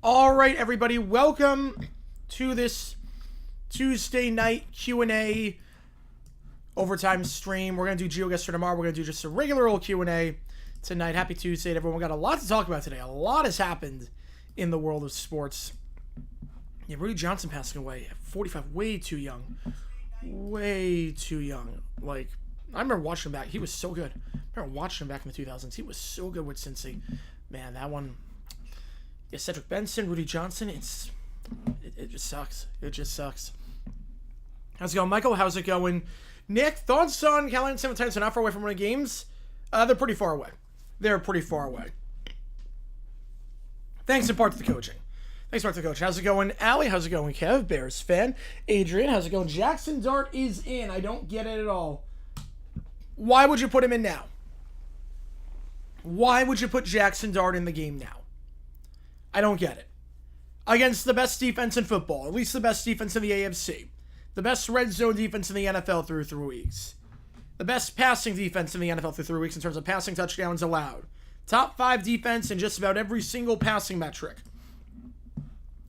All right, everybody, welcome to this Tuesday night Q&A overtime stream. We're going to do GeoGuessr tomorrow. We're going to do just a regular old Q&A tonight. Happy Tuesday to everyone. We got a lot to talk about today. A lot has happened in the world of sports. Yeah, Rudy Johnson passing away at 45, way too young. Way too young. Like, I remember watching him back. He was so good. I remember watching him back in the 2000s. He was so good with Cincy. Man, that one... Yeah, Cedric Benson, Rudy Johnson, it just sucks. It just sucks. How's it going, Michael? How's it going? Nick, thoughts on Carolina San Francisco not far away from winning games? They're pretty far away. They're pretty far away. Thanks in part to the coaching. Thanks in part to the coaching. How's it going, Allie? How's it going, Kev? Bears fan. Adrian, how's it going? Jackson Dart is in. I don't get it at all. Why would you put him in now? Why would you put Jackson Dart in the game now? I don't get it. Against the best defense in football, at least the best defense in the AFC, the best red zone defense in the NFL through 3 weeks, the best passing defense in the NFL through 3 weeks in terms of passing touchdowns allowed, top 5 defense in just about every single passing metric.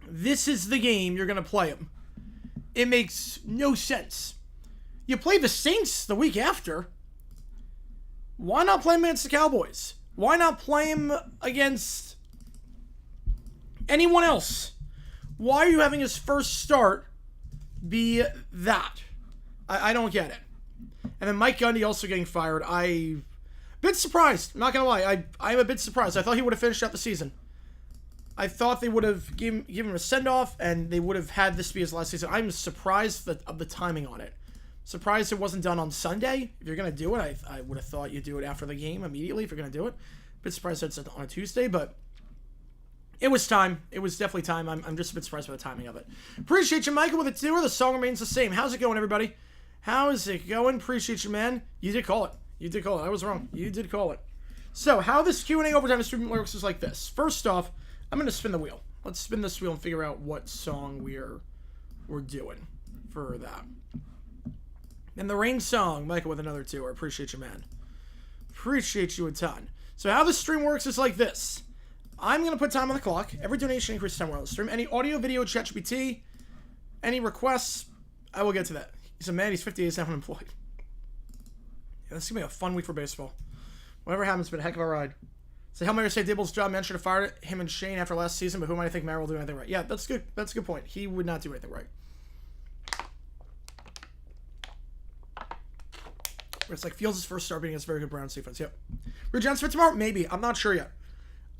This is the game you're going to play him. It makes no sense. You play the Saints the week after. Why not play him against the Cowboys? Why not play him against anyone else? Why are you having his first start be that? I don't get it. And then Mike Gundy also getting fired. I'm a bit surprised. I'm not going to lie. I'm a bit surprised. I thought he would have finished out the season. I thought they would have given him a send-off and they would have had this be his last season. I'm surprised of the timing on it. Surprised it wasn't done on Sunday. If you're going to do it, I would have thought you'd do it after the game immediately if you're going to do it. A bit surprised that it's on a Tuesday, but it was time. It was definitely time. I'm just a bit surprised by the timing of it. Appreciate you, Michael, with a 2. The song remains the same. How's it going, everybody? How's it going? Appreciate you, man. You did call it. You did call it. I was wrong. You did call it. So, how this Q&A overtime stream works is like this. First off, I'm going to spin the wheel. Let's spin this wheel and figure out what song we're doing for that. And the rain song, Michael with another 2. I appreciate you, man. Appreciate you a ton. So, how this stream works is like this. I'm going to put time on the clock. Every donation increases time on the stream. Any audio, video, ChatGPT, any requests, I will get to that. He's a man. He's 58. He's not unemployed. Yeah, this is going to be a fun week for baseball. Whatever happens, it's been a heck of a ride. So, Hail Mary say Dibble's job man should have fired him and Shane after last season, but who might think Mary will do anything right? Yeah, that's good. That's a good point. He would not do anything right. It's like Fields' first start being against very good Browns defense. Yep. Rudy Johnson for tomorrow? Maybe. I'm not sure yet.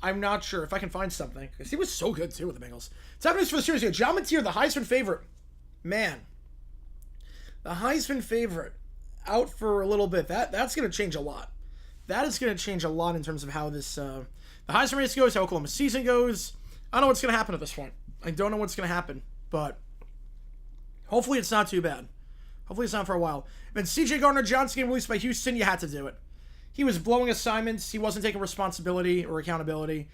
I'm not sure if I can find something. Because he was so good, too, with the Bengals. Top news for the series here. John Mateer, the Heisman favorite. Man. The Heisman favorite. Out for a little bit. That's going to change a lot. That is going to change a lot in terms of how this... the Heisman race goes, how Oklahoma's season goes. I don't know what's going to happen at this point. I don't know what's going to happen. But hopefully it's not too bad. Hopefully it's not for a while. Then C.J. Gardner-Johnson getting released by Houston. You had to do it. He was blowing assignments. He wasn't taking responsibility or accountability.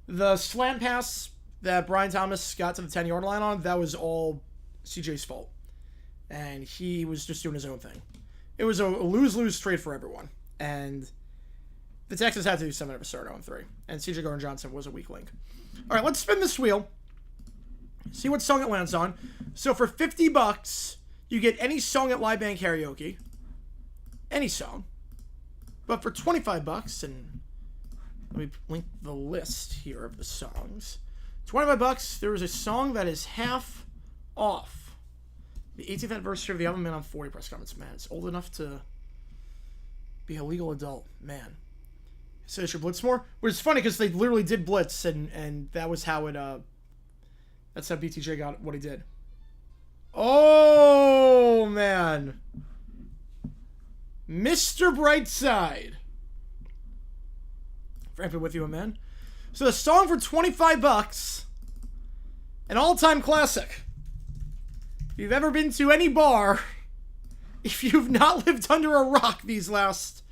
The slant pass that Brian Thomas got to the 10-yard line on, that was all CJ's fault. And he was just doing his own thing. It was a lose-lose trade for everyone. And the Texans had to do something to start 0-3. And CJ Gardner-Johnson was a weak link. All right, let's spin this wheel. See what song it lands on. So for $50, you get any song at Live Band Karaoke. Any song. But for $25, and let me link the list here of the songs. $25, there is a song that is half off. The 18th anniversary of the album Man on 40 press conference. Man, it's old enough to be a legal adult. Man. So they should blitz more? Which is funny because they literally did blitz, and that was how it, that's how BTJ got what he did. Oh, man. Mr. Brightside. Frankly, with you, man. So the song for $25, an all-time classic. If you've ever been to any bar, if you've not lived under a rock these last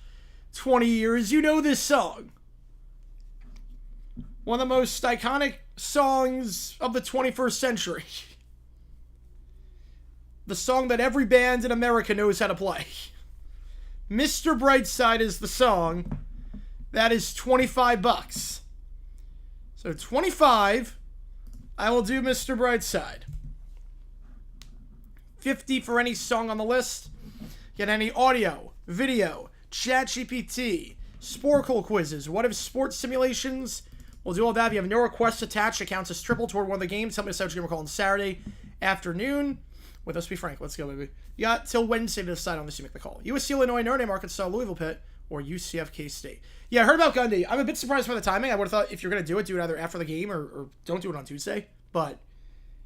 20 years, you know this song. One of the most iconic songs of the 21st century. The song that every band in America knows how to play. Mr. Brightside is the song. That is $25. So 25 I will do Mr. Brightside. 50 for any song on the list. Get any audio, video, ChatGPT, Sporkle quizzes, what if sports simulations. We'll do all that. If you have no requests attached, it counts as triple toward one of the games. Tell me to set your game call on Saturday afternoon. With us, be frank. Let's go, baby. You got till Wednesday to decide on this. You make the call. USC, Illinois, Notre Dame, Arkansas, Louisville, Pitt, or UCF, K-State. Yeah, I heard about Gundy. I'm a bit surprised by the timing. I would have thought if you're going to do it either after the game or don't do it on Tuesday. But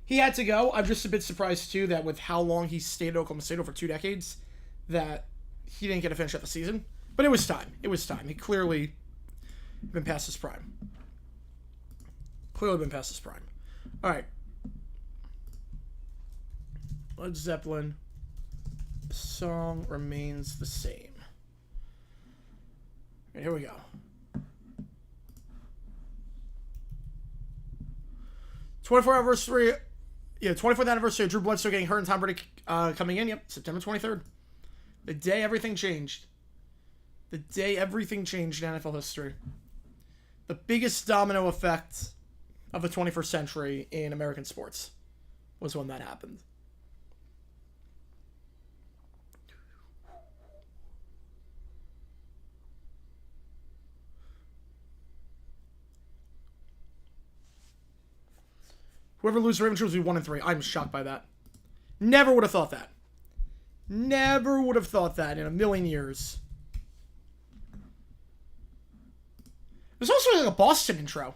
he had to go. I'm just a bit surprised, too, that with how long he stayed at Oklahoma State over 2 decades, that he didn't get to finish out the season. But it was time. It was time. He clearly been past his prime. Clearly been past his prime. All right. Led Zeppelin. The song remains the same. All right, here we go. 24th anniversary. Yeah, 24th anniversary of Drew Bledsoe getting hurt and Tom Brady coming in. Yep, September 23rd. The day everything changed. The day everything changed in NFL history. The biggest domino effect of the 21st century in American sports was when that happened. Whoever loses Ravens will be 1-3. I'm shocked by that. Never would have thought that. Never would have thought that in a million years. There's also like a Boston intro.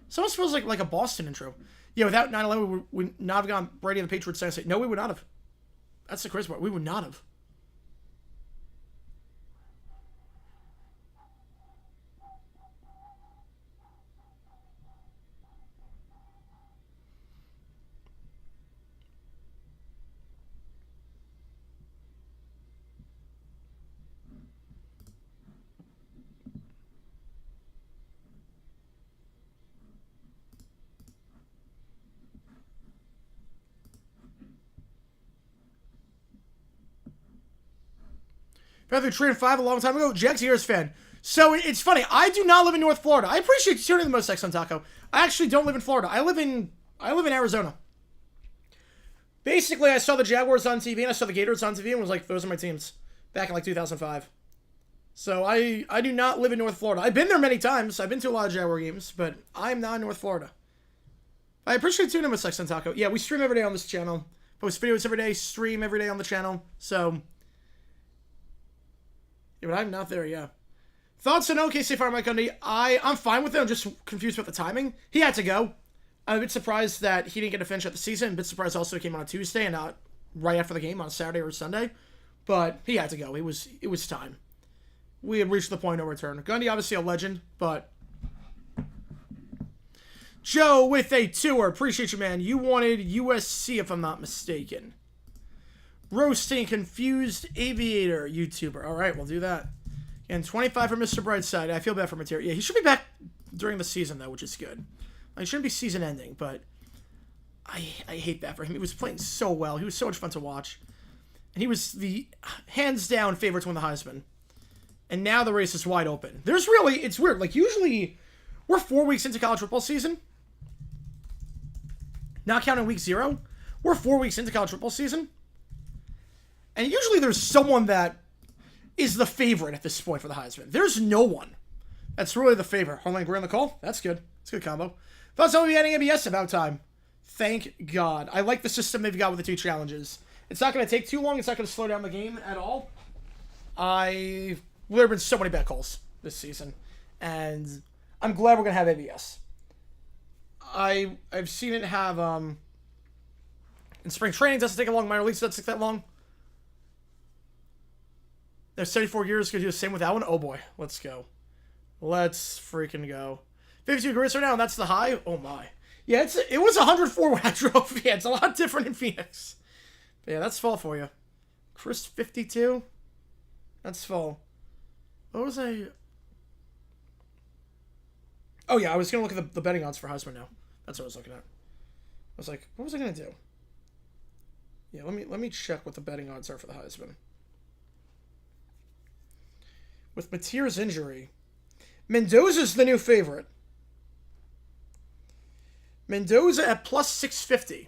It almost feels like a Boston intro. Yeah, without 9/11, we would not have gone Brady and the Patriots Dynasty. No, we would not have. That's the crazy part. We would not have. Rather 3-5 a long time ago. Jack's Ears fan. So it's funny. I do not live in North Florida. I appreciate you tuning in the most Sex on Taco. I actually don't live in Florida. I live in Arizona. Basically, I saw the Jaguars on TV and I saw the Gators on TV and was like, those are my teams. Back in like 2005. So I do not live in North Florida. I've been there many times. I've been to a lot of Jaguar games, but I'm not in North Florida. I appreciate tuning in with Sex on Taco. Yeah, we stream every day on this channel. Post videos every day. Stream every day on the channel. So yeah, but I'm not there, yeah. Thoughts on OKC Fire Mike Gundy? I'm fine with it. I'm just confused about the timing. He had to go. I'm a bit surprised that he didn't get to finish out the season. A bit surprised also it came on a Tuesday and not right after the game on a Saturday or Sunday. But he had to go. It was time. We had reached the point of return. Gundy, obviously a legend, but Joe with a tour. Appreciate you, man. You wanted USC, if I'm not mistaken. Roasting Confused Aviator YouTuber. All right, we'll do that. And 25 for Mr. Brightside. I feel bad for Material. Yeah, he should be back during the season, though, which is good. Like, it shouldn't be season ending, but I hate that for him. He was playing so well. He was so much fun to watch. And he was the hands-down favorite to win the Heisman. And now the race is wide open. It's weird. Like, usually, we're 4 weeks into college football season. Not counting week 0. We're 4 weeks into college football season. And usually there's someone that is the favorite at this point for the Heisman. There's no one that's really the favorite. Homeland Greer on the call? That's good. It's a good combo. Thoughts on adding ABS? About time. Thank God. I like the system they've got with the 2 challenges. It's not going to take too long. It's not going to slow down the game at all. There have been so many bad calls this season. And I'm glad we're going to have ABS. I've seen it have, in spring training, doesn't take long. Minor leagues doesn't take that long. There's 74 years, could do the same with that one. Oh boy, let's go. Let's freaking go. 52 degrees right now, and that's the high. Oh my. Yeah, it was 104 when I drove. Yeah, it's a lot different in Phoenix. But yeah, that's fall for you. Chris 52. That's fall. What was I? Oh yeah, I was gonna look at the betting odds for Heisman now. That's what I was looking at. I was like, what was I gonna do? Yeah, let me check what the betting odds are for the Heisman. With Mateer's injury, Mendoza's the new favorite. Mendoza at plus 650.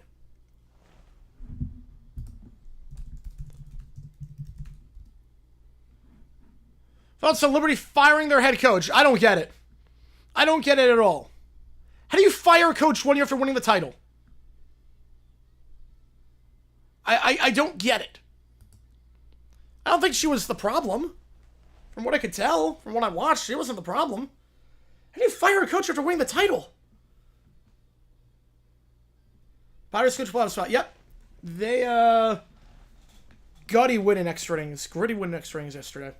Thoughts on Liberty firing their head coach? I don't get it. I don't get it at all. How do you fire a coach 1 year after winning the title? I don't get it. I don't think she was the problem. From what I could tell, from what I watched, she wasn't the problem. How do you fire a coach after winning the title? Pirates coach playoff spot. Yep. They, Gutty winning extra innings. Gritty winning extra innings yesterday.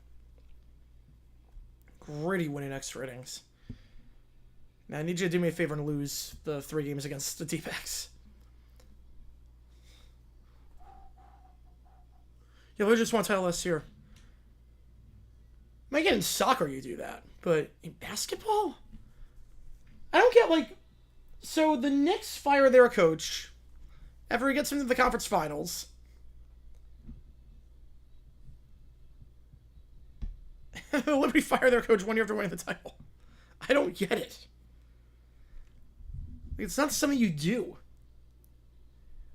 Gritty winning extra innings. Man, I need you to do me a favor and lose the 3 games against the D-backs. Yeah, we just won title last year. Maybe in soccer you do that, but in basketball? I don't get, like... So, the Knicks fire their coach after he gets into the conference finals. Liberty fire their coach 1 year after winning the title. I don't get it. It's not something you do.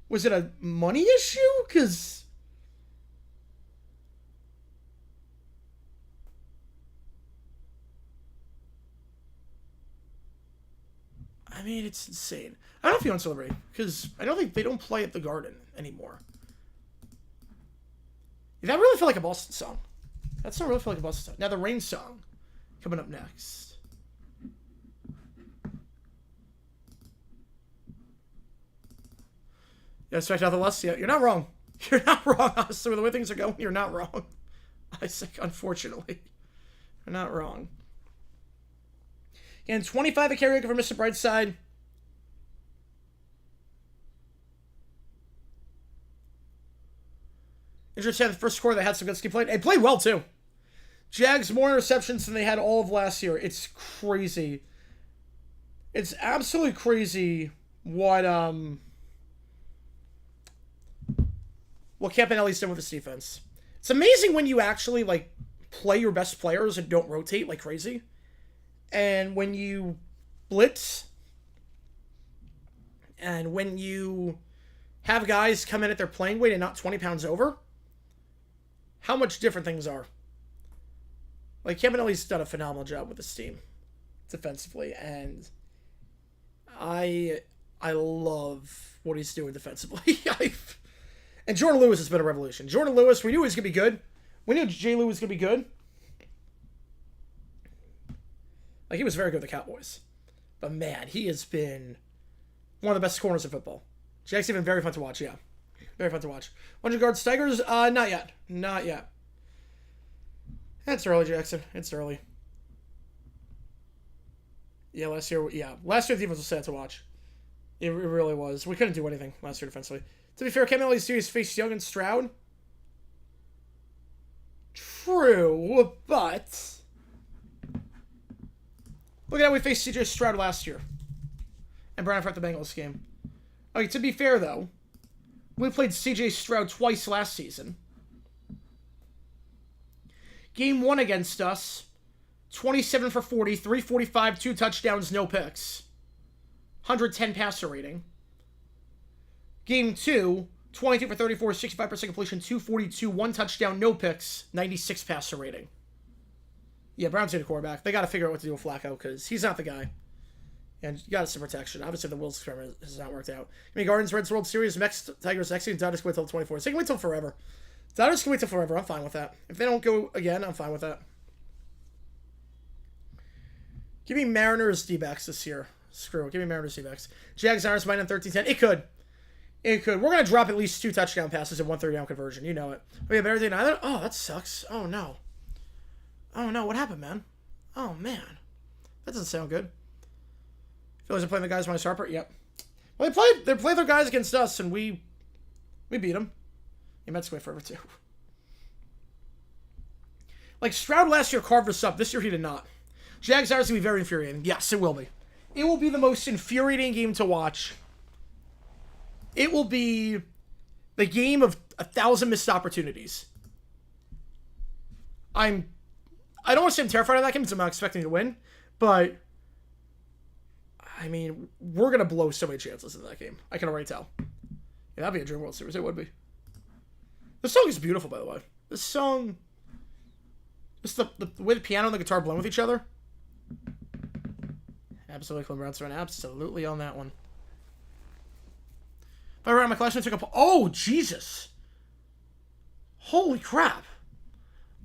Was it a money issue? Because... I mean, it's insane. I don't know if you want to Liberty, because I don't think they don't play at the Garden anymore. That really felt like a Boston song. That's not really feel like a Boston song. Now the Rain song coming up next. Yeah, expect nothing less. Yeah, you're not wrong. You're not wrong. Honestly, with the way things are going, you're not wrong. Isaac, unfortunately, you're not wrong. Again, 25 at karaoke for Mr. Brightside. Interesting, the first quarter they had some good ski played. They played well too. Jags more interceptions than they had all of last year. It's crazy. It's absolutely crazy what Campanelli's done with this defense. It's amazing when you actually like play your best players and don't rotate like crazy. And when you blitz and when you have guys come in at their playing weight and not 20 pounds over, how much different things are. Like, Campanelli's done a phenomenal job with this team defensively, and I love what he's doing defensively. And Jordan Lewis has been a revolution. Jordan Lewis, we knew he was going to be good. We knew Jay Lou was going to be good. Like, he was very good with the Cowboys. But, man, he has been one of the best corners in football. Jack's been very fun to watch, yeah. Very fun to watch. 100 guards, Tigers? Not yet. Not yet. It's early, Jackson. It's early. Yeah, last year the defense was sad to watch. It really was. We couldn't do anything last year defensively. To be fair, Campanelli's series faced Young and Stroud. True, but... Look at how we faced CJ Stroud last year. And Brown for the Bengals game. Okay, to be fair, though, we played CJ Stroud twice last season. Game 1 against us, 27 for 40, 345, 2 touchdowns, no picks. 110 passer rating. Game 2, 22 for 34, 65% completion, 242, 1 touchdown, no picks, 96 passer rating. Yeah, Browns need a quarterback. They got to figure out what to do with Flacco because he's not the guy. And you got some protection. Obviously, the Wills experiment has not worked out. I mean, Gardens, Reds World Series, Mex, Tigers, next season, Dodgers can wait till the 24th. They can wait till forever. Dodgers can wait till forever. I'm fine with that. If they don't go again, I'm fine with that. Give me Mariners D-backs this year. Screw it. Give me Mariners D-backs. Jags, Irons, -13-10. It could. It could. We're going to drop at least 2 touchdown passes and 1 third down conversion. You know it. We have everything either. Oh, that sucks. Oh, no. Oh, no. What happened, man? Oh, man. That doesn't sound good. Phillies are playing the guys minus Harper? Yep. Well, they played their guys against us, and we beat them. The Mets wait forever, too. Like, Stroud last year carved us up. This year he did not. Jags are going to be very infuriating. Yes, it will be. It will be the most infuriating game to watch. It will be the game of 1,000 missed opportunities. I don't want to say I'm terrified of that game because I'm not expecting to win, but I mean, we're going to blow so many chances in that game. I can already tell. Yeah, that'd be a Dream World Series. It would be. This song is beautiful, by the way. This song... Just the way the piano and the guitar blend with each other. Absolutely, Clem Brown's right. Absolutely on that one. If I ran my collection, I took up... Oh, Jesus. Holy crap.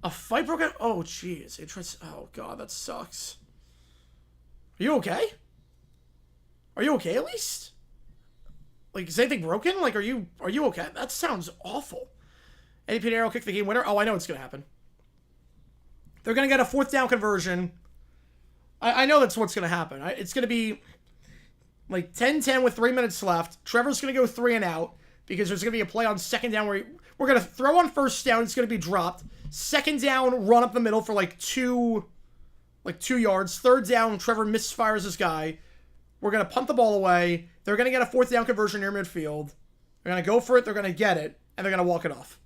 A fight broke out? Oh, jeez. Oh, God, that sucks. Are you okay? Are you okay, at least? Like, is anything broken? Like, are you okay? That sounds awful. Eddie Pinheiro kick the game winner? Oh, I know what's going to happen. They're going to get a 4th down conversion. I know that's what's going to happen. It's going to be like 10-10 with 3 minutes left. Trevor's going to go 3 and out because there's going to be a play on 2nd down where we're going to throw on 1st down. It's going to be dropped. 2nd down, run up the middle for like 2 yards. 3rd down, Trevor misfires his guy. We're going to punt the ball away. They're going to get a 4th down conversion near midfield. They're going to go for it. They're going to get it. And they're going to walk it off.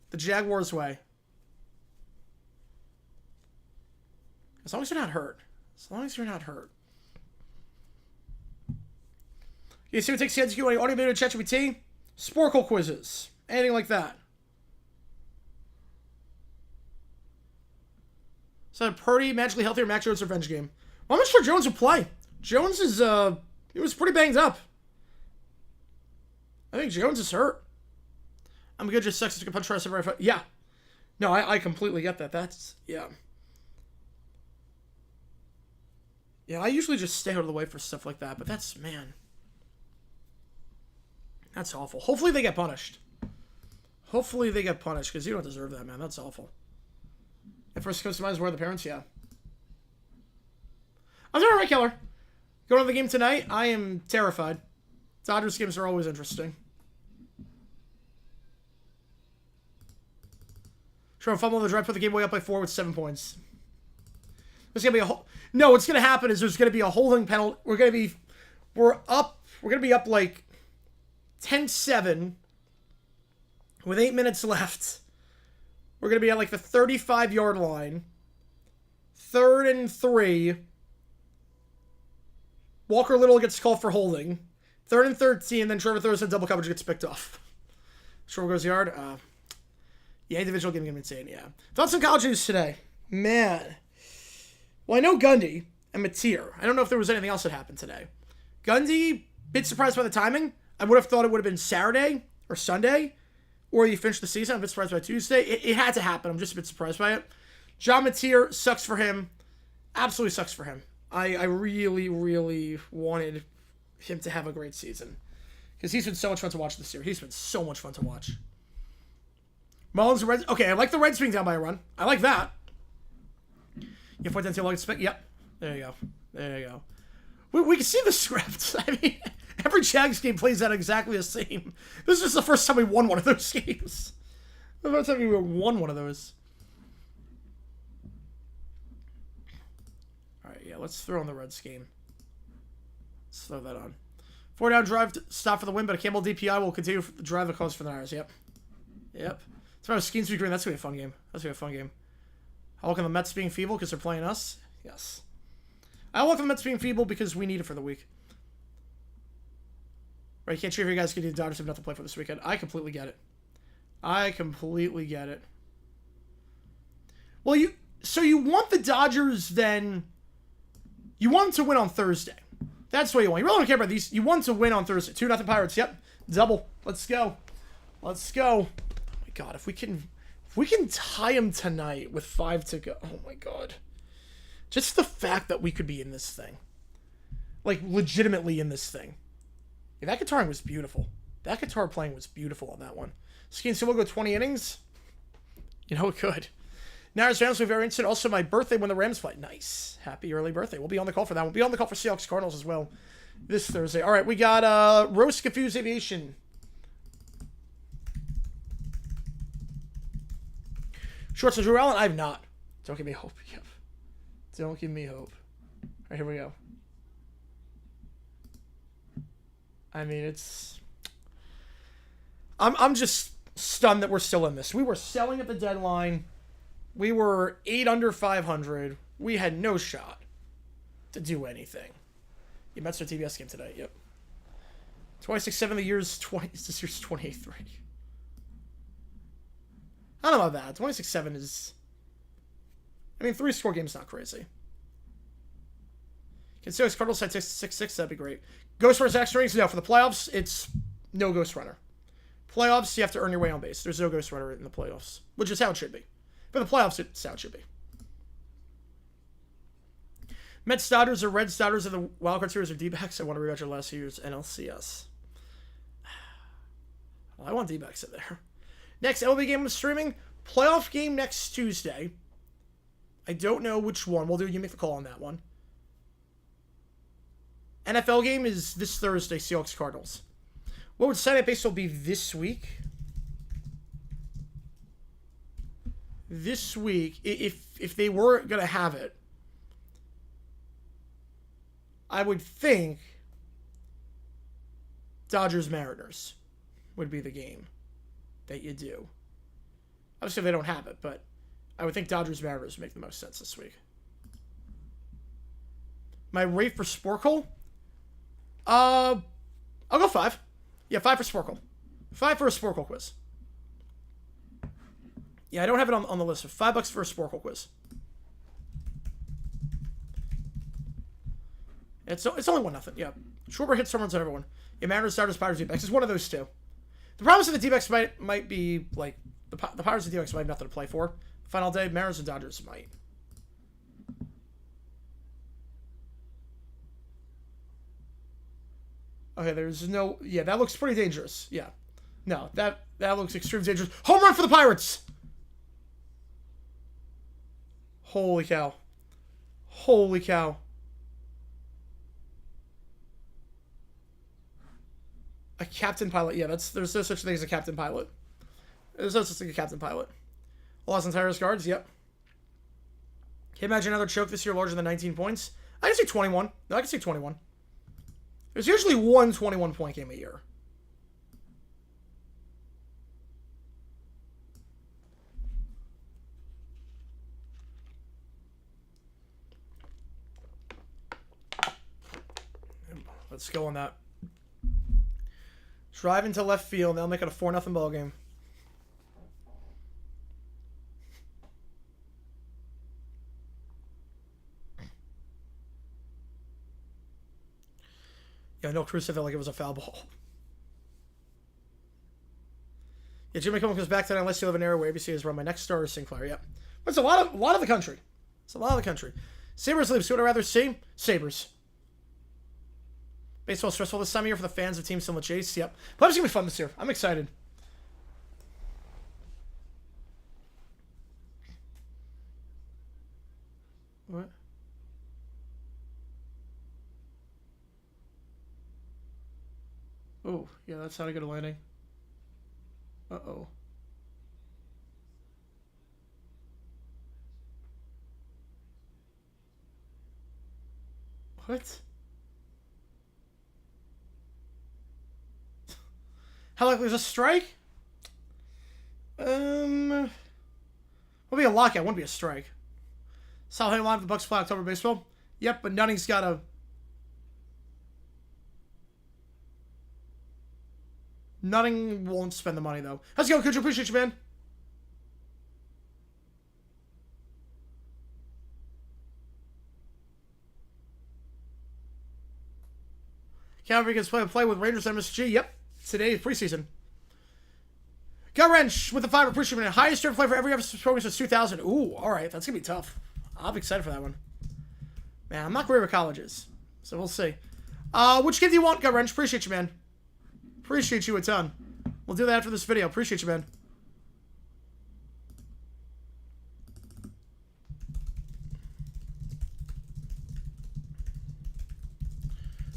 The Jaguars' way. As long as you're not hurt. As long as you're not hurt. You see what takes the audio video to ChatGPT? Sporkle quizzes. Anything like that. Is that a Purdy, magically healthy, or Mac Jones revenge game? Well, I'm not sure Jones will play. Jones is, he was pretty banged up. I think Jones is hurt. I'm good, just sucks. It's a punch try to right. Yeah. No, I completely get that. That's, yeah. Yeah, I usually just stay out of the way for stuff like that, but that's, man. That's awful. Hopefully they get punished. Hopefully they get punished, because you don't deserve that, man. That's awful. If first comes to mind is where the parents, yeah. I'm doing all right, Keller. Going to the game tonight, I am terrified. Dodgers games are always interesting. Sure, fumble the drive, put the game way up by 4 with 7 points. There's gonna be a no. What's gonna happen is there's gonna be a holding penalty. We're gonna be up like 10-7 with 8 minutes left. We're gonna be at like the 35-yard line. 3rd and 3. Walker Little gets called for holding. 3rd and 13. Then Trevor throws in double coverage, gets picked off. Short goes yard. Yeah, individual game insane. Yeah. Thoughts on college news today, man. Well, I know Gundy and Mateer. I don't know if there was anything else that happened today. Gundy, bit surprised by the timing. I would have thought it would have been Saturday or Sunday, or you finished the season. I'm a bit surprised by Tuesday. It had to happen. I'm just a bit surprised by it. John Mateer, sucks for him. Absolutely sucks for him. I really, really wanted him to have a great season. Because he's been so much fun to watch this year. He's been so much fun to watch. Mullins, Reds. Okay, I like the Reds being down by a run. I like that. You point down to Logan Smith. Yep. There you go. There you go. We can see the script. I mean, every Jags game plays out exactly the same. This is the first time we won one of those games. The first time we won one of those. All right, yeah, let's throw on the Reds game. Let's throw that on. 4 down drive, stop for the win, but a Campbell DPI will continue to drive the calls for the Niners. Yep. Yep. That's about Skeens be green. That's going to be a fun game. That's going to be a fun game. I welcome the Mets being feeble because they're playing us. Yes. I welcome the Mets being feeble because we need it for the week. Right, you can't cheer if you guys get the Dodgers have nothing to play for this weekend. I completely get it. I completely get it. Well, so you want the Dodgers then... You want them to win on Thursday. That's what you want. You really don't care about these. You want to win on Thursday. 2-0 Pirates. Yep. Double. Let's go. Let's go. Oh my God. If we can tie them tonight with 5 to go. Oh my God. Just the fact that we could be in this thing. Like, legitimately in this thing. Yeah, that guitar was beautiful. That guitar playing was beautiful on that one. Skeens still will go 20 innings. You know, it could. Niners fans will be very interested. Also, my birthday when the Rams play. Nice. Happy early birthday. We'll be on the call for that. We'll be on the call for Seahawks Cardinals as well this Thursday. All right, we got Roast Confused Aviation. Shorts of Drew Allen? I have not. Don't give me hope. Yep. Don't give me hope. All right, here we go. I mean, it's... I'm just stunned that we're still in this. We were selling at the deadline. We were 8 under 500. We had no shot to do anything. Yeah, Mets are TBS game today. Yep. 26-7 the year's 20. This year's 28-3. I don't know about that. 26-7 is. I mean, 3-score game's not crazy. Consider Cardinals had 6-6. That'd be great. Ghost Runner's extra innings? No, for the playoffs, it's no Ghost Runner. Playoffs, you have to earn your way on base. There's no Ghost Runner in the playoffs, which is how it should be. But the playoffs, it's how it should be. Mets Dodgers or Reds Dodgers of the Wildcard Series or D-backs? I want to rematch your last year's NLCS. Well, I want D-backs in there. Next MLB game of streaming. Playoff game next Tuesday. I don't know which one. We'll do. You make the call on that one. NFL game is this Thursday, Seahawks Cardinals. What would Sunday Baseball be this week? This week, if they were going to have it, I would think Dodgers-Mariners would be the game that you do. Obviously, they don't have it, but I would think Dodgers-Mariners would make the most sense this week. My rate for Sporkle? I'll go 5. Yeah, 5 for Sporkle. 5 for a Sporkle quiz. Yeah, I don't have it on the list. $5 for a Sporkle quiz. It's only 1-0. Yeah. Schwarber hits home runs on everyone. Yeah, Mariners, Dodgers, Pirates, D-backs. It's one of those two. The problem is that the D-backs might be, like, the Pirates and D-backs might have nothing to play for. Final day, Mariners and Dodgers might. Okay, there's no... Yeah, that looks pretty dangerous. Yeah. No, that looks extremely dangerous. Home run for the Pirates! Holy cow. Holy cow. A captain pilot. Yeah, there's no such thing as a captain pilot. There's no such thing as a captain pilot. Lost entire guards, yep. Can you imagine another choke this year larger than 19 points? I can say 21. No, I can say 21. There's usually one 21-point game a year. Let's go on that. Drive into left field. They'll make it a 4-0 ball game. Yeah, no, Cruz felt like it was a foul ball. Yeah, Jimmy Kimmel comes back to that unless you have an area where ABC is run. My next star is Sinclair. Yep. But it's a lot of the country. It's a lot of the country. Sabres leaves. Who would I rather see? Sabres. Baseball stressful this time of year for the fans of teams similar to Chase. Yep. But it's going to be fun this year. I'm excited. What? Oh, yeah, that's how to get a landing. Uh-oh. What? How likely is a strike? Would be a lockout, wouldn't be a strike. Sal Hay live the Bucks play October baseball. Yep, but Nunning's got a... Nutting won't spend the money, though. How's it going, Coach? Appreciate you, man. Calvary gets play with Rangers MSG. Yep. Today is preseason. Gut Wrench with the 5. Appreciate it. Highest ever play for every episode program since 2000. Ooh, all right. That's going to be tough. I'm excited for that one. Man, I'm not great with colleges. So we'll see. Which game do you want, Gut Wrench? Appreciate you, man. Appreciate you a ton. We'll do that after this video. Appreciate you, man.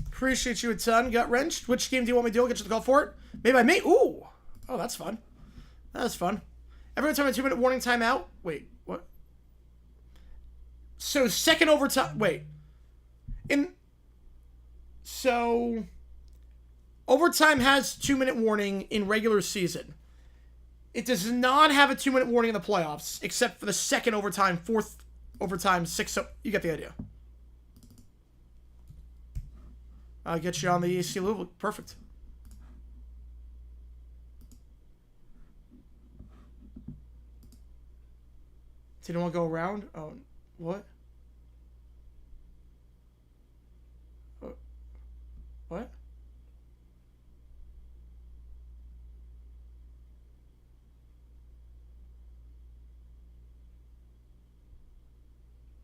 Appreciate you a ton. Gut Wrenched. Which game do you want me to do? I'll get you the call for it. Maybe by me. Ooh. Oh, that's fun. That's fun. Every time a 2-minute warning timeout. Wait, what? So, second overtime. Wait. So, overtime has 2-minute warning in regular season. It does not have a 2-minute warning in the playoffs, except for the second overtime, fourth overtime, sixth. You get the idea. Get you on the EC Louisville. Perfect. Didn't want to go around? Oh, what? What?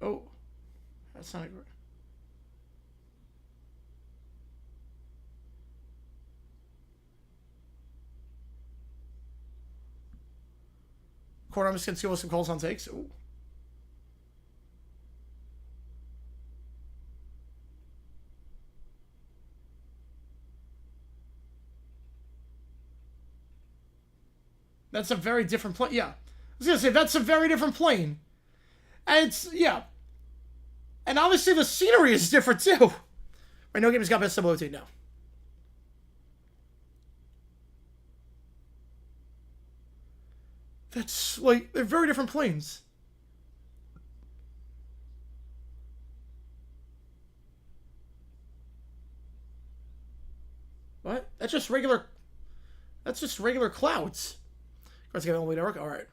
Oh, that's not great. Corner, I'm just going to see what some calls on takes. Ooh. That's a very different plane. Yeah. I was going to say, that's a very different plane. And it's, yeah. And obviously the scenery is different too. Right, no game has got best double OT now. That's, like, they're very different planes. What? That's just regular clouds. Let's get only network. All right.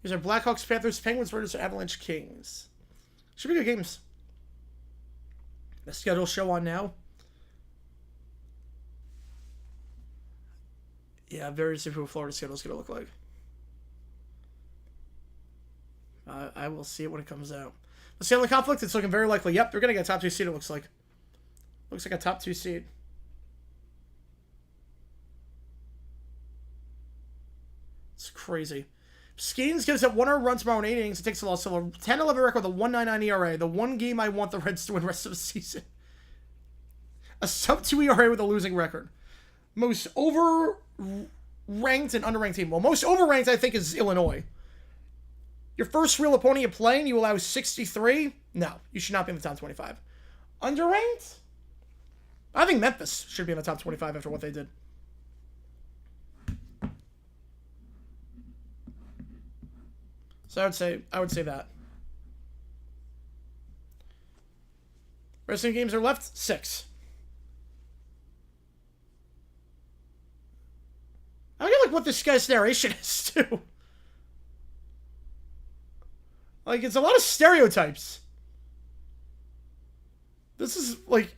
These are Blackhawks, Panthers, Penguins, Raiders, Avalanche, Kings. Should be good games. The schedule show on now. Yeah, very interesting who Florida's schedule is going to look like. I will see it when it comes out. The Stanley Conflict, it's looking very likely. Yep, they're going to get a top 2 seed, it looks like. Looks like a top 2 seed. It's crazy. Skeens gives up 1 run tomorrow in 8 innings. It takes a loss. So a 10-11 record with a 1.99 ERA. The one game I want the Reds to win the rest of the season. A sub-2 ERA with a losing record. Most over-ranked and underranked team. Well, most overranked, I think, is Illinois. Your first real opponent you're playing, you allow 63? No, you should not be in the top 25. Underranked? I think Memphis should be in the top 25 after what they did. So I would say that. Wrestling games are left 6. I get like what this guy's narration is too. Like it's a lot of stereotypes. This is like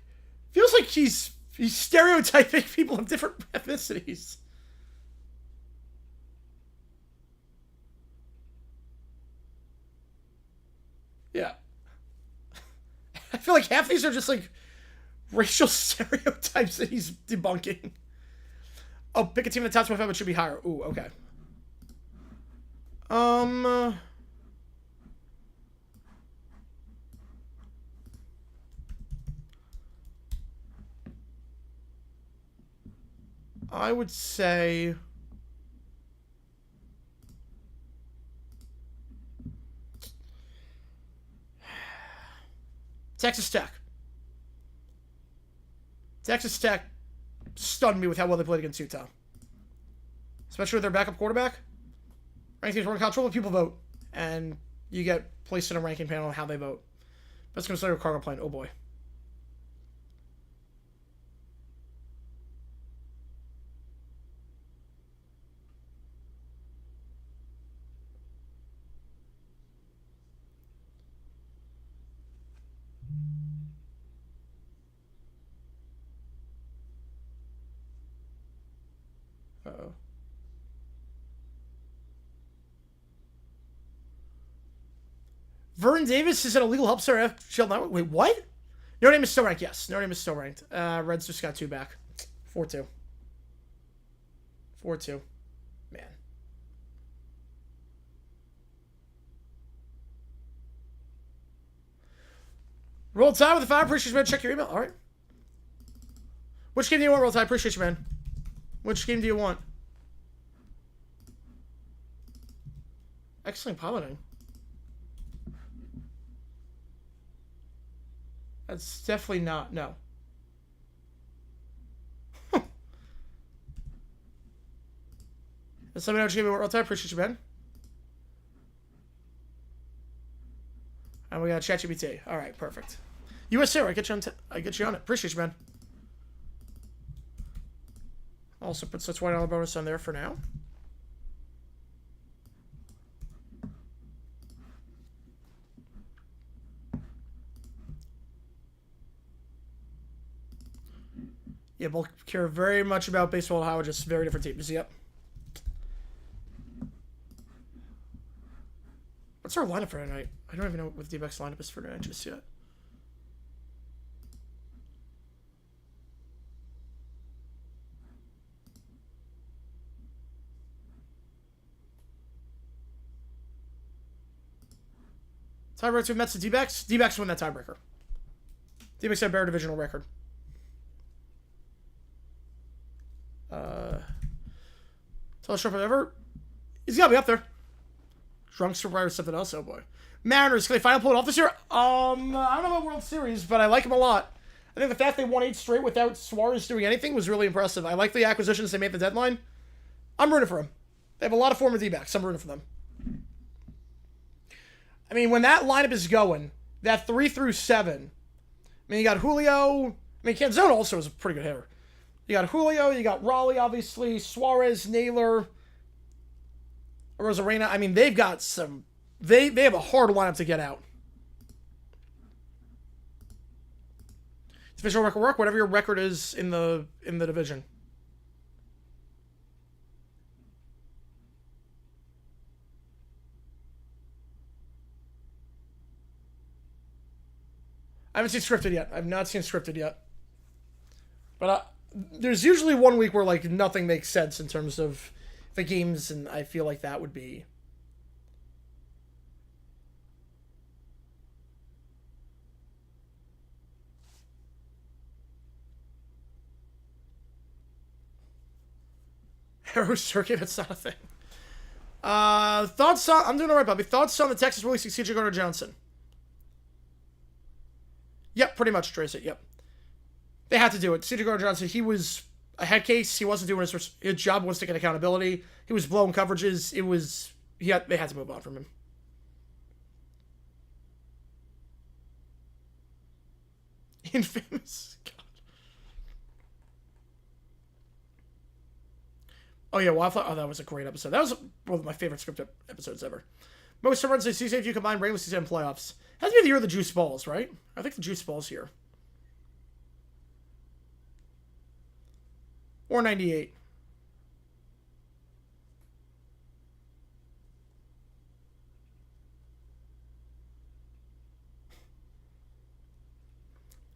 feels like he's stereotyping people of different ethnicities. Yeah. I feel like half these are just like racial stereotypes that he's debunking. Oh, pick a team in the top 25, it should be higher. Ooh, okay. I would say Texas Tech. Texas Tech stunned me with how well they played against Utah. Especially with their backup quarterback. Ranked teams work college football, people vote. And you get placed in a ranking panel on how they vote. Best considered cargo plane. Oh boy. Uh-oh. Vernon Davis is an illegal help center. Wait, what? Notre Dame is still ranked. Yes, Notre Dame is still ranked. Reds just got 2 back. 4-2. 4-2. Man. Roll Tide with the 5. Appreciate you, man. Check your email. All right. Which game do you want, Roll Tide? Appreciate you, man. Which game do you want? Excellent piloting. That's definitely not. No. Does somebody else give me more real time? Appreciate you, man. And we got ChatGPT. All right, perfect. USA, I get you on. I get you on it. Appreciate you, man. Also puts the $20 bonus on there for now. Yeah, both care very much about baseball and how just very different teams. Yep. What's our lineup for tonight? I don't even know what the D-backs lineup is for tonight just yet. Tiebreaker to Mets and D-backs. D-backs win that tiebreaker. D-backs have a better divisional record. Tallest short ever. He's gotta be up there. Drunk survivor something else. Oh boy. Mariners, can they finally pull it off this year? I don't know about World Series, but I like him a lot. I think the fact they won 8 straight without Suarez doing anything was really impressive. I like the acquisitions they made at the deadline. I'm rooting for him. They have a lot of former D-backs. I'm rooting for them. I mean, when that lineup is going, that 3 through 7, I mean, you got Julio. I mean, Canzone also is a pretty good hitter. You got Julio, you got Raleigh, obviously, Suarez, Naylor, Rosarena. I mean, they've got some... They have a hard lineup to get out. Divisional record work, whatever your record is in the division. I haven't seen scripted yet. I've not seen scripted yet. But there's usually one week where like nothing makes sense in terms of the games, and I feel like that would be... Arrow Circuit, that's not a thing. Thoughts on... I'm doing alright, Bobby. Thoughts on the Texas releasing CJ Gardner-Johnson? Yep, pretty much, Tracy. Yep. They had to do it. CJ Gardner-Johnson, he was a head case. He wasn't doing his job, wasn't taking accountability. He was blowing coverages. It was... they had to move on from him. Infamous. God. Oh, yeah, Wildflower. Oh, that was a great episode. That was one of my favorite scripted episodes ever. Most runs in season if you combine regular season and playoffs. Has to be the year of the juice balls, right? I think the juice balls here. Or 98.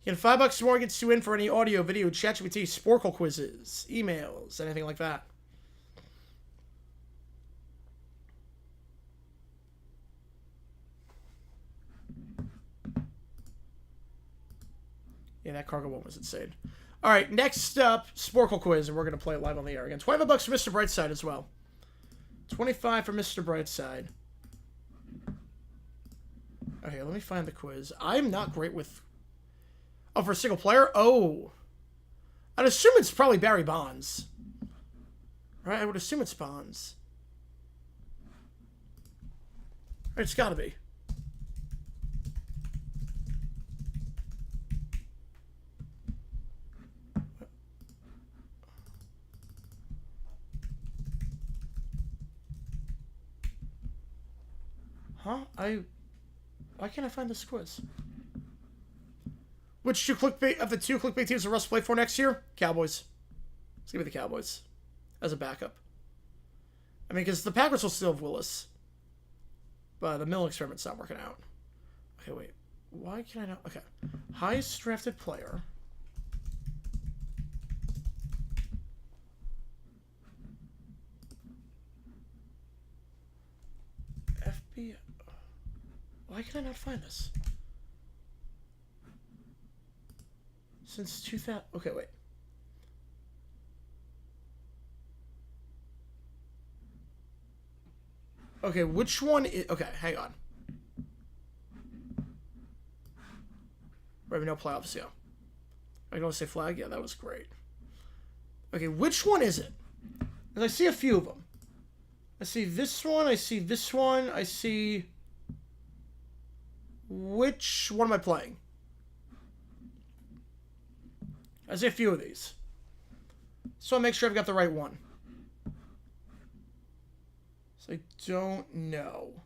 Again, $5 more gets you in for any audio, video, ChatGPT, Sporkle quizzes, emails, anything like that. Yeah, that cargo one was insane. All right, next up, Sporkle quiz, and we're going to play it live on the air again. $25 for Mr. Brightside as well. 25 for Mr. Brightside. Okay, let me find the quiz. I'm not great with... Oh, for a single player? Oh. I'd assume it's probably Barry Bonds. Right? I would assume it's Bonds. Right, it's got to be. Huh? Why can't I find this quiz? Which two clickbait of the two clickbait teams will Russ play for next year? Cowboys. Let's give me the Cowboys as a backup. I mean, because the Packers will still have Willis, but the Mill experiment's not working out. Okay, wait. Why can I not? Okay, highest drafted player. FBI. Why can I not find this? Since 2000... Okay, wait. Okay, which one is... Okay, hang on. Right, no playoffs, yeah. I can only say flag. Yeah, that was great. Okay, which one is it? Because I see a few of them. I see this one. I see this one. I see... Which one am I playing? I see a few of these. So I'll make sure I've got the right one. So I don't know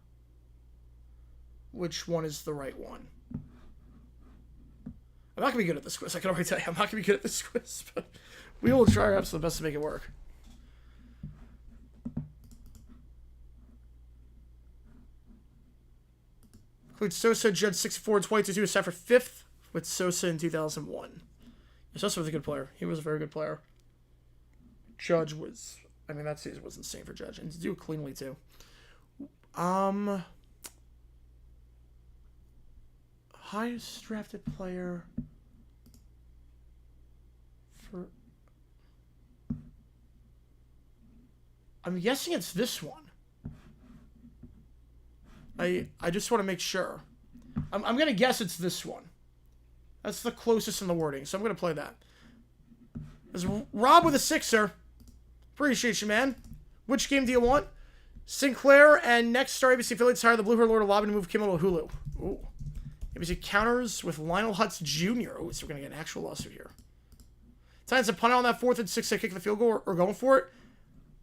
which one is the right one. I'm not going to be good at this quiz. I can already tell you I'm not going to be good at this quiz. But we will try our absolute best to make it work. Include Sosa, Judge 64 and 22 was set for 5th with Sosa in 2001. Sosa was a good player. He was a very good player. Judge was... I mean, that season was insane for Judge. And to do it cleanly, too. Highest drafted player... for... I'm guessing it's this one. I just want to make sure. I'm going to guess it's this one. That's the closest in the wording, so I'm going to play that. There's Rob with a 6er. Appreciate you, man. Which game do you want? Sinclair and next star ABC affiliates hire the Blue Hair Lord of Lobby to move Kimmel to Hulu. Ooh. ABC counters with Lionel Hutz Jr. Oh, so we're going to get an actual lawsuit here. Titans a punt on that 4th and 6th to kick the field goal or going for it.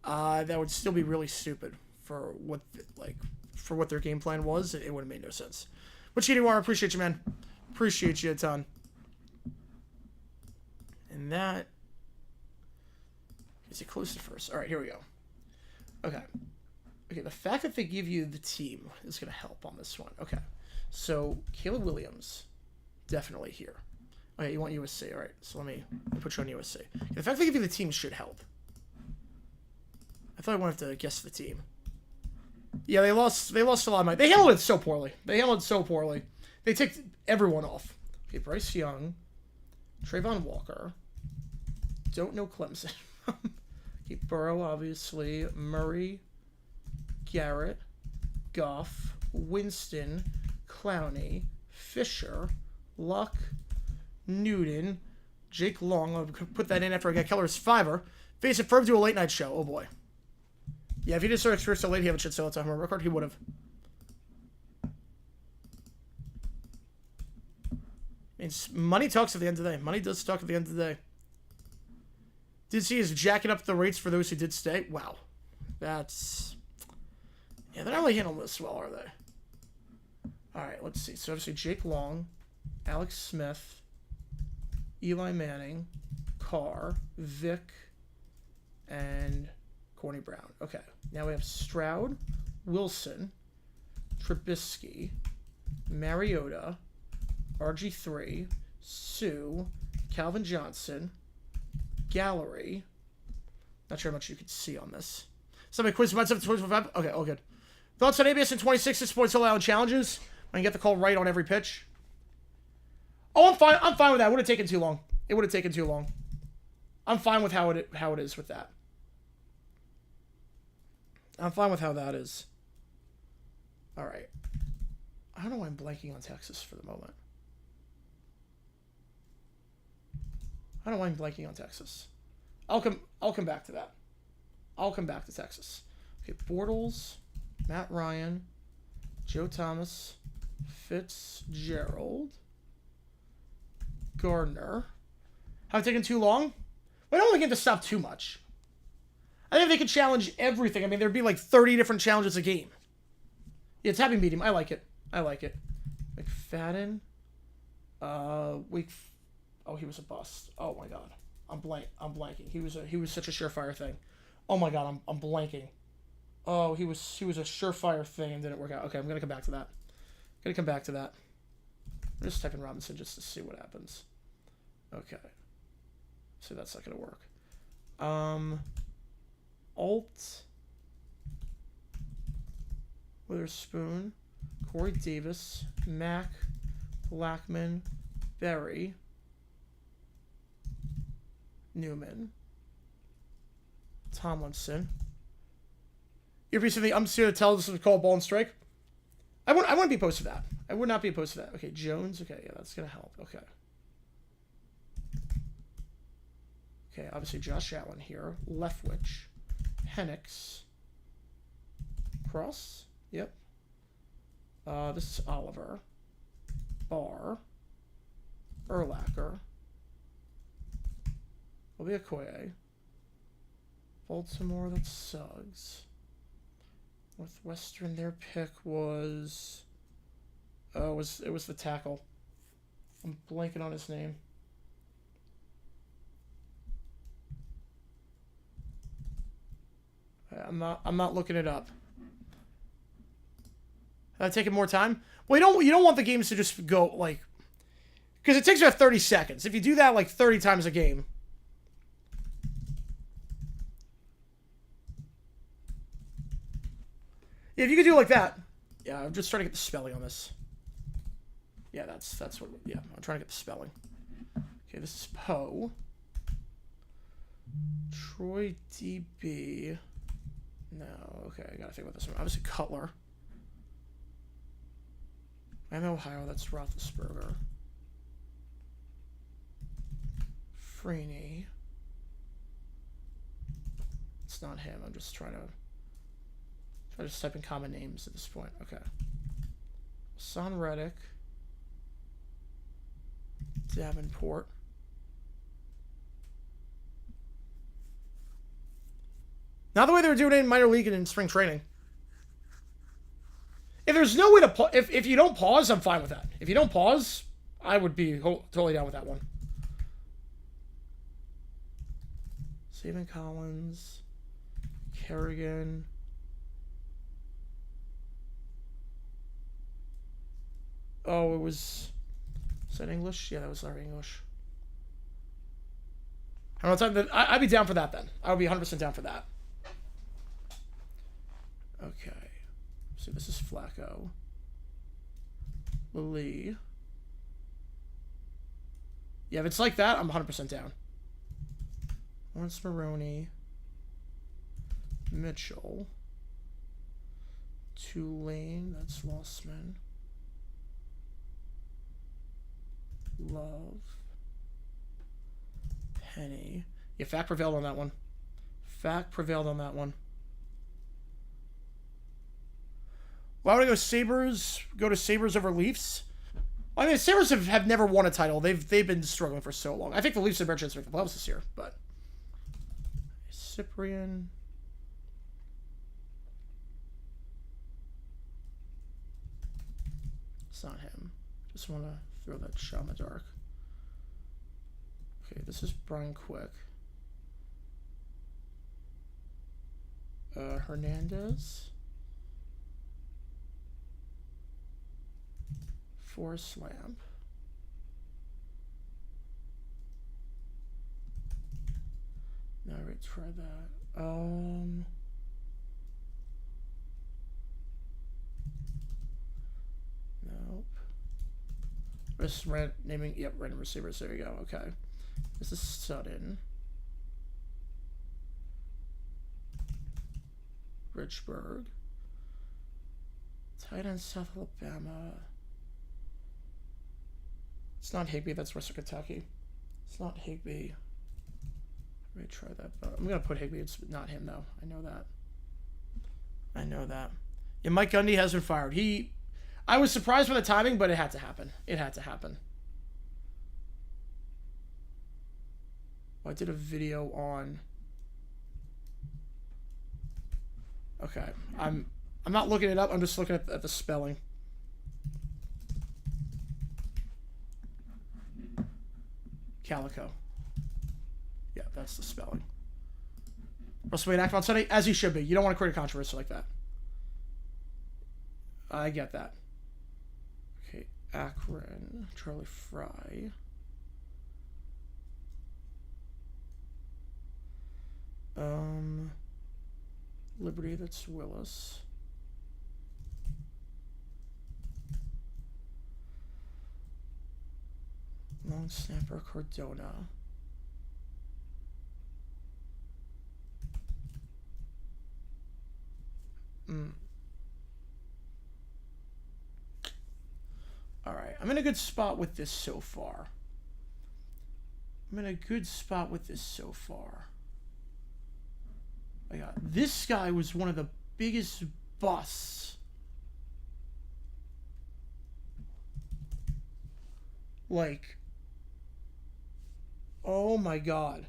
That would still be really stupid for what, for what their game plan was. It would have made no sense. Which game do you want? Appreciate you, man. Appreciate you a ton. And that is it close to first. All right, here we go. Okay. Okay, the fact that they give you the team is going to help on this one. Okay. So, Caleb Williams, definitely here. Okay, you want USC. All right, so let me put you on USC. Okay, the fact they give you the team should help. I thought I wanted to guess the team. Yeah, they lost a lot of money. They handled it so poorly. They took everyone off. Okay, Bryce Young, Trayvon Walker. Don't know Clemson. Okay, Burrow, obviously. Murray, Garrett, Goff, Winston, Clowney, Fisher, Luck, Newton, Jake Long. I'll put that in after I got Keller's 5er. Face it, Ferb do a late night show. Oh boy. Yeah, if he did start first so late, he have a shit sell time record, he would have. I mean, money talks at the end of the day. Money does talk at the end of the day. Did see is jacking up the rates for those who did stay. Wow. That's... Yeah, they're not really handling this well, are they? Alright, let's see. So obviously Jake Long, Alex Smith, Eli Manning, Carr, Vic, and Corny Brown. Okay. Now we have Stroud, Wilson, Trubisky, Mariota, RG3, Sue, Calvin Johnson, Gallery. Not sure how much you can see on this. Somebody quiz about 7-25. Okay, all good. Thoughts on ABS in 26 points allowed challenges when you get the call right on every pitch. Oh, I'm fine. I'm fine with that. It would have taken too long. It would have taken too long. I'm fine with how it is with that. I'm fine with how that is. All right. I don't know why I'm blanking on Texas for the moment. I don't know why I'm blanking on Texas. I'll come back to that. I'll come back to Texas. Okay, Bortles, Matt Ryan, Joe Thomas, Fitzgerald, Gardner. Have I taken too long? Well, I don't think it to stop too much. I think they could challenge everything. I mean, there'd be like 30 different challenges a game. Yeah, it's happy medium. I like it. I like it. McFadden. Oh, he was a bust. Oh my god. I'm blanking. He was such a surefire thing. Oh my god, I'm blanking. Oh, he was a surefire thing and didn't work out. Okay, I'm gonna come back to that. I'm just typing Robinson just to see what happens. Okay. So that's not gonna work. Alt, Witherspoon, Corey Davis, Mack, Blackman, Berry, Newman, Tomlinson. You're basically, I'm here to tell this is called ball and strike. I wouldn't be opposed to that. I would not be opposed to that. Okay, Jones. Okay, yeah, that's gonna help. Okay. Okay, obviously Josh Allen here. Leftwich. Penix. Cross. Yep. This is Oliver. Barr. Urlacher. Okoye. Baltimore, that's Suggs. Northwestern, their pick was... Oh, it was the tackle. I'm blanking on his name. I'm not looking it up. Taking more time? Well, you don't want the games to just go like, because it takes about 30 seconds. If you do that like 30 times a game. Yeah, if you could do it like that. Yeah, I'm just trying to get the spelling on this. Yeah, that's what. Yeah, I'm trying to get the spelling. Okay, this is Poe. Troy DB. No, okay, I gotta think about this one. Obviously Cutler. I'm Ohio, that's Roethlisberger. Freeney. It's not him, I'm just trying to type in common names at this point. Okay. Son Reddick. Davenport. Not the way they were doing it in minor league and in spring training. If there's no way to if you don't pause, I'm fine with that. If you don't pause, I would be totally down with that one. Stephen Collins, Kerrigan. Oh, it was... Is that English? Yeah, that was our English. I don't know. I'd be down for that then. I would be 100% down for that. Okay. So this is Flacco. Lee. Yeah, if it's like that, I'm 100% down. Lawrence Maroney. Mitchell. Tulane. That's Lossman. Love. Penny. Yeah, Fact prevailed on that one. Fact prevailed on that one. Why would I go Sabres? Go to Sabres over Leafs? Well, I mean, Sabres have never won a title. They've been struggling for so long. I think the Leafs have better chance to make the playoffs this year, but Cyprian. It's not him. Just want to throw that shot in the dark. Okay, this is Brian Quick. Hernandez. Forest Lamp. Now retry that. Nope. Just naming, yep, random receivers. There you go. Okay. This is Sutton. Richburg. Tight end, South Alabama. It's not Higby, that's Western Kentucky. It's not Higby. Let me try that. I'm going to put Higby. It's not him, though. I know that. I know that. Yeah, Mike Gundy has been fired. I was surprised by the timing, but it had to happen. It had to happen. Oh, I did a video on... Okay. I'm not looking it up. I'm just looking at the spelling. Calico. Yeah, that's the spelling. Russell Wade active on Sunday, as he should be. You don't want to create a controversy like that. I get that. Okay, Akron, Charlie Fry. Liberty, that's Willis. Long snapper, Cardona. I'm in a good spot with this so far. This guy was one of the biggest busts. Like, oh my god.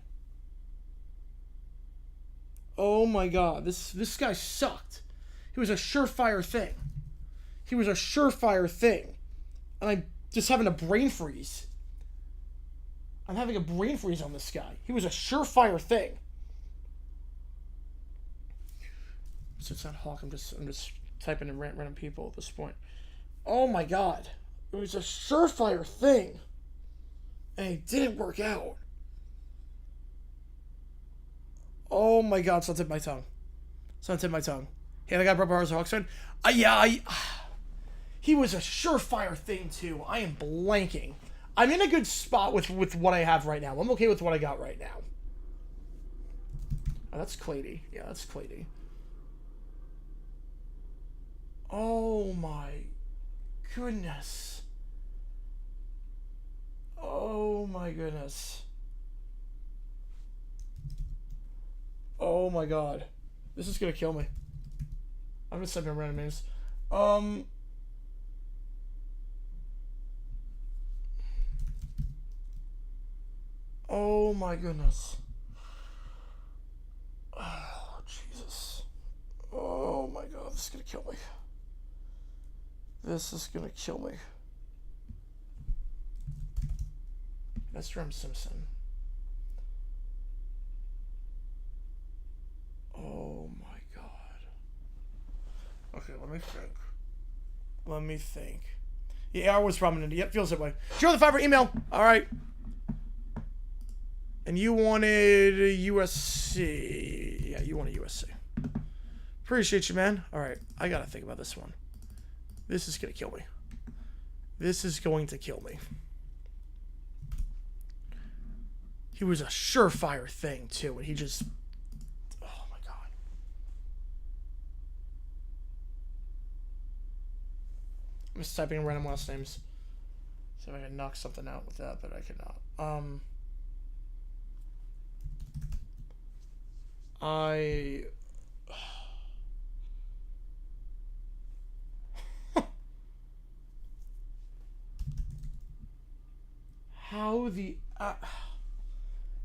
Oh my god. This guy sucked. He was a surefire thing. And I'm just having a brain freeze. I'm having a brain freeze on this guy. He was a surefire thing. So it's not Hawk. I'm just typing in random people at this point. Oh my god. It was a surefire thing. And it didn't work out. Oh my god. It's on the tip of my tongue. Hey, I got Brett Barnes Hawks fan. He was a surefire thing too. I am blanking. I'm in a good spot with what I have right now. I'm okay with what I got right now. Oh, that's Clady. Yeah, that's Clady. Oh my goodness. Oh my goodness. Oh my god. This is gonna kill me. I'm just typing random names. Oh my goodness. Oh, Jesus. Oh my god, this is gonna kill me. That's Drum Simpson. Oh my god. Okay, let me think. Yeah, I was prominent. Yep, feels that way. Show the Fiverr email. Alright. And you wanted USC. Yeah, you wanted USC. Appreciate you, man. Alright, I gotta think about this one. This is gonna kill me. This is going to kill me. He was a surefire thing, too, and he just... Oh, my God. I'm just typing in random last names. See if I can knock something out with that, but I cannot.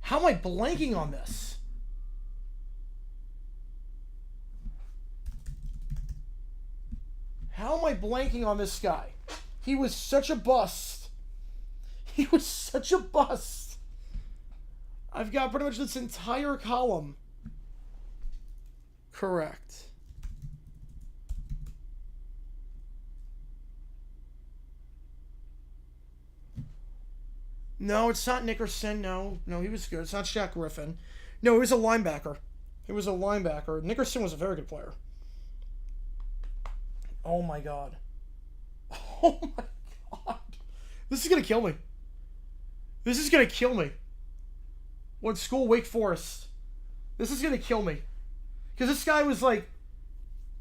How am I blanking on this? How am I blanking on this guy? He was such a bust. I've got pretty much this entire column correct. No, it's not Nickerson. No, he was good. It's not Shaq Griffin. No, he was a linebacker. Nickerson was a very good player. Oh my god. This is gonna kill me. What school? Wake Forest. This is gonna kill me. Because this guy was like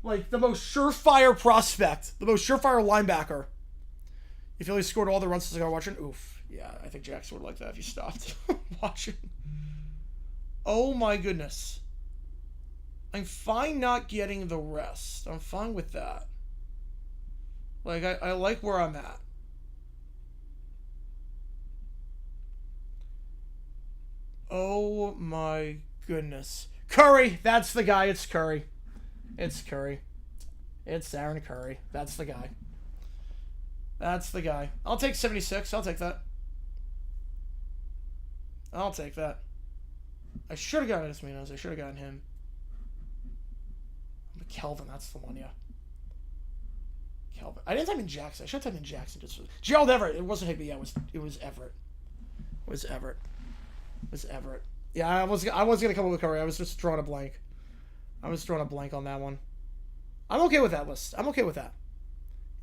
the most surefire prospect, the most surefire linebacker. You feel he scored all the runs since I got watching? Oof. Yeah, I think Jackson would like that if you stopped watching. Oh my goodness. I'm fine not getting the rest. I'm fine with that. Like, I like where I'm at. Oh my goodness. Curry! That's the guy. It's Curry. It's Aaron Curry. That's the guy. I'll take 76. I'll take that. I should have gotten Esminos. I should have gotten him. Kelvin, that's the one, yeah. Kelvin. I didn't type in Jackson. I should have typed in Jackson. Gerald Everett. It wasn't Higby. Yeah, it was Everett. Yeah, I was gonna come up with Curry. I was just drawing a blank. on that one. I'm okay with that list. I'm okay with that.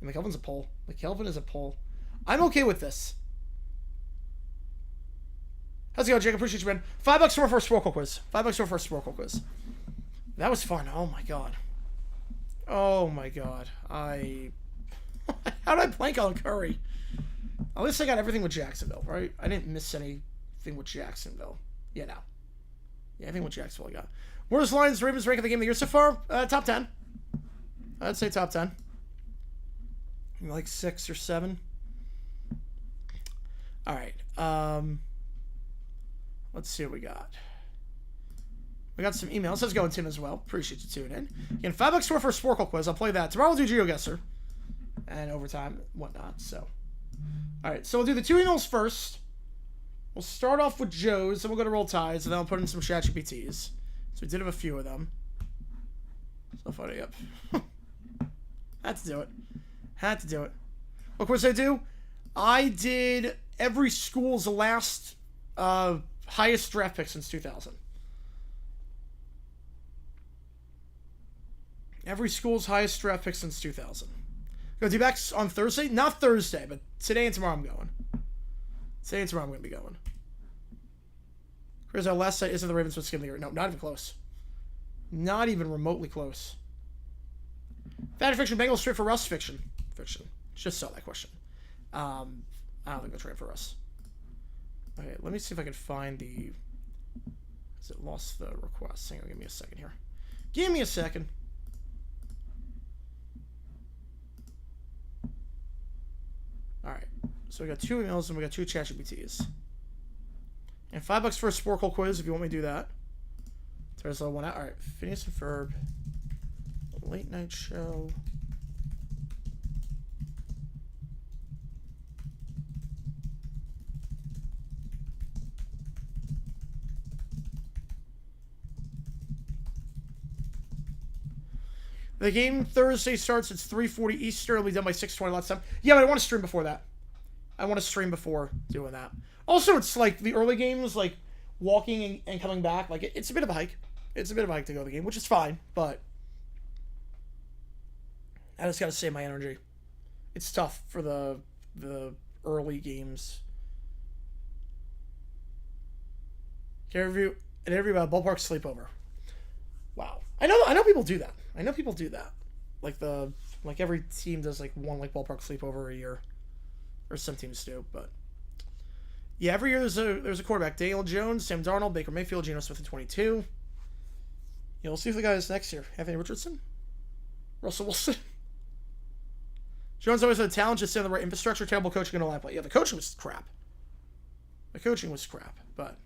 And McKelvin's a poll. McKelvin is a poll. I'm okay with this. How's it going, Jake? Appreciate you, man. $5 for our first Sporkle quiz. That was fun. Oh my god. How did I blank on Curry? At least I got everything with Jacksonville, right? I didn't miss anything with Jacksonville. Yeah, no. Yeah, I think with Jacksonville I got. Where's Lions Ravens rank of the game of the year so far? Top 10. I'd say top 10. Like 6 or 7. All right. Let's see what we got. We got some emails. Let's go in, Tim, as well. Appreciate you tuning in. Again, $5 for a Sporkle quiz. I'll play that. Tomorrow we'll do GeoGuessr. And overtime and whatnot. So, all right. So we'll do the 2 emails first. We'll start off with Joe's, then we'll go to Roll Tides, and then I'll put in some ChatGPTs. So we did have a few of them. So funny, yep. Had to do it. Had to do it. What quiz did I do? I did every school's last highest draft pick since 2000. Every school's highest draft pick since 2000. Go D-back on Thursday? Not Thursday, but today and tomorrow I'm going. Today and tomorrow I'm going to be going. Here's our last site. Isn't the Ravens would skim the year? No, not even close. Not even remotely close. Fact or fiction? Bengals straight for Russ? Fiction. Fiction. Just saw that question. I don't think they'll trade for Russ. Okay, let me see if I can find the... Has it lost the request? Hang on, give me a second here. Give me a second. Alright, so we got 2 emails and we got 2 ChatGPTs. And $5 for a Sporkle quiz if you want me to do that. There's a one out. Alright, Phineas and Ferb. Late night show. The game Thursday starts at 3:40 Eastern. It'll be done by 6:20 lots of time. Yeah, but I want to stream before that. I want to stream before doing that. Also, it's like the early games, like walking and coming back. Like it's a bit of a hike. It's a bit of a hike to go to the game, which is fine. But I just got to save my energy. It's tough for the early games. Can I review an interview about ballpark sleepover? Wow, I know people do that. I know people do that. Like every team does like one like ballpark sleepover a year, or some teams do. But yeah, every year there's a quarterback: Daniel Jones, Sam Darnold, Baker Mayfield, Geno Smith in 22. Yeah, we'll see if the guys next year: Anthony Richardson, Russell Wilson. Jones always had the talent, just in the right infrastructure. Terrible coaching and all that. But yeah, the coaching was crap. The coaching was crap, but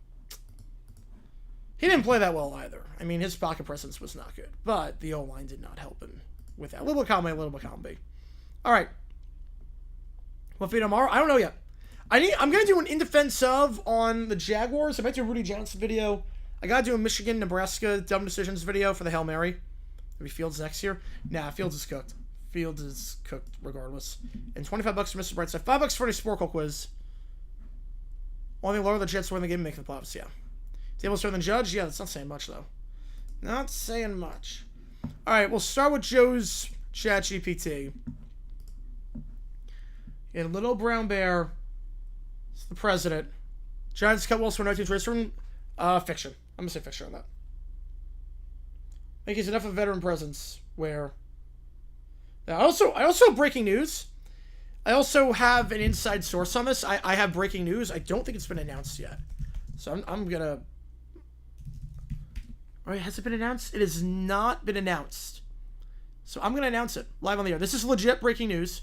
he didn't play that well either. I mean, his pocket presence was not good, but the O-line did not help him with that. A little bit column A, a little bit column B. All right. What video tomorrow? I don't know yet. I'm going to do an in defense of on the Jaguars. I might do a Rudy Johnson video. I got to do a Michigan, Nebraska dumb decisions video for the Hail Mary. Maybe Fields next year. Nah, Fields is cooked. Fields is cooked regardless. And $25 for Mr. Brightside. $5 for any Sporkle quiz. Only lower the Jets win the game and make the playoffs. Yeah. Table stronger than Judge? Yeah, that's not saying much, though. Not saying much. All right, we'll start with Joe's ChatGPT. And Little Brown Bear is the president. Giants cut Wilson for 19 trades from fiction. I'm going to say fiction on that. I think he's enough of a veteran presence where... I also breaking news. I also have an inside source on this. I have breaking news. I don't think it's been announced yet. So I'm going to... All right, has it been announced? It has not been announced. So I'm going to announce it live on the air. This is legit breaking news.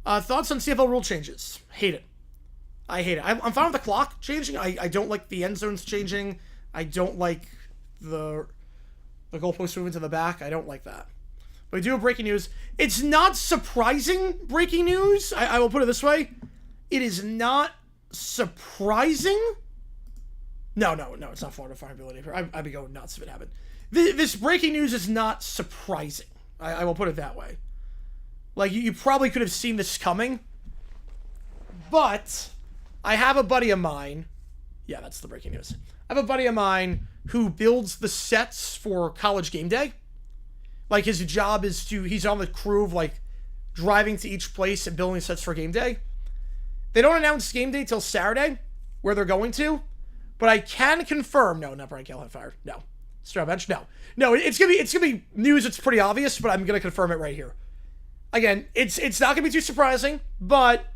Thoughts on CFL rule changes? Hate it. I hate it. I'm fine with the clock changing. I don't like the end zones changing. I don't like the goalpost moving to the back. I don't like that. But we do have breaking news. It's not surprising breaking news. I will put it this way. It is not surprising. No, it's not Florida fireability. I'd be going nuts if it happened. This breaking news is not surprising. I will put it that way. Like, you probably could have seen this coming. But I have a buddy of mine. Yeah, that's the breaking news. I have a buddy of mine who builds the sets for College Game Day. Like, his job is he's on the crew of, like, driving to each place and building sets for game day. They don't announce game day till Saturday, where they're going to. But I can confirm, no, not Brian Callahan fired. No. Straw bench, no. No, it's gonna be news that's pretty obvious, but I'm gonna confirm it right here. Again, it's not gonna be too surprising, but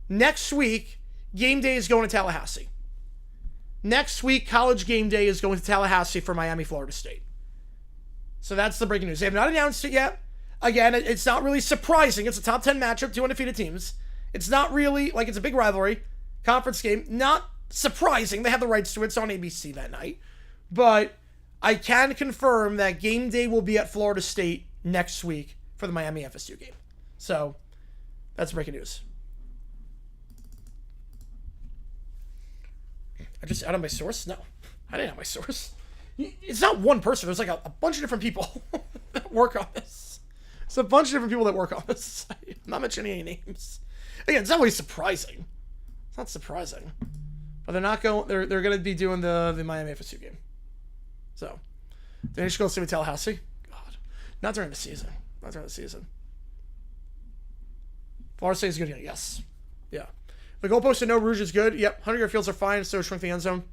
Next week, game day is going to Tallahassee. Next week, college game day is going to Tallahassee for Miami, Florida State. So that's the breaking news. They have not announced it yet. Again, it's not really surprising. It's a top 10 matchup, 2 undefeated teams. It's not really, like, it's a big rivalry. Conference game. Not surprising. They have the rights to it. It's on ABC that night. But I can confirm that game day will be at Florida State next week for the Miami FSU game. So, that's breaking news. I just added my source? No, I didn't add my source. It's not one person. There's like a bunch of different people that work on this. It's a bunch of different people that work on this. I'm not mentioning any names. Again, it's not really surprising. It's not surprising. But they're not going. They're going to be doing the Miami FSU game. So, they should go see Tallahassee. God, not during the season. Not during the season. Florida State is good. Yes. Yeah. The goalpost and no rouge is good. Yep. 100-yard fields are fine. So shrink the end zone.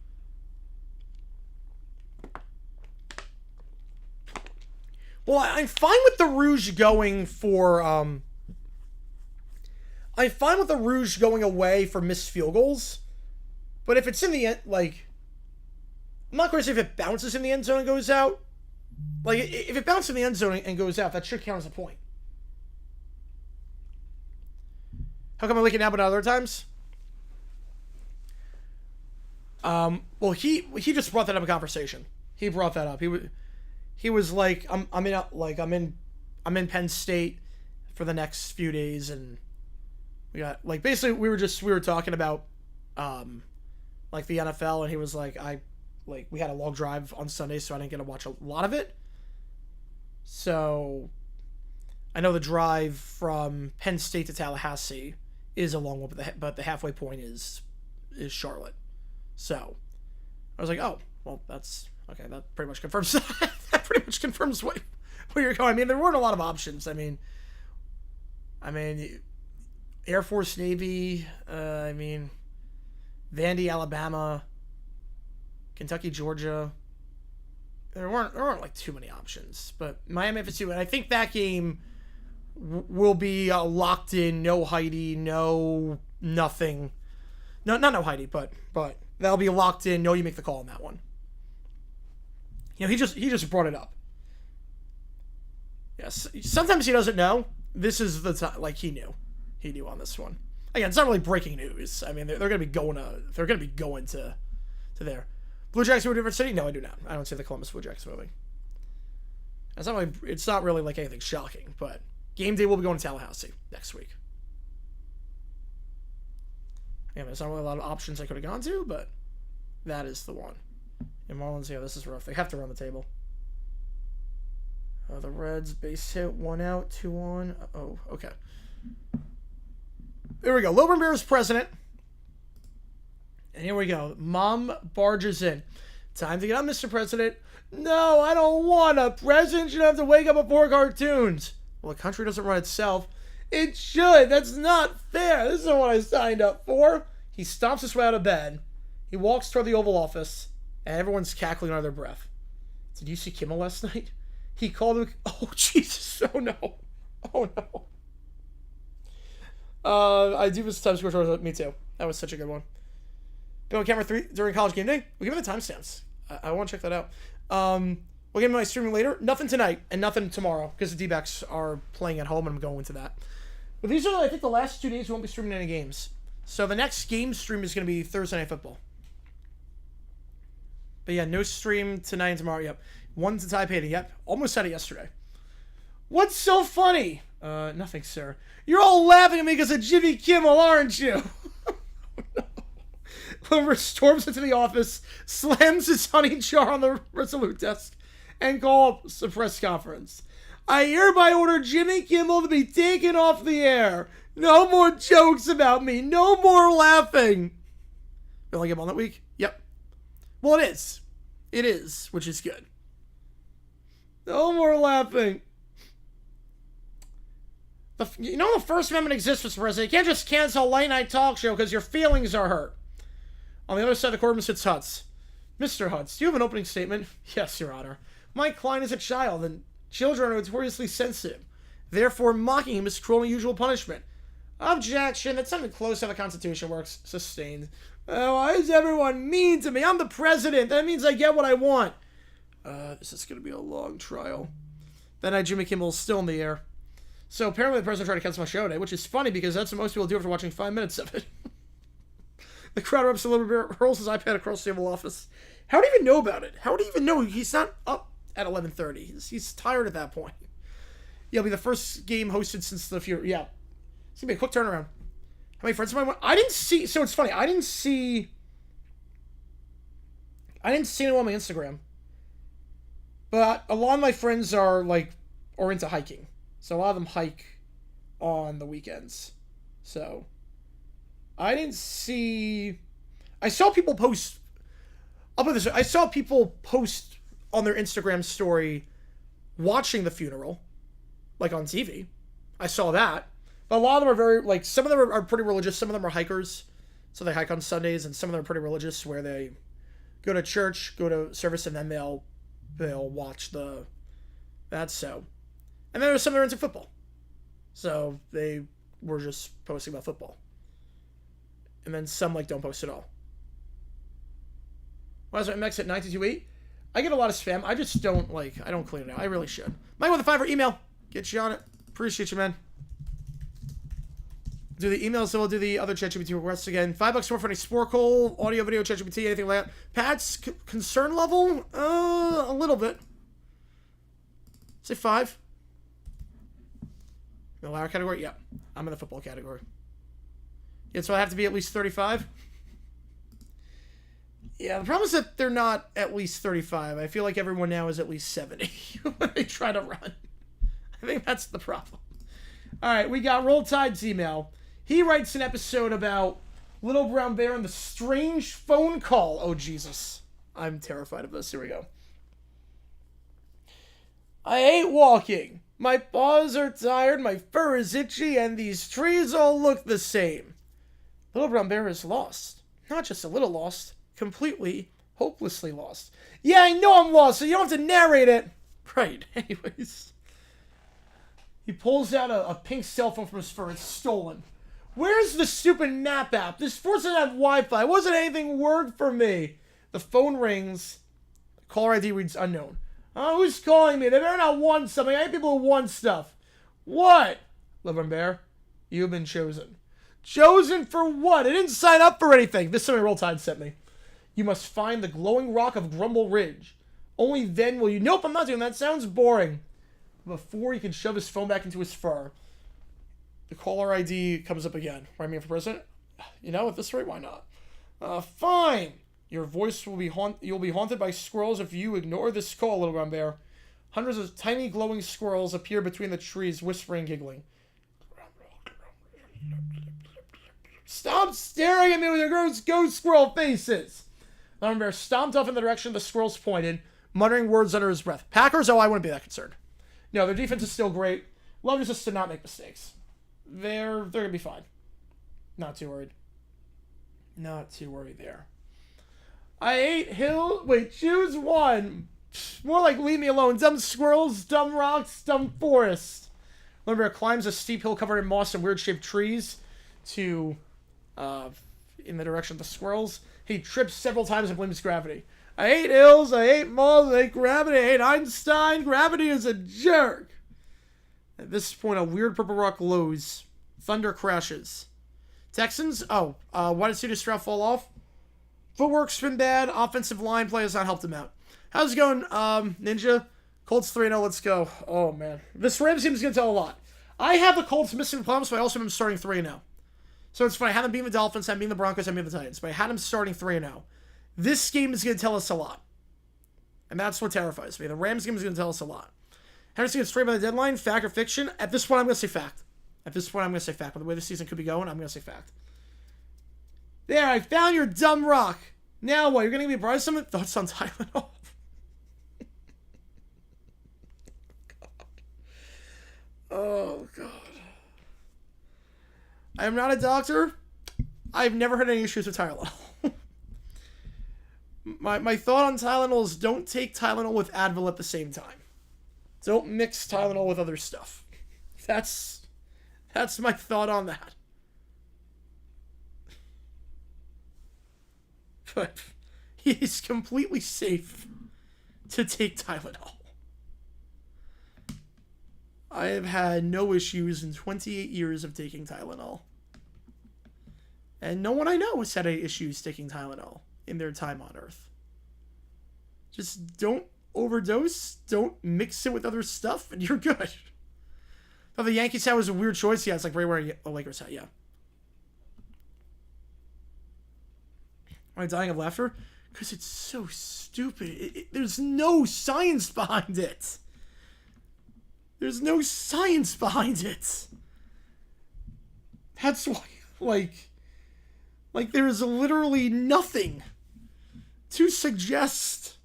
Well, I'm fine with the rouge going for. I'm fine with the rouge going away for missed field goals. But if it's in the end, like, I'm not crazy if it bounces in the end zone and goes out. Like, if it bounces in the end zone and goes out, that should count as a point. How come I'm leaking out but not other times? Well, he just brought that up in conversation. He brought that up. He was like, I'm in Penn State for the next few days, and we got, like, basically we were talking about like the NFL, and he was like, we had a long drive on Sunday, so I didn't get to watch a lot of it. So I know the drive from Penn State to Tallahassee is a long one, but the halfway point is Charlotte. So I was like, oh, well, that's okay. That pretty much confirms that pretty much confirms where you're going. I mean, there weren't a lot of options. I mean, Air Force, Navy. Vandy, Alabama, Kentucky, Georgia. There weren't like too many options. But Miami FSU, and I think that game will be locked in. No Heidi, no nothing. No, not no Heidi, but that'll be locked in. No, you make the call on that one. You know, he just brought it up. Yes, sometimes he doesn't know. This is the time, like, he knew on this one. Again, it's not really breaking news. I mean, they're going to be going to there. Blue Jackets move to a different city? No, I do not. I don't see the Columbus Blue Jackets moving. It's not really like anything shocking, but game day will be going to Tallahassee next week. Yeah, there's not really a lot of options I could have gone to, but that is the one. And Marlins, yeah, this is rough. They have to run the table. The Reds, base hit, 1 out, 2 on. Oh, okay. There we go. Lilburn Bears president. And here we go. Mom barges in. Time to get on, Mr. President. No, I don't want a president. You don't have to wake up before cartoons. Well, the country doesn't run itself. It should. That's not fair. This isn't what I signed up for. He stomps his way out of bed. He walks toward the Oval Office, and everyone's cackling under their breath. Did you see Kimmel last night? He called him. Oh, Jesus. Oh, no. Oh, no. I do miss the time score. Me too. That was such a good one. Been on camera 3 during college game day. We'll give me the timestamps. I want to check that out. We'll get my streaming later. Nothing tonight and nothing tomorrow because the D-backs are playing at home and I'm going to that. But these are, I think, the last 2 days we won't be streaming any games. So the next game stream is going to be Thursday Night Football. But yeah, no stream tonight and tomorrow. Yep. 1 to Taipei. Yep. Almost said it yesterday. What's so funny? Nothing, sir. You're all laughing at me because of Jimmy Kimmel, aren't you? Wilbur storms into the office, slams his honey jar on the Resolute desk, and calls a press conference. I hereby order Jimmy Kimmel to be taken off the air. No more jokes about me. No more laughing. You only get one that week? Yep. Well, it is. It is, which is good. No more laughing. You know the First Amendment exists, Mr. President. You can't just cancel a late night talk show because your feelings are hurt. On the other side of the courtroom sits Hutz. Mr. Hutz, do you have an opening statement? Yes, Your Honor. My client is a child, and children are notoriously sensitive. Therefore, mocking him is cruel and unusual punishment. Objection. That's something close to how the Constitution works. Sustained. Oh, why is everyone mean to me? I'm the president. That means I get what I want. This is going to be a long trial. That night, Jimmy Kimmel's still in the air. So apparently the president tried to cancel my show today, which is funny because that's what most people do after watching 5 minutes of it. The crowd erupts a little bit, hurls his iPad across the Oval Office. How do you even know about it? How do you even know he's not up at 11:30? He's tired at that point. Yeah, it'll be the first game hosted since the Fury. Yeah. It's going to be a quick turnaround. How many friends am I want? I didn't see... So it's funny. I didn't see anyone on my Instagram. But a lot of my friends are into hiking. So a lot of them hike on the weekends. So I didn't see... I saw people post... I'll put it this way. I saw people post on their Instagram story watching the funeral. Like on TV. I saw that. But a lot of them are very... some of them are pretty religious. Some of them are hikers. So they hike on Sundays. And some of them are pretty religious where they go to church, go to service, and then they'll watch that. So... And then there's some that are into football. So they were just posting about football. And then some don't post at all. Why is my MX at 928? I get a lot of spam. I just don't I don't clean it out. I really should. Mike with a $5 email. Get you on it. Appreciate you, man. Do the emails, so we'll do the other ChatGPT requests again. $5 more for any Sporkle, audio, video, ChatGPT, anything like that. Pat's concern level? A little bit. Say 5. In the lower category? Yeah. I'm in the football category. Yeah, so I have to be at least 35? Yeah, the problem is that they're not at least 35. I feel like everyone now is at least 70 when they try to run. I think that's the problem. Alright, we got Roll Tide's email. He writes an episode about Little Brown Bear and the strange phone call. Oh, Jesus. I'm terrified of this. Here we go. I hate walking. My paws are tired, my fur is itchy, and these trees all look the same. Little Brown Bear is lost. Not just a little lost. Completely, hopelessly lost. Yeah, I know I'm lost, so you don't have to narrate it. Right, anyways. He pulls out a pink cell phone from his fur. It's stolen. Where's the stupid map app? This force doesn't have Wi-Fi. Wasn't anything worked for me. The phone rings. Caller ID reads unknown. Oh, who's calling me? They better not want something. I hate people who want stuff. What? Little Bear, you've been chosen. Chosen for what? I didn't sign up for anything. This is something Roll Tide sent me. You must find the glowing rock of Grumble Ridge. Only then will you... Nope, I'm not doing that. Sounds boring. Before he can shove his phone back into his fur. The caller ID comes up again. Write me in for president? You know, at this rate, why not? Fine. Your voice will be you'll be haunted by squirrels if you ignore this call, Little Brown Bear. Hundreds of tiny glowing squirrels appear between the trees, whispering, giggling. Stop staring at me with your gross ghost squirrel faces! Little Brown Bear stomped off in the direction the squirrels pointed, muttering words under his breath. Packers? Oh, I wouldn't be that concerned. No, their defense is still great. Love is just to not make mistakes. They're gonna be fine. Not too worried. Not too worried there. I hate choose one. More like leave me alone. Dumb squirrels, dumb rocks, dumb forest. Little Bear climbs a steep hill covered in moss and weird-shaped trees to, in the direction of the squirrels. He trips several times and blames gravity. I hate hills, I hate moss, I hate gravity, I hate Einstein. Gravity is a jerk. At this point, a weird purple rock glows. Thunder crashes. Texans? Oh, why did C.J. Stroud fall off? Footwork's been bad. Offensive line play has not helped him out. How's it going, Ninja? Colts 3-0, let's go. Oh, man. This Rams team is going to tell a lot. I have the Colts missing problems, but I also have them starting 3-0. So it's funny. I had them beating the Dolphins, I had them beating the Broncos, I had them beating the Titans. But I had them starting 3-0. This game is going to tell us a lot. And that's what terrifies me. The Rams game is going to tell us a lot. Henderson gets straight by the deadline. Fact or fiction? At this point, I'm going to say fact. At this point, I'm going to say fact. With the way the season could be going, I'm going to say fact. There, I found your dumb rock. Now what? You're going to give me a prize summit? Thoughts on Tylenol? Oh, God. I am not a doctor. I've never had any issues with Tylenol. My thought on Tylenol is don't take Tylenol with Advil at the same time. Don't mix Tylenol with other stuff. That's my thought on that. but it is completely safe to take Tylenol. I have had no issues in 28 years of taking Tylenol. And no one I know has had any issues taking Tylenol in their time on Earth. Just don't overdose, don't mix it with other stuff, and you're good. Oh, the Yankees hat was a weird choice. Yeah, it's like right wearing a Lakers hat, yeah. Am I dying of laughter? Because it's so stupid. There's no science behind it. There's no science behind it. That's why, like there is literally nothing to suggest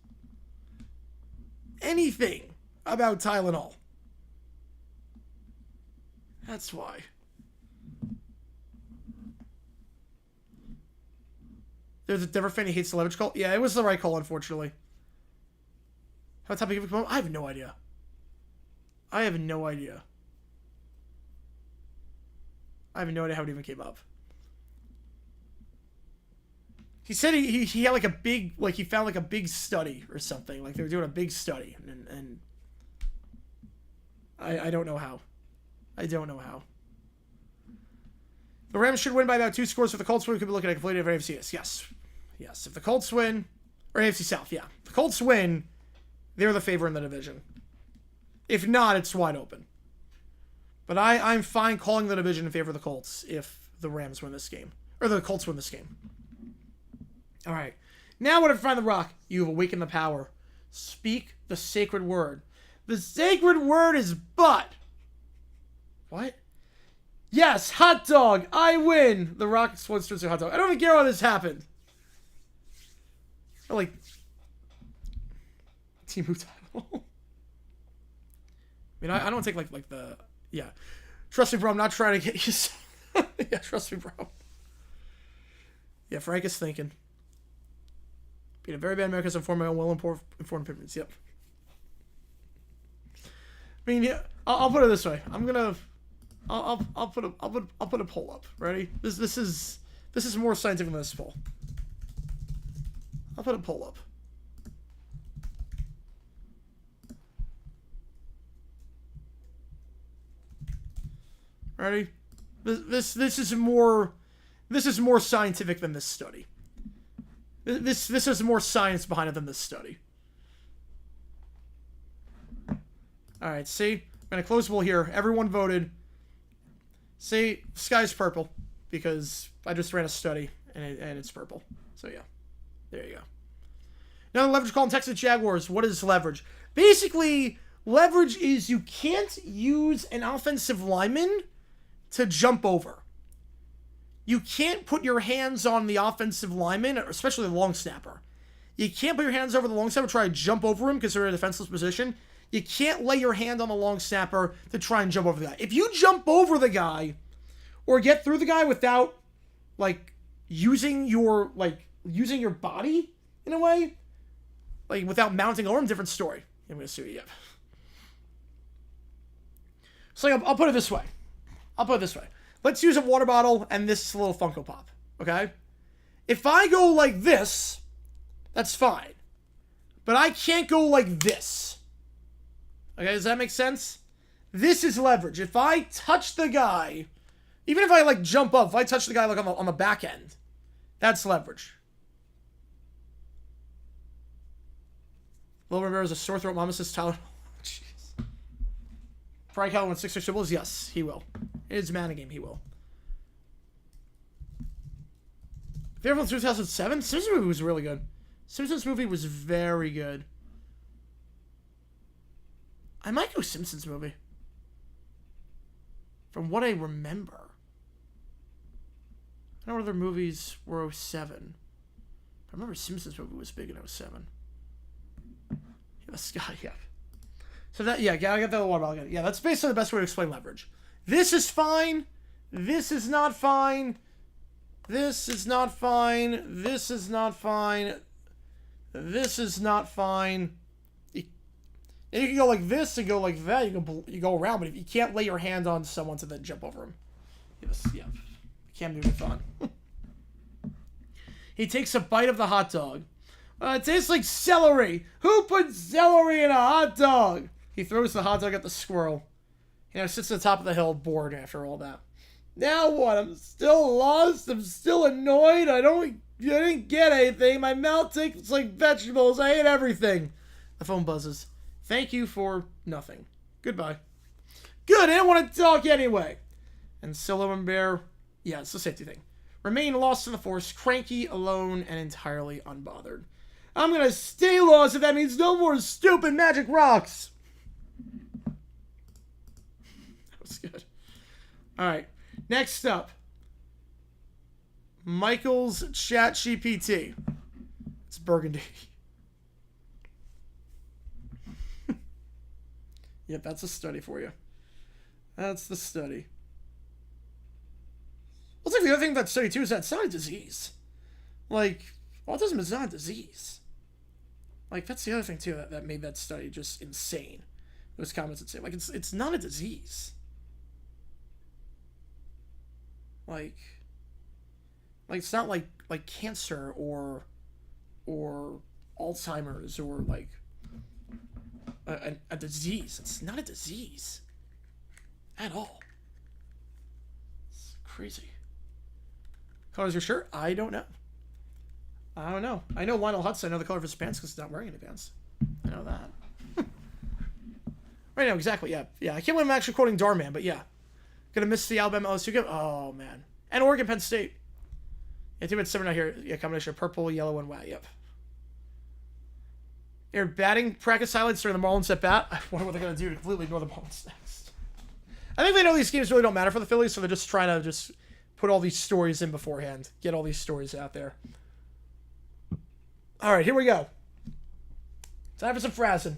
anything about Tylenol. That's why. There's a Denver fan who hates the leverage call. Yeah, it was the right call, unfortunately. How topic of a I have no idea. I have no idea. I have no idea how it even came up. He said he had like a big, like he found like a big study or something. Like they were doing a big study. And I don't know how. I don't know how. The Rams should win by about 2 scores. If the Colts win, we could be looking at a completely different AFC. Yes. Yes. If the Colts win, or AFC South, yeah. If the Colts win, they're the favorite in the division. If not, it's wide open. But I'm fine calling the division in favor of the Colts if the Rams win this game. Or the Colts win this game. All right. Now what if find the rock? You have awakened the power. Speak the sacred word. The sacred word is but. What? Yes, hot dog. I win. The rock explodes towards a hot dog. I don't even care how this happened. I like Team Who title. I mean, I don't take like the yeah. Trust me, bro. I'm not trying to get you. Yeah, trust me, bro. Yeah, Frank is thinking. Being a very bad American is informing on well-informed opinions. Yep. I mean, yeah. I'll put it this way. I'm gonna. I'll put a poll up. Ready? This is more scientific than this poll. I'll put a poll up. Ready? This is more scientific than this study. This has more science behind it than this study. All right, see? I'm gonna close the poll here. Everyone voted. See, sky's purple because I just ran a study and it's purple. So yeah, there you go. Now the leverage call in Texas Jaguars. What is leverage? Basically, leverage is you can't use an offensive lineman to jump over. You can't put your hands on the offensive lineman, especially the long snapper. You can't put your hands over the long snapper to try to jump over him because they're in a defenseless position. You can't lay your hand on the long snapper to try and jump over the guy. If you jump over the guy or get through the guy without like using your body in a way, like without mounting over him, different story. I'm gonna sue you. Yeah. So I'll put it this way. Let's use a water bottle and this little Funko Pop. Okay? If I go like this, that's fine. But I can't go like this. Okay, does that make sense? This is leverage. If I touch the guy, even if I like jump up, if I touch the guy like on the back end, that's leverage. Will Rivera is a sore throat. Mama says Tyler. Jeez. Frank Howell wins 6 Super Bowls. Yes, he will. It's a man game. He will. Favorite from 2007? Simpsons movie was really good. Simpsons movie was very good. I might go Simpsons movie. From what I remember. I don't know what other movies were 07. I remember Simpsons movie was big in 07. Yeah, that's, yeah. So that, yeah, I got that water bottle. Yeah, that's basically the best way to explain leverage. This is fine. This is not fine. This is not fine. This is not fine. This is not fine. And you can go like this and go like that. You go around, but if you can't lay your hand on someone to then jump over him. Yes, yeah. Can't do it fun. He takes a bite of the hot dog. It tastes like celery. Who put celery in a hot dog? He throws the hot dog at the squirrel. Sits at the top of the hill, bored after all that. Now what? I'm still lost. I'm still annoyed. I didn't get anything. My mouth tastes like vegetables. I hate everything. The phone buzzes. Thank you for nothing. Goodbye. Good, I didn't want to talk anyway. And Silo and Bear, yeah, it's the safety thing. Remain lost in the forest, cranky, alone, and entirely unbothered. I'm gonna stay lost if that means no more stupid magic rocks. That was good. Alright, next up. Michael's Chat GPT. It's Burgundy. Yep, that's a study for you. That's the study. Well, it's like the other thing about study, too, is that it's not a disease. Like, autism is not a disease. Like, that's the other thing, too, that made that study just insane. Those comments that say, like, it's not a disease. Like it's not like cancer or Alzheimer's or, like, a disease. It's not a disease. At all. It's crazy. Colors your shirt? I don't know. I know Lionel Hudson. I know the color of his pants because he's not wearing any pants. I know that. Right now, exactly, yeah. Yeah, I can't believe I'm actually quoting Darman, but yeah. Gonna miss the Alabama LSU game? Oh, man. And Oregon Penn State. Yeah, 2 minutes 7 out here. Yeah, combination of purple, yellow, and white. Yep. They're batting practice highlights during the Marlins at bat. I wonder what they're gonna do to completely ignore the Marlins next. I think they know these games really don't matter for the Phillies, so they're just trying to just put all these stories in beforehand. Get all these stories out there. All right, here we go. Time for some frazzing.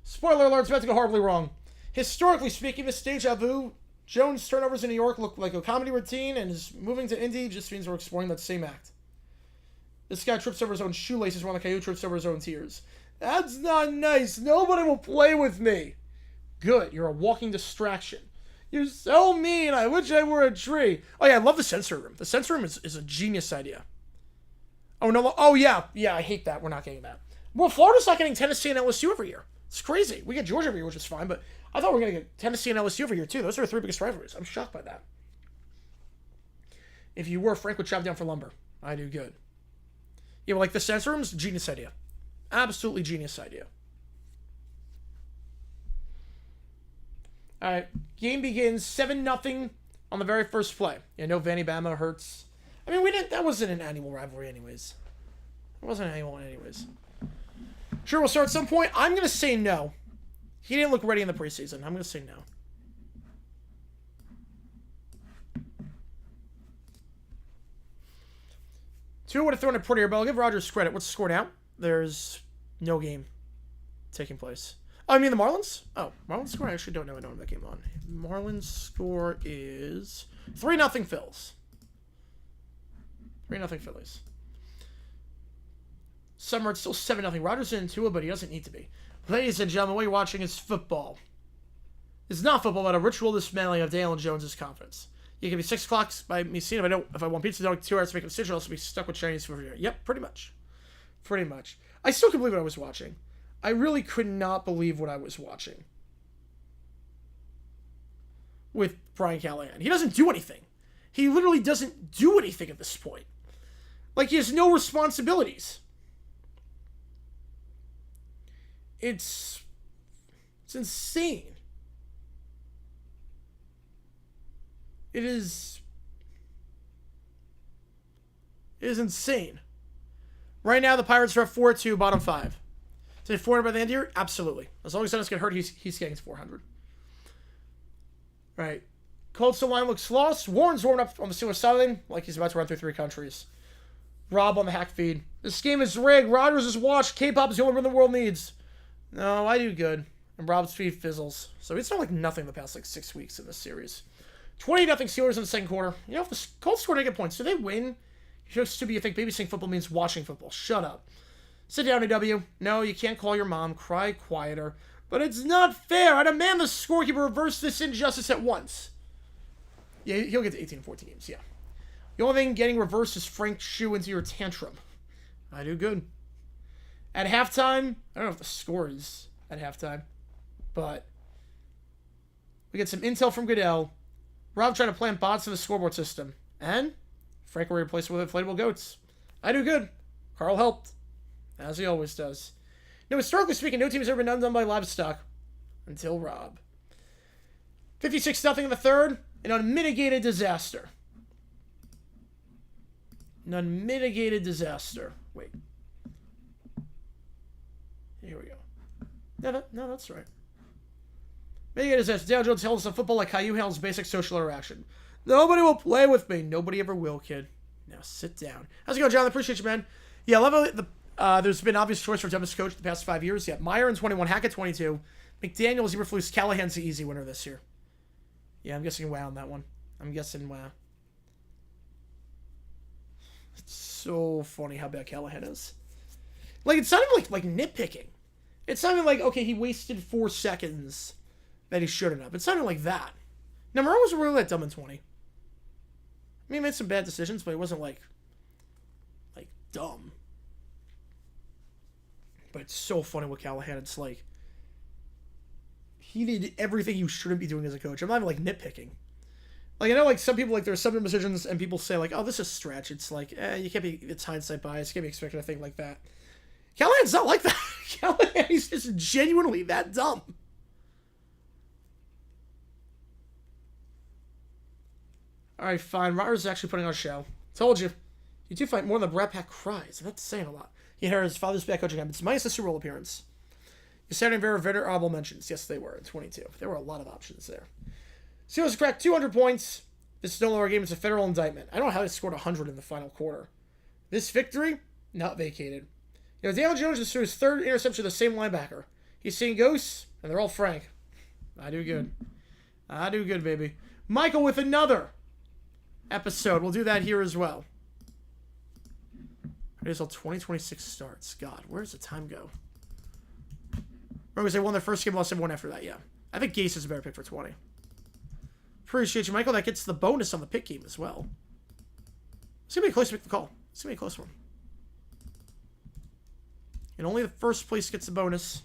Spoiler alert, it's about to go horribly wrong. Historically speaking, this deja vu, Jones' turnovers in New York look like a comedy routine, and his moving to Indy just means we're exploring that same act. This guy trips over his own shoelaces while the Caillou trips over his own tears. That's not nice. Nobody will play with me. Good, you're a walking distraction. You're so mean. I wish I were a tree. Oh, yeah, I love the sensory room. The sensory room is a genius idea. Oh, no. Oh, yeah. Yeah, I hate that. We're not getting that. Well, Florida's not getting Tennessee and LSU every year. It's crazy. We get Georgia every year, which is fine, but I thought we were going to get Tennessee and LSU every year, too. Those are the 3 biggest rivalries. I'm shocked by that. If you were, Frank would chop down for lumber. I do good. Yeah, well, like the sensory room's a genius idea. Absolutely genius idea. All right, game begins 7-0 on the very first play. Yeah, no Vanny Bama hurts. I mean, that wasn't an annual rivalry anyways. It wasn't an annual one anyways. Sure, we'll start at some point. I'm going to say no. He didn't look ready in the preseason. I'm going to say no. Tua would have thrown it prettier, but I'll give Rodgers credit. What's the score now? There's no game taking place. Oh, I mean the Marlins? Oh, Marlins score? I actually don't know. I don't have that game on. Marlins score is 3-0 Phils. 3-0 Phillies. Summer, it's still 7-0. Rodgers in Tua, but he doesn't need to be. Ladies and gentlemen, what you're watching is football. It's not football, but a ritual dismantling of Daniel Jones' confidence. You can be 6 o'clock by me seeing if I want pizza dog 2 hours to make a decision, I'll also be stuck with Chinese food for dinner. Yep, pretty much. Pretty much. I still can't believe what I was watching. I really could not believe what I was watching. With Brian Callahan. He doesn't do anything. He literally doesn't do anything at this point. Like, he has no responsibilities. It's insane. It is insane. Right now, the Pirates are at 4-2, bottom 5. Is it 400 by the end of the year? Absolutely. As long as Dennis get hurt, he's getting 400. Right. Colts line looks lost. Warren's warming up on the Steelers sideline like he's about to run through 3 countries. Rob on the hack feed. This game is rigged. Rodgers is washed. K-pop is the only one the world needs. No, I do good. And Rob's feed fizzles. So it's not like nothing the past 6 weeks in this series. 20-0 Steelers in the second quarter. You know, if the Colts score negative points, do they win? You're so stupid you think babysitting football means watching football. Shut up. Sit down, AW. No, you can't call your mom. Cry quieter. But it's not fair. I demand the scorekeeper reverse this injustice at once. Yeah, he'll get to 18-14 games, yeah. The only thing getting reversed is Frank's shoe into your tantrum. I do good. At halftime, I don't know if the score is at halftime, but we get some intel from Goodell. Rob trying to plant bots in the scoreboard system. And Frank will replace it with inflatable goats. I do good. Carl helped, as he always does. No, historically speaking, no team has ever been undone by livestock until Rob. 56-0 in the third. An unmitigated disaster. An unmitigated disaster. Wait. Here we go. No, that's right. Mitigated disaster. Dale Jones held us on football like Caillou handles basic social interaction. Nobody will play with me. Nobody ever will, kid. Now sit down. How's it going, John? I appreciate you, man. Yeah, I love there's been obvious choice for dumbest coach the past 5 years. Yeah, Meyer in 21, Hackett 22. McDaniels, Eberflus, Callahan's the easy winner this year. Yeah, I'm guessing wow on that one. I'm guessing wow. It's so funny how bad Callahan is. Like, it's not even like nitpicking. It's not even like, okay, he wasted 4 seconds that he shouldn't have. It's not even like that. Now, Moreau wasn't really that dumb in 20. I mean, he made some bad decisions, but he wasn't like dumb. But it's so funny with Callahan. It's like, he did everything you shouldn't be doing as a coach. I'm not even like nitpicking. Like, I know like some people, like there's some decisions and people say like, oh, this is stretch. It's like, you can't be, it's hindsight bias. You can't be expecting a thing like that. Callahan's not like that. Callahan, he's just genuinely that dumb. Alright, fine. Rodgers is actually putting on a show. Told you. You do fight more than the Brat Pack cries. That's saying a lot. He inherited his father's back coaching habits, minus the Super Bowl appearance. Your Saturday and very honorable mentions. Yes, they were in 22. There were a lot of options there. Steelers cracked 200 points. This is no longer a game. It's a federal indictment. I don't know how they scored 100 in the final quarter. This victory, not vacated. You know, Daniel Jones just threw his third interception to the same linebacker. He's seeing ghosts, and they're all Frank. I do good. I do good, baby. Michael with another episode. We'll do that here as well. It is till 2026 starts. God, where does the time go? Remember, they won their first game, lost everyone after that. Yeah. I think Gase is a better pick for 20. Appreciate you, Michael. That gets the bonus on the pick game as well. It's going to be a close pick to call. It's going to be a close one. And only the first place gets the bonus.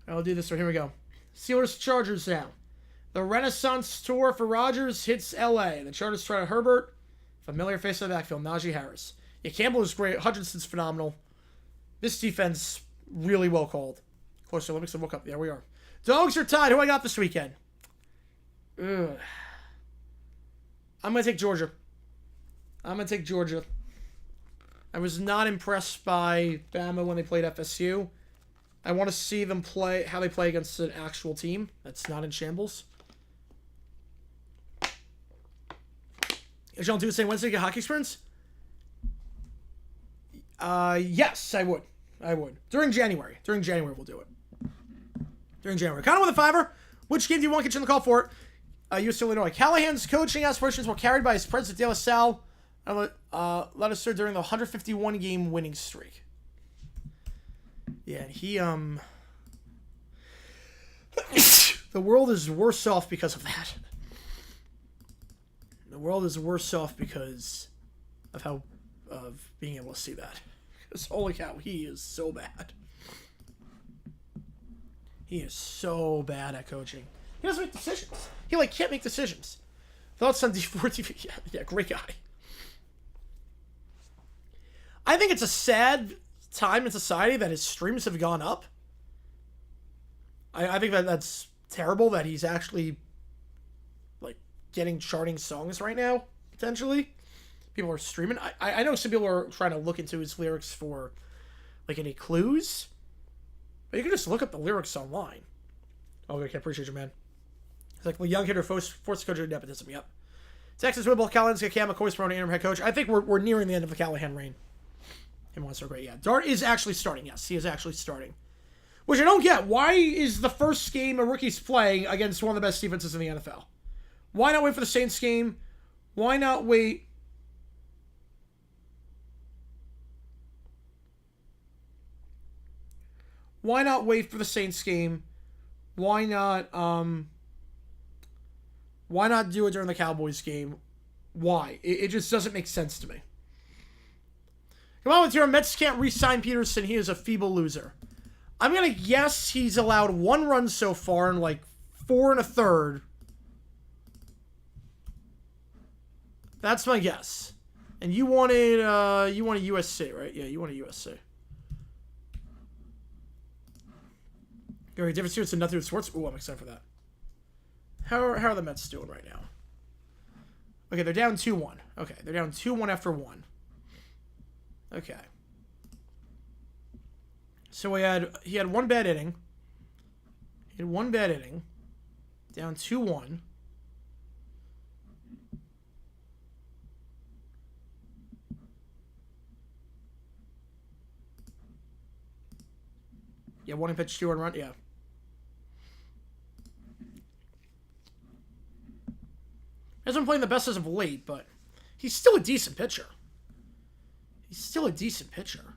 I'll do this one. Here we go. Steelers Chargers now. The Renaissance tour for Rodgers hits LA. The Chargers try to Herbert. Familiar face of the backfield, Najee Harris. Yeah, Campbell is great. Hutchinson's phenomenal. This defense, really well called. Closer Olympics and woke up. There we are. Dogs are tied. Who I got this weekend? Ugh. I'm going to take Georgia. I was not impressed by Bama when they played FSU. I want to see them play how they play against an actual team that's not in shambles. Is y'all do the same Wednesday get hockey experience? Yes, I would. During January we'll do it. During January. Kind of with a $5. Which game do you want? Get you on the call for it. UC Illinois. Callahan's coaching aspirations were carried by his president, De La Salle. Let us serve during the 151 game winning streak. Yeah, he the world is worse off because of that. The world is worse off because of being able to see that. Because holy cow, he is so bad. He is so bad at coaching. He doesn't make decisions. He can't make decisions. Thoughts on D4 TV? Yeah, great guy. I think it's a sad time in society that his streams have gone up. I think that's terrible that he's actually getting charting songs right now, potentially. People are streaming. I know some people are trying to look into his lyrics for any clues. But you can just look up the lyrics online. Oh, okay, appreciate you, man. It's like the young hitter forced coach of nepotism. Yep. Texas Whipple, Callahan's got Cam McCoy's promoting interim head coach. I think we're nearing the end of the Callahan reign. Him wants so great. Yeah, Dart is actually starting. Yes, he is actually starting. Which I don't get. Why is the first game a rookie's playing against one of the best defenses in the NFL? Why not wait for the Saints game? Why not wait? Why not wait for the Saints game? Why not Why not do it during the Cowboys game? Why? It just doesn't make sense to me. Come on with your Mets can't re-sign Peterson. He is a feeble loser. I'm going to guess he's allowed 1 run so far in like 4 1/3. That's my guess. And you wanted USC, right? Yeah, you wanted USC. Very different students and nothing with sports. Ooh, I'm excited for that. How are the Mets doing right now? Okay, they're down 2-1. Okay, they're down 2-1 after 1. Okay. So he had 1 bad inning. He had 1 bad inning. Down 2-1. Yeah, 1 pitch, 2 run. Yeah. Hasn't been playing the best as of late, but he's still a decent pitcher. He's still a decent pitcher.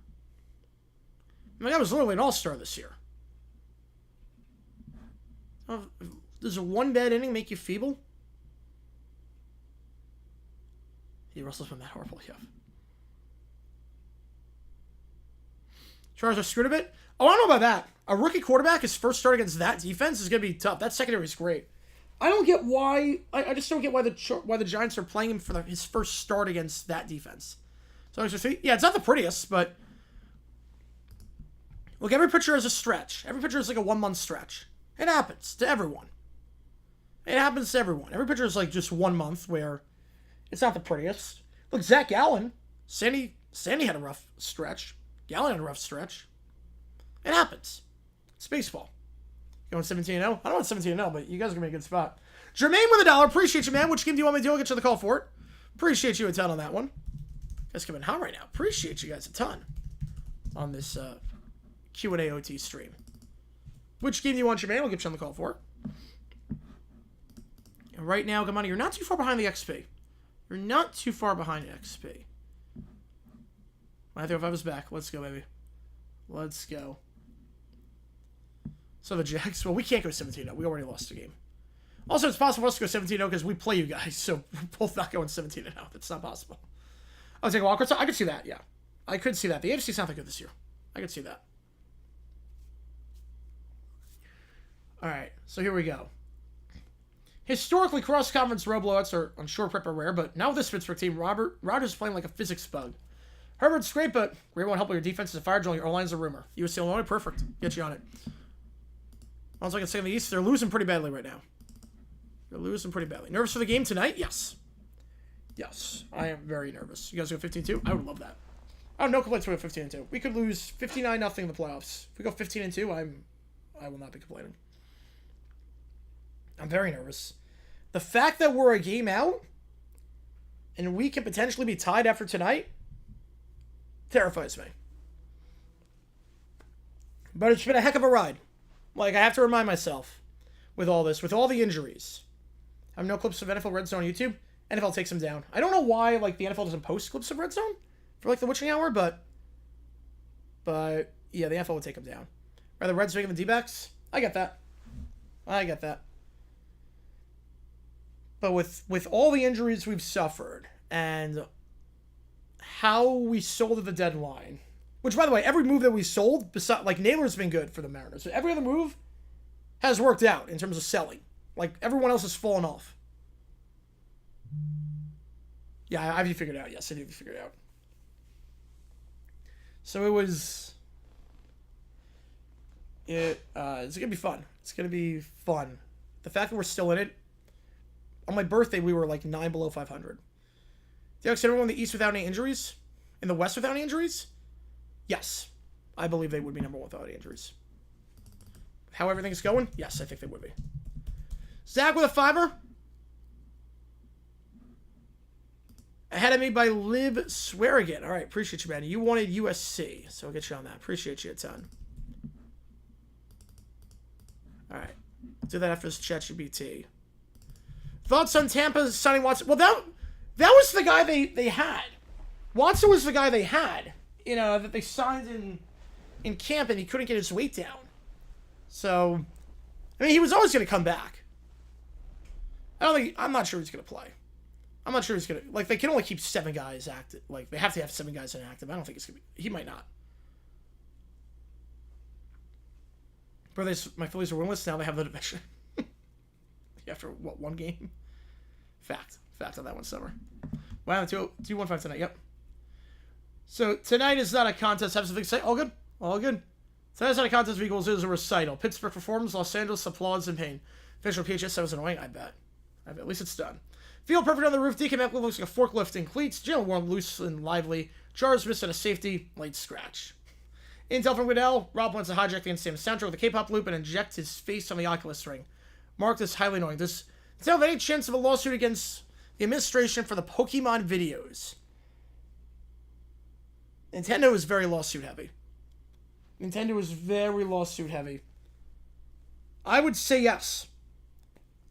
I mean, that was literally an all-star this year. Does a 1 bad inning make you feeble? Yeah, Russell's been that horrible, yeah. Chargers are screwed a bit. Oh, I don't know about that. A rookie quarterback, his first start against that defense is going to be tough. That secondary is great. I don't get why. I just don't get why the Giants are playing him for his first start against that defense. So yeah, it's not the prettiest, but look, every pitcher has a stretch. Every pitcher is like a 1-month stretch. It happens to everyone. It happens to everyone. Every pitcher is like just 1 month where it's not the prettiest. Look, Zach Gallen, Sandy had a rough stretch. Gallen had a rough stretch. It happens. It's baseball. Going 17-0? I don't want 17-0, but you guys are going to be in a good spot. Jermaine with $1. Appreciate you, man. Which game do you want me to do? I'll get you the call for it. Appreciate you a ton on that one. Guys coming hot right now. Appreciate you guys a ton on this Q&A OT stream. Which game do you want, Jermaine? I'll get you on the call for it. And right now, come on, you're not too far behind the XP. You're not too far behind the XP. I think if I was back. Let's go, baby. Let's go. So the Jags, well, we can't go 17-0. We already lost the game. Also, it's possible for us to go 17-0 because we play you guys, so we're both not going 17-0. That's not possible. I'll take a walk. I could see that, yeah. I could see that. The AFC's not that good this year. I could see that. All right, so here we go. Historically, cross-conference road blowouts are on short prep are rare, but now with this Pittsburgh team, Rodgers is playing like a physics bug. Herbert's great, but we won't help with your defense is a fire drill. Your O-line's a rumor. USC Illinois, perfect. Get you on it. Once I can say in the East, they're losing pretty badly right now. They're losing pretty badly. Nervous for the game tonight? Yes. Yes, I am very nervous. You guys go 15-2? I would love that. I have no complaints with 15-2. We could lose 59-0 in the playoffs. If we go 15-2, I will not be complaining. I'm very nervous. The fact that we're a game out and we can potentially be tied after tonight terrifies me. But it's been a heck of a ride. Like, I have to remind myself with all this, with all the injuries. I have no clips of NFL Red Zone on YouTube. NFL takes them down. I don't know why, like, the NFL doesn't post clips of Red Zone for, like, the witching hour, but yeah, the NFL would take them down. Rather Reds making the D-backs? I get that. But with all the injuries we've suffered and how we sold at the deadline, which, by the way, every move that we sold, besides, like, Naylor's been good for the Mariners. So every other move has worked out in terms of selling. Like, everyone else has fallen off. Yeah, I have you figured out. Yes, I do have you figured out. So it was... it's going to be fun. It's going to be fun. The fact that we're still in it. On my birthday, we were like 9 below 500. Do you consider everyone in the East without any injuries? In the West without any injuries? Yes. I believe they would be number 1 without any injuries. How everything's going? Yes, I think they would be. Zach with a $5. Ahead of me by Liv Swearigan. All right, appreciate you, man. You wanted USC, so I'll get you on that. Appreciate you a ton. All right. Do that after this ChatGPT. Thoughts on Tampa signing Watson? Well, that was the guy they had. Watson was the guy they had, that they signed in camp, and he couldn't get his weight down. So, I mean, he was always going to come back. I'm not sure he's going to play. I'm not sure he's going to... Like, they can only keep 7 guys active. Like, they have to have 7 guys inactive. I don't think it's going to be... He might not. But my Phillies are winless. Now they have the division. After, what, 1 game? Fact on that one, Summer. Wow, 2-1-5 tonight. Yep. So, tonight is not a contest. Have something to say? All good. Tonight's not a contest of equals. It is a recital. Pittsburgh performs. Los Angeles applauds in pain. Official PHS, that was annoying, I bet. At least it's done. Field perfect on the roof. DK Metcalf looks like a forklift in cleats. Jalen Warren loose and lively. Charles missed at a safety. Late scratch. Intel from Goodell. Rob wants to hijack the insane soundtrack with a K-pop loop and inject his face on the Oculus ring. Marked as highly annoying. Does it have any chance of a lawsuit against the administration for the Pokemon videos? Nintendo is very lawsuit heavy. I would say yes.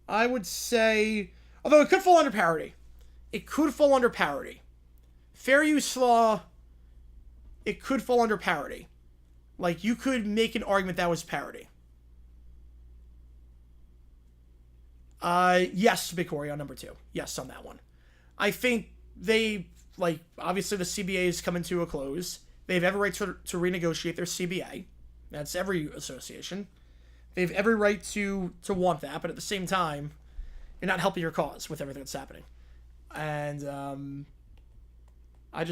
Although it could fall under parody. Fair use law, it could fall under parody. Like, you could make an argument that was parody. Yes, Big Corey on number 2. Yes, on that one. I think obviously the CBA is coming to a close. They have every right to renegotiate their CBA. That's every association. They have every right to want that, but at the same time, you're not helping your cause with everything that's happening. And I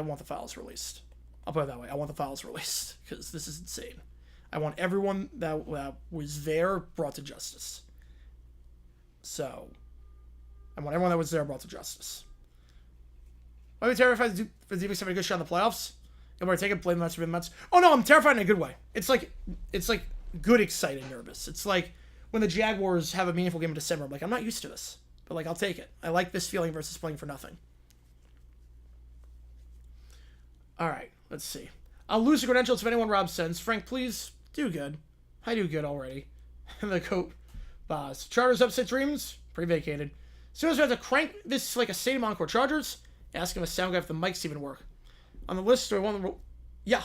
want the files released. I'll put it that way. I want the files released because this is insane. I want everyone that was there brought to justice. So, I want everyone that was there brought to justice. Why are you terrified for the Devils having a good shot in the playoffs? And we're taking blame the Mets for the Mets. Oh no, I'm terrified in a good way. It's like good, exciting, nervous. It's like when the Jaguars have a meaningful game in December. I'm like, I'm not used to this, but like, I'll take it. I like this feeling versus playing for nothing. All right, let's see. I'll lose the credentials if anyone Rob sends. Frank, please do good. I do good already. The coat boss. Chargers upset dreams. Pre-vacated. As soon as we have to crank this like a stadium encore. Chargers. Ask him a sound guy if the mics even work. On the list, do I want them? Yeah.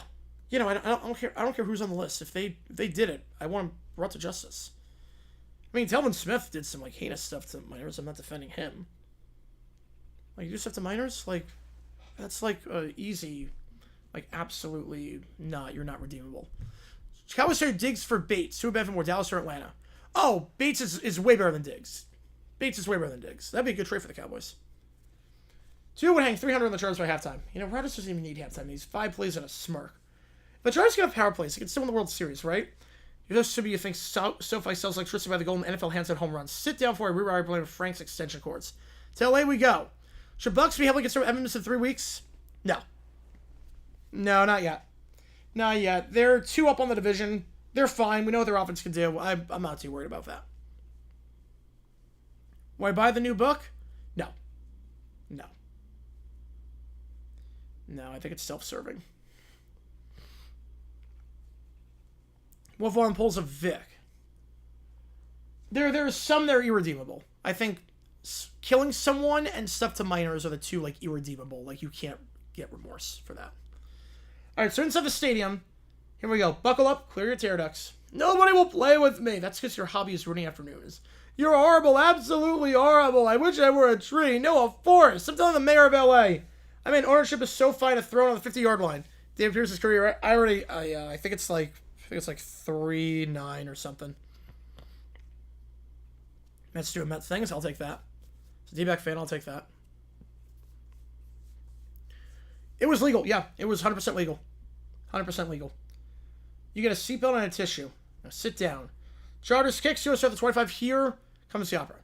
You know, I don't care. I don't care who's on the list. If they did it, I want them brought to justice. I mean, Telvin Smith did some like heinous stuff to minors. I'm not defending him. Like, you do stuff to minors, like that's like easy, like absolutely not. You're not redeemable. Cowboys trade Diggs for Bates. Who would benefit more, Dallas or Atlanta? Oh, Bates is way better than Diggs. That'd be a good trade for the Cowboys. 2 would hang 300 on the Chargers by halftime. You know, Rodgers doesn't even need halftime. He's 5 plays and a smirk. If the Chargers get a power plays, they can still win the World Series, right? You think SoFi sells electricity by the golden NFL hands at home runs. Sit down for a rewire blame of Frank's extension cords. To LA we go. Should Bucks be heavily concerned with Evans in 3 weeks? No. No, not yet. Not yet. They're 2 up on the division. They're fine. We know what their offense can do. I'm not too worried about that. Will I buy the new book? No. No, I think it's self-serving. What volume pulls of Vic? There are some that are irredeemable. I think killing someone and stuff to minors are the 2 like irredeemable. Like, you can't get remorse for that. All right, so inside the stadium, here we go. Buckle up, clear your tear ducts. Nobody will play with me. That's because your hobby is ruining afternoons. You're horrible, absolutely horrible. I wish I were a tree, no, a forest. I'm telling the mayor of LA. I mean, ownership is so fine to throw it on the 50-yard line. David Pierce's career, I think it's like 3-9 or something. Mets doing Mets things, I'll take that. As a D-back fan, I'll take that. It was legal, yeah. It was 100% legal. 100% legal. You get a seatbelt and a tissue. Now sit down. Chargers kicks, you start the 25 here. Comes the opera.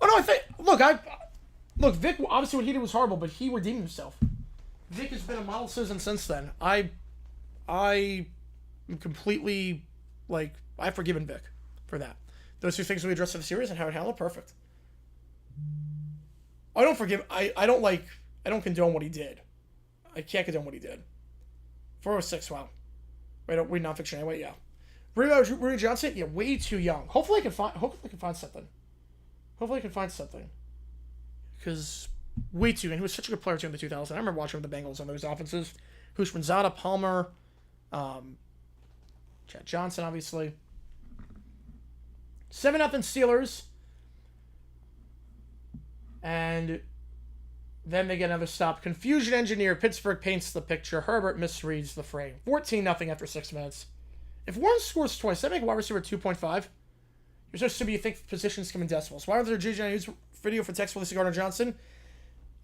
Oh no, Look, Vic, obviously what he did was horrible, but he redeemed himself. Vic has been a model citizen since then. I am completely, like, I've forgiven Vic for that. Those 2 things we addressed in the series and how it handled, perfect. I don't forgive, I don't condone what he did. I can't condone what he did. 406, wow. Right, we nonfiction anyway, yeah. Rudy Johnson, yeah, way too young. Hopefully I can find something. Because way too young. He was such a good player too in the 2000s. I remember watching the Bengals on those offenses. Hushmanzada, Palmer, Chad Johnson, obviously. 7-0 Steelers. And then they get another stop. Confusion engineer. Pittsburgh paints the picture. Herbert misreads the frame. 14-0 after 6 minutes. If Warren scores twice, that make wide receiver 2.5. You're supposed to be, you think positions come in decimals. Why aren't there JG9 video for text Felicity Gardner-Johnson?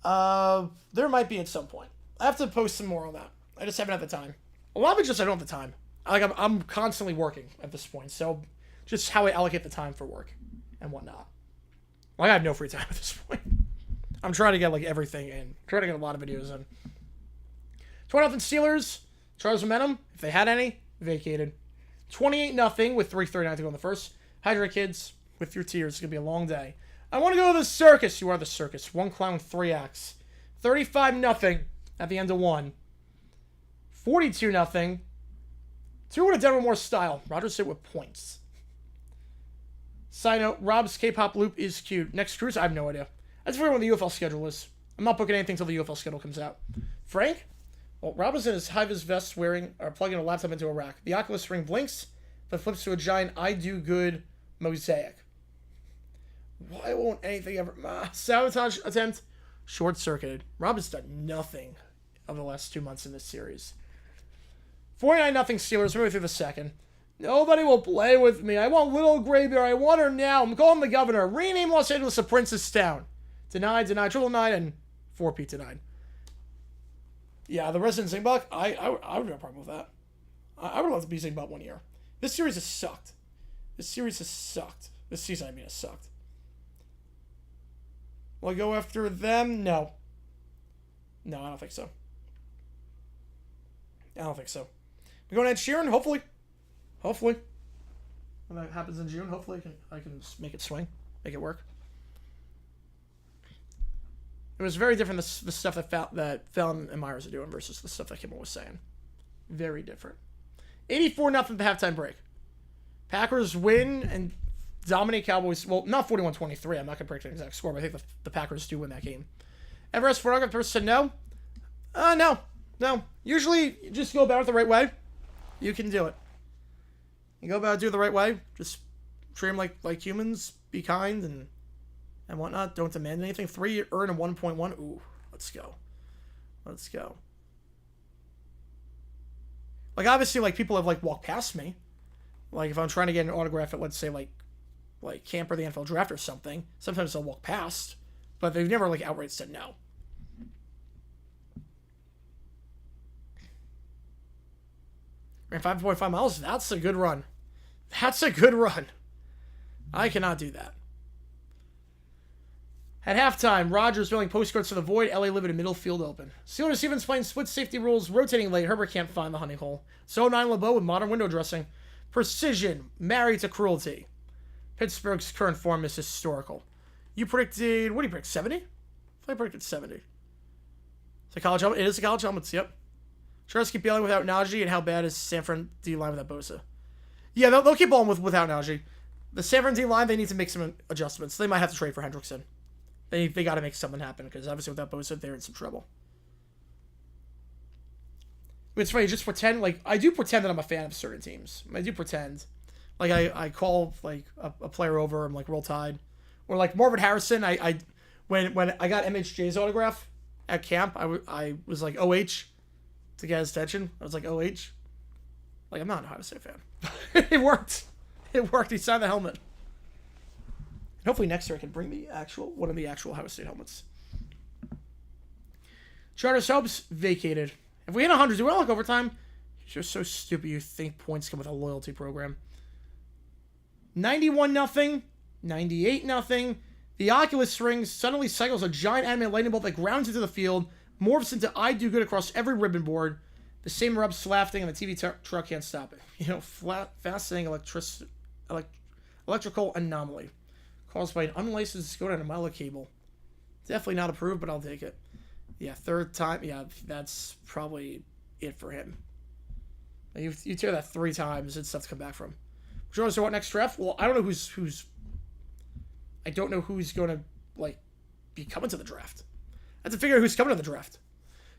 There might be at some point. I have to post some more on that. I just haven't had the time. A lot of it just I don't have the time. I'm constantly working at this point, so just how I allocate the time for work and whatnot. Like I have no free time at this point. I'm trying to get like everything in. Trying to get a lot of videos in. 20-0 Steelers. Chargers momentum, if they had any, vacated. 28-0 with 3:39 to go in the first. Hydrate kids with your tears. It's gonna be a long day. I want to go to the circus. You are the circus. One clown, 3 acts. 35-0 at the end of 1. 42-0. 2 with a Denver Moore style. Rodgers hit with points. Side note, Rob's K-pop loop is cute. Next cruise, I have no idea. I just forget when the UFL schedule is. I'm not booking anything until the UFL schedule comes out. Frank? Well, Rob is in his high-vis vest plugging a laptop into a rack. The Oculus Ring blinks, but flips to a giant I do good mosaic. Why won't anything ever... sabotage attempt, short-circuited. Rob has done nothing of the last 2 months in this series. 49-0 Steelers, moving through the second. Nobody will play with me. I want Little Gray Bear. I want her now. I'm calling the governor. Rename Los Angeles a Princess Town. Denied, 999, and 4P denied. Yeah, the Resident Zingbot, I would have no problem with that. I would love to be Zingbot 1 year. This series has sucked. This season, I mean, has sucked. Will I go after them? No. No, I don't think so. We're going to Ed Sheeran, hopefully. Hopefully. When that happens in June, hopefully I can make it swing. Make it work. It was very different, the stuff that Fallon and Myers are doing versus the stuff that Kimmel was saying. Very different. 84-0 at the halftime break. Packers win and dominate Cowboys. Well, not 41-23. I'm not going to predict an exact score, but I think the Packers do win that game. Everest photographer said no. No. Usually, you just go about it the right way. You can do it. You go about it, do it the right way. Just treat them like humans. Be kind and whatnot. Don't demand anything. 3 earn a 1.1. Ooh, let's go. Like, obviously, like, people have, like, walked past me. Like, if I'm trying to get an autograph at, let's say, like Camp or the NFL Draft or something, sometimes they'll walk past. But they've never, like, outright said no. Ran 5.5 miles. That's a good run. I cannot do that. At halftime, Rodgers filling postcards to the void. LA living in middle field open. Steelers Stevens playing split safety rules, rotating late. Herbert can't find the honey hole. So 9 LeBeau with modern window dressing. Precision, married to cruelty. Pittsburgh's current form is historical. You predicted, what do you predict, 70? I thought I predicted 70. It's a college helmet. It is a college helmet, yep. Chargers keep bailing without Najee, and how bad is San Fran D-line without Bosa? Yeah, they'll keep balling without Najee. The San Fran D-line, they need to make some adjustments. They might have to trade for Hendrickson. They got to make something happen, because obviously without Bosa, they're in some trouble. It's funny, just pretend, like, I do pretend that I'm a fan of certain teams. I do pretend. Like, I call, like, a player over, I'm like, Roll Tide. Or, like, Marvin Harrison, when I got MHJ's autograph at camp, I was like, OH, to get his attention. I was like, OH. Like, I'm not an Ohio State fan. It worked. He signed the helmet. And hopefully next year I can bring one of the actual Ohio State helmets. Chargers hopes vacated. If we hit 100, do we not like overtime? You're so stupid you think points come with a loyalty program. 91-0. 98-0. The Oculus Ring suddenly cycles a giant anime lightning bolt that grounds into the field, morphs into I do good across every ribbon board. The same rub slafting and the TV truck can't stop it. Fascinating electrical anomaly caused by an unlicensed go down a mile of cable. Definitely not approved, but I'll take it. Yeah, third time. Yeah, that's probably it for him. You tear that 3 times, it's stuff to come back from. Jonas, so what next draft? Well, I don't know who's. I don't know who's going to be coming to the draft. I have to figure out who's coming to the draft.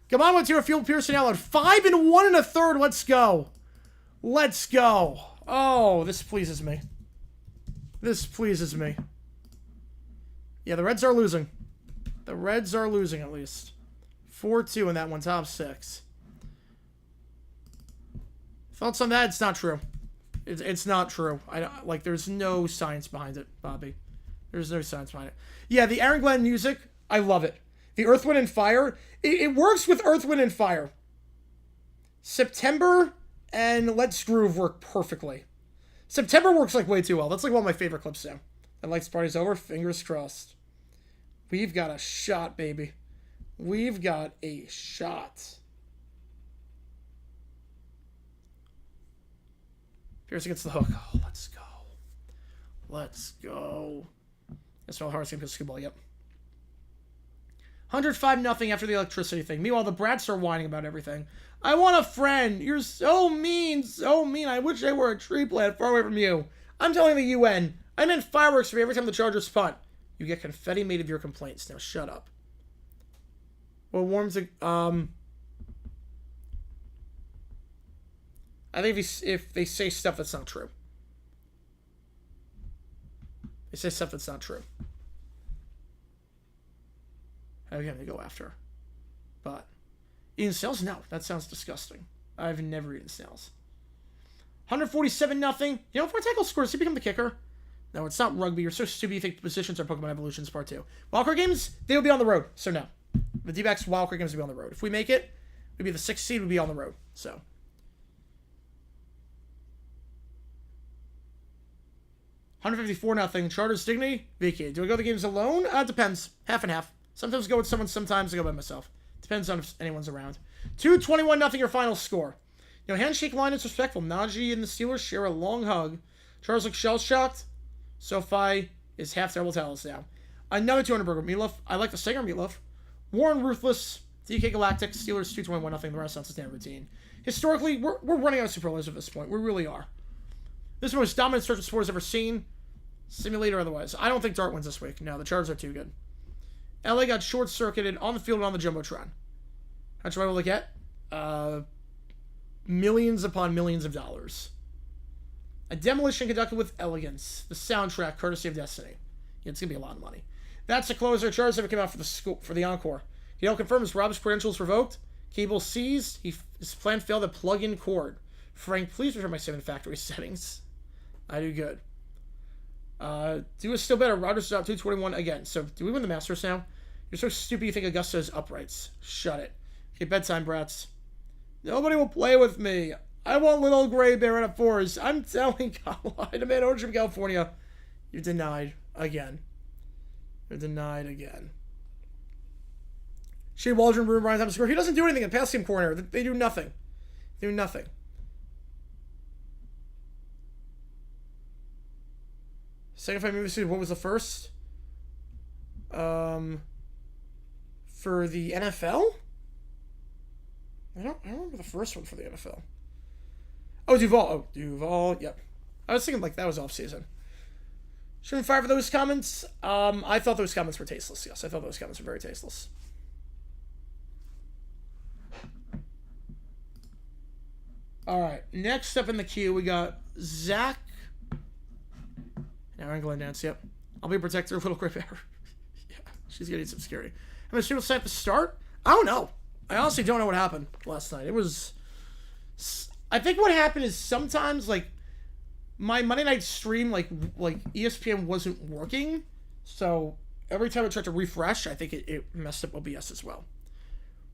Come on, what's your Field Pearson Allard? 5 1 1/3. Let's go. Oh, this pleases me. Yeah, the Reds are losing. The Reds are losing at least. 4-2 in that one, top 6. Thoughts on that? It's not true. It's not true. Like, there's no science behind it, Bobby. There's no science behind it. Yeah, the Aaron Glenn music, I love it. The Earth, Wind, and Fire, it works with Earth, Wind, and Fire. September and Let's Groove work perfectly. September works, like, way too well. That's, like, one of my favorite clips now. And Lights Party's over. Fingers crossed. We've got a shot, baby. We've got a shot. Pierce against the hook. Oh, let's go. Let's go. That's all hard game because ball. Yep. 105-0 after the electricity thing. Meanwhile, the brats are whining about everything. I want a friend. You're so mean. So mean. I wish I were a tree plant far away from you. I'm telling the UN. I meant fireworks for me every time the Chargers punt. You get confetti made of your complaints. Now shut up. What warms the... I think if they say stuff that's not true. They say stuff that's not true. How are you going to go after? But eating snails? No, that sounds disgusting. I've never eaten snails. 147-0. You know, if our tackle scores, he become the kicker. No, it's not rugby. You're so stupid you think positions are Pokemon Evolutions Part 2. Wildcard games, they will be on the road. So no. The D-backs wildcard games will be on the road. If we make it, we'd be the 6th seed, we'd be on the road. So. 154-0. Chargers dignity, vacated. Do I go to the games alone? Depends. Half and half. Sometimes I go with someone, sometimes I go by myself. Depends on if anyone's around. 221-0 your final score. You know, handshake line is respectful. Najee and the Steelers share a long hug. Charles looks shell-shocked. SoFi is half terrible talents now. Another 200 burger. Meatloaf. I like the singer Meatloaf. Warren Ruthless. DK Galactic. Steelers 221-0. The Renaissance is standard routine. Historically, we're running out of superlatives at this point. We really are. This is the most dominant search of sport I've ever seen. Simulator otherwise. I don't think Dart wins this week. No, the Chargers are too good. LA got short-circuited on the field and on the Jumbotron. How much am I able to get? Millions upon millions of dollars. A demolition conducted with elegance. The soundtrack, courtesy of Destiny. Yeah, it's going to be a lot of money. That's the closer. Chargers never came out for the encore. Hideo confirms Rob's credentials revoked. Cable seized. His plan failed to plug-in cord. Frank, please return my 7 factory settings. I do good. Do is still better. Rodgers is out 221 again. So, do we win the Masters now? You're so stupid you think Augusta is uprights. Shut it. Okay, bedtime, brats. Nobody will play with me. I want little gray bear at 4s. I'm telling God, man, Orange from California. You're denied again. You're denied again. Shea Waldron, Bruno Brian, Thomas Score. He doesn't do anything in pass game corner. They do nothing. They do nothing. Second five movie, what was the first? For the NFL? I don't remember the first one for the NFL. Oh, Duval. Oh, Duval. Yep. I was thinking like that was off season. Shouldn't fire for those comments. I thought those comments were tasteless. Yes, I thought those comments were very tasteless. All right. Next up in the queue, we got Zach. Now Aaron Glenn dance. Yep. I'll be a protector of little gray bear. Yeah, she's gonna need some security. How many people signed up to start? I don't know. I honestly don't know what happened last night. It was. I think what happened is sometimes like my Monday night stream like ESPN wasn't working, so every time I tried to refresh, I think it messed up OBS as well.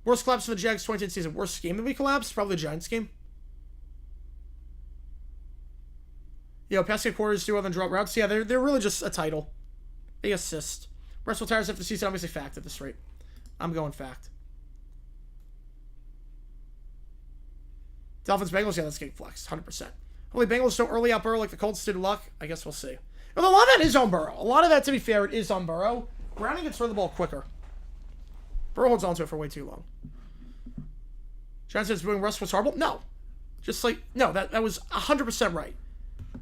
Worst collapse in the Jags 2010 season. Worst game that we collapsed? Probably the Giants game. Yo, passing quarters do other than drop routes. Yeah, they're really just a title. They assist. Russell tires after the season, obviously fact at this rate. I'm going fact. Dolphins Bengals, yeah, that's getting flexed, 100%. Only Bengals so early out Burrow like the Colts did luck. I guess we'll see. But a lot of that is on Burrow. A lot of that, to be fair, it is on Burrow. Browning gets rid of the ball quicker. Burrow holds on to it for way too long. John says booing Russ was horrible. No. Just like, no, that was 100% right.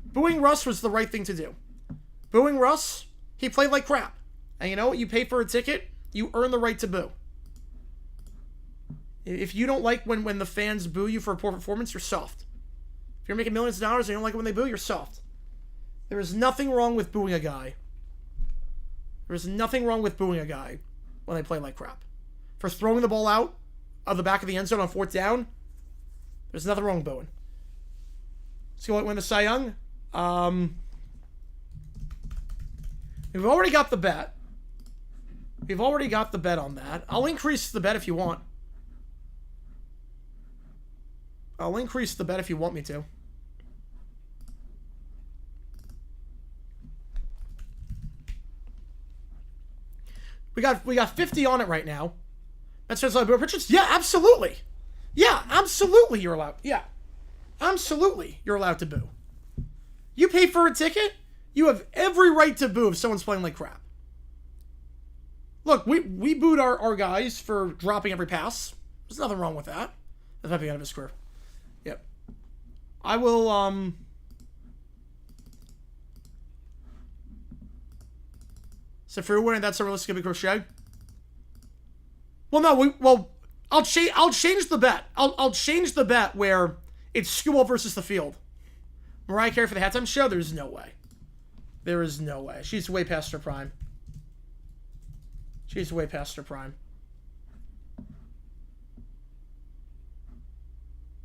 Booing Russ was the right thing to do. Booing Russ, he played like crap. And you know what? You pay for a ticket, you earn the right to boo. If you don't like when the fans boo you for a poor performance, you're soft. If you're making millions of dollars and you don't like it when they boo, you're soft. There is nothing wrong with booing a guy. There is nothing wrong with booing a guy. when they play like crap. For throwing the ball out of the back of the end zone on 4th down, there's nothing wrong with booing. See what win the Cy Young? We've already got the bet. We've already got the bet on that. I'll increase the bet if you want. I'll increase the bet if you want me to. We got 50 on it right now. That's just like Richards. Yeah, absolutely. Yeah, absolutely. You're allowed. Yeah, absolutely. You're allowed to boo. You pay for a ticket. You have every right to boo if someone's playing like crap. Look, we booed our guys for dropping every pass. There's nothing wrong with that. That might be out of his career. Yep. I will. So for winning, that's a realistic big crochet. Well, no, I'll change the bet. I'll change the bet where it's skewed ball versus the field. Mariah Carey for the halftime show. There's no way. There is no way. She's way past her prime. She's way past her prime.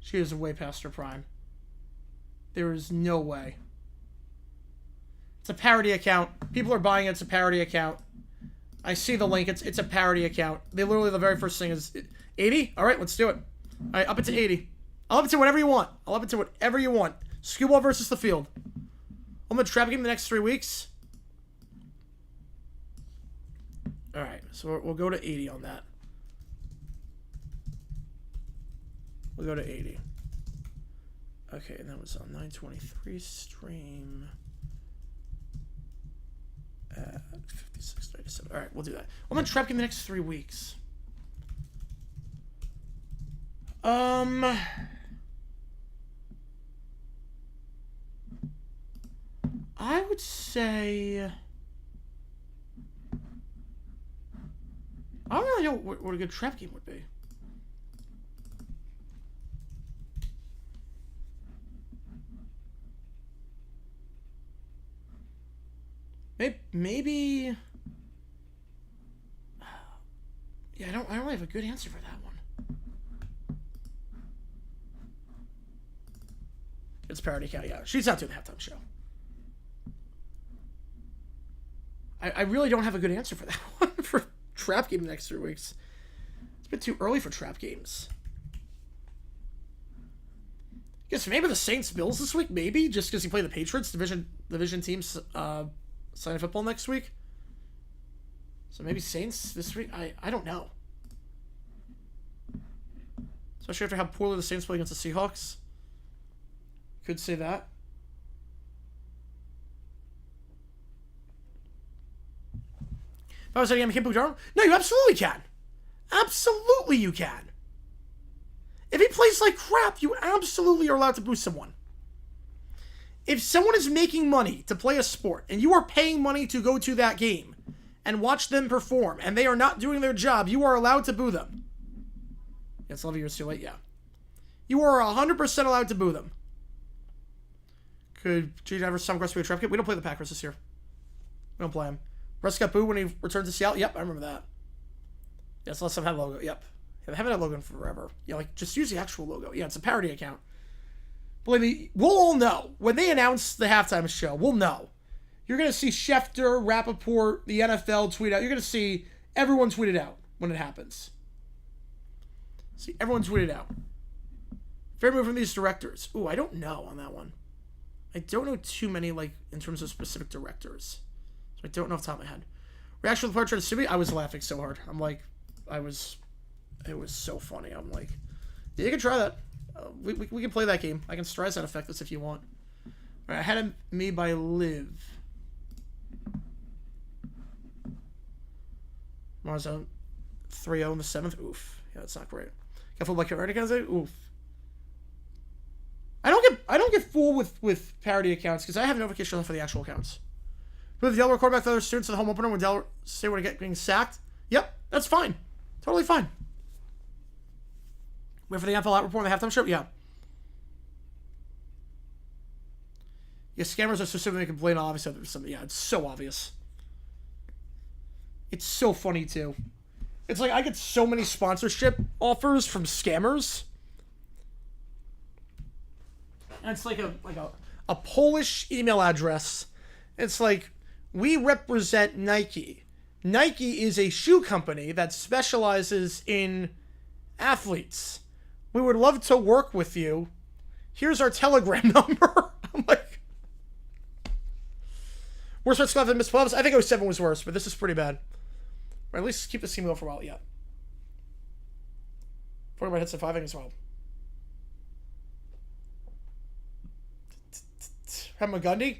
She is way past her prime. There is no way. It's a parody account. People are buying it. It's a parody account. I see the link. It's a parody account. They literally, the very first thing is 80? All right, let's do it. All right, up it to 80. I'll up it to whatever you want. I'll up it to whatever you want. Skewed ball versus the field. I'm going to trap game the next 3 weeks. All right, so we'll go to 80 on that. We'll go to 80. Okay, and that was on 923 stream at 56.97. All right, we'll do that. I'm going to trap game the next 3 weeks. I would say... I don't really know what a good trap game would be. Maybe... Yeah, I don't really have a good answer for that one. It's parody count, yeah. She's not doing the halftime show. I really don't have a good answer for that one for trap game the next 3 weeks. It's a bit too early for trap games. Guess maybe the Saints Bills this week, maybe just because you play the Patriots division teams Sunday football next week. So maybe Saints this week. I don't know. Especially after how poorly the Saints play against the Seahawks. Could say that. If I was saying I can't boo Darnold, no, you absolutely can. Absolutely you can. If he plays like crap, you absolutely are allowed to boo someone. If someone is making money to play a sport, and you are paying money to go to that game and watch them perform, and they are not doing their job, you are allowed to boo them. It's 11 years too late, yeah. You are 100% allowed to boo them. Could JG9 versus Tom Gross be a trap game? We don't play the Packers this year. We don't play them. Russ got booed when he returned to Seattle. Yep, I remember that. Yes, let's have that logo. Yep. Yeah, they haven't had logo in forever. Yeah, like, just use the actual logo. Yeah, it's a parody account. Believe me, we'll all know. When they announce the halftime show, we'll know. You're going to see Schefter, Rappaport, the NFL tweet out. You're going to see everyone tweet it out when it happens. See, everyone tweet it out. Fair move from these directors. Ooh, I don't know on that one. I don't know too many, like, in terms of specific directors. I don't know off the top of my head. Reaction to the player trying to sue me? I was laughing so hard. I'm like, it was so funny. I'm like, yeah, you can try that. We can play that game. I can Streisand that effect this if you want. All right, ahead of me by Liv. Marzone 3-0 in the 7th. Oof. Yeah, that's not great. Got fooled by parody accounts? Oof. I don't get fooled with parody accounts because I have notifications for the actual accounts. With the Delaware quarterback, the other students at the home opener when Delaware say we're getting sacked. Yep, that's fine. Totally fine. Wait for the NFL out report on the halftime show? Yeah. Yeah, scammers are specifically complaining. Obviously, there's something. Yeah, it's so obvious. It's so funny, too. It's like I get so many sponsorship offers from scammers. And it's like a Polish email address. It's like, we represent Nike. Nike is a shoe company that specializes in athletes. We would love to work with you. Here's our Telegram number. I'm like, worst Red Squad than Miss Clubs? I think 07 was worse, but this is pretty bad. Or at least keep this team going for a while, yeah. 40 hits at 5 innings as well. Hemagundi?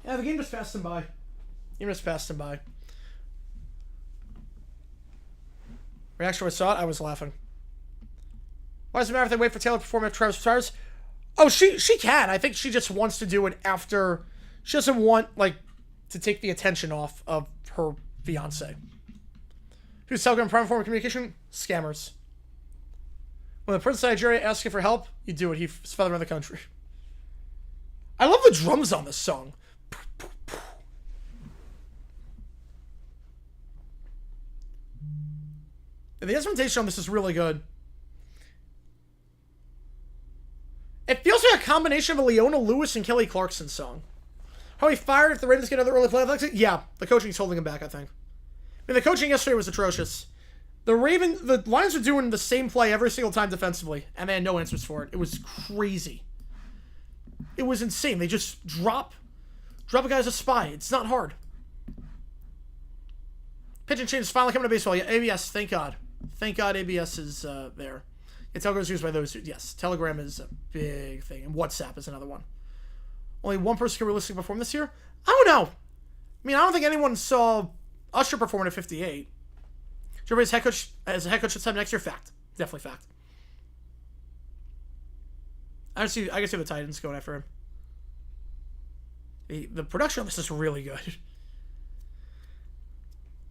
Yeah, the game just passed him by. Reaction when I saw it, I was laughing. Why does it matter if they wait for Taylor to perform after Travis retires? Oh, she can. I think she just wants to do it after. She doesn't want, like, to take the attention off of her fiance. Who's Telegram prime form of communication? Scammers. When the Prince of Nigeria asks you for help, you do it. He's feathered around the country. I love the drums on this song. The instrumentation on this is really good. It feels like a combination of a Leona Lewis and Kelly Clarkson song. How he fired if the Ravens get another early playoff exit? Yeah, the coaching's holding him back, I think. I mean, the coaching yesterday was atrocious. The Lions were doing the same play every single time defensively, and they had no answers for it. It was crazy. It was insane. They just drop a guy as a spy. It's not hard. Pitch and change is finally coming to baseball. Yeah, ABS, thank God. Thank God ABS is there. Yeah, Telegram is used by those who... Yes, Telegram is a big thing. And WhatsApp is another one. Only one person can realistically perform this year? I don't know. I mean, I don't think anyone saw Usher perform at 58. Jeremy's head coach as a head coach this time next year? Fact. Definitely fact. I can see the Titans going after him. The production on this is really good. I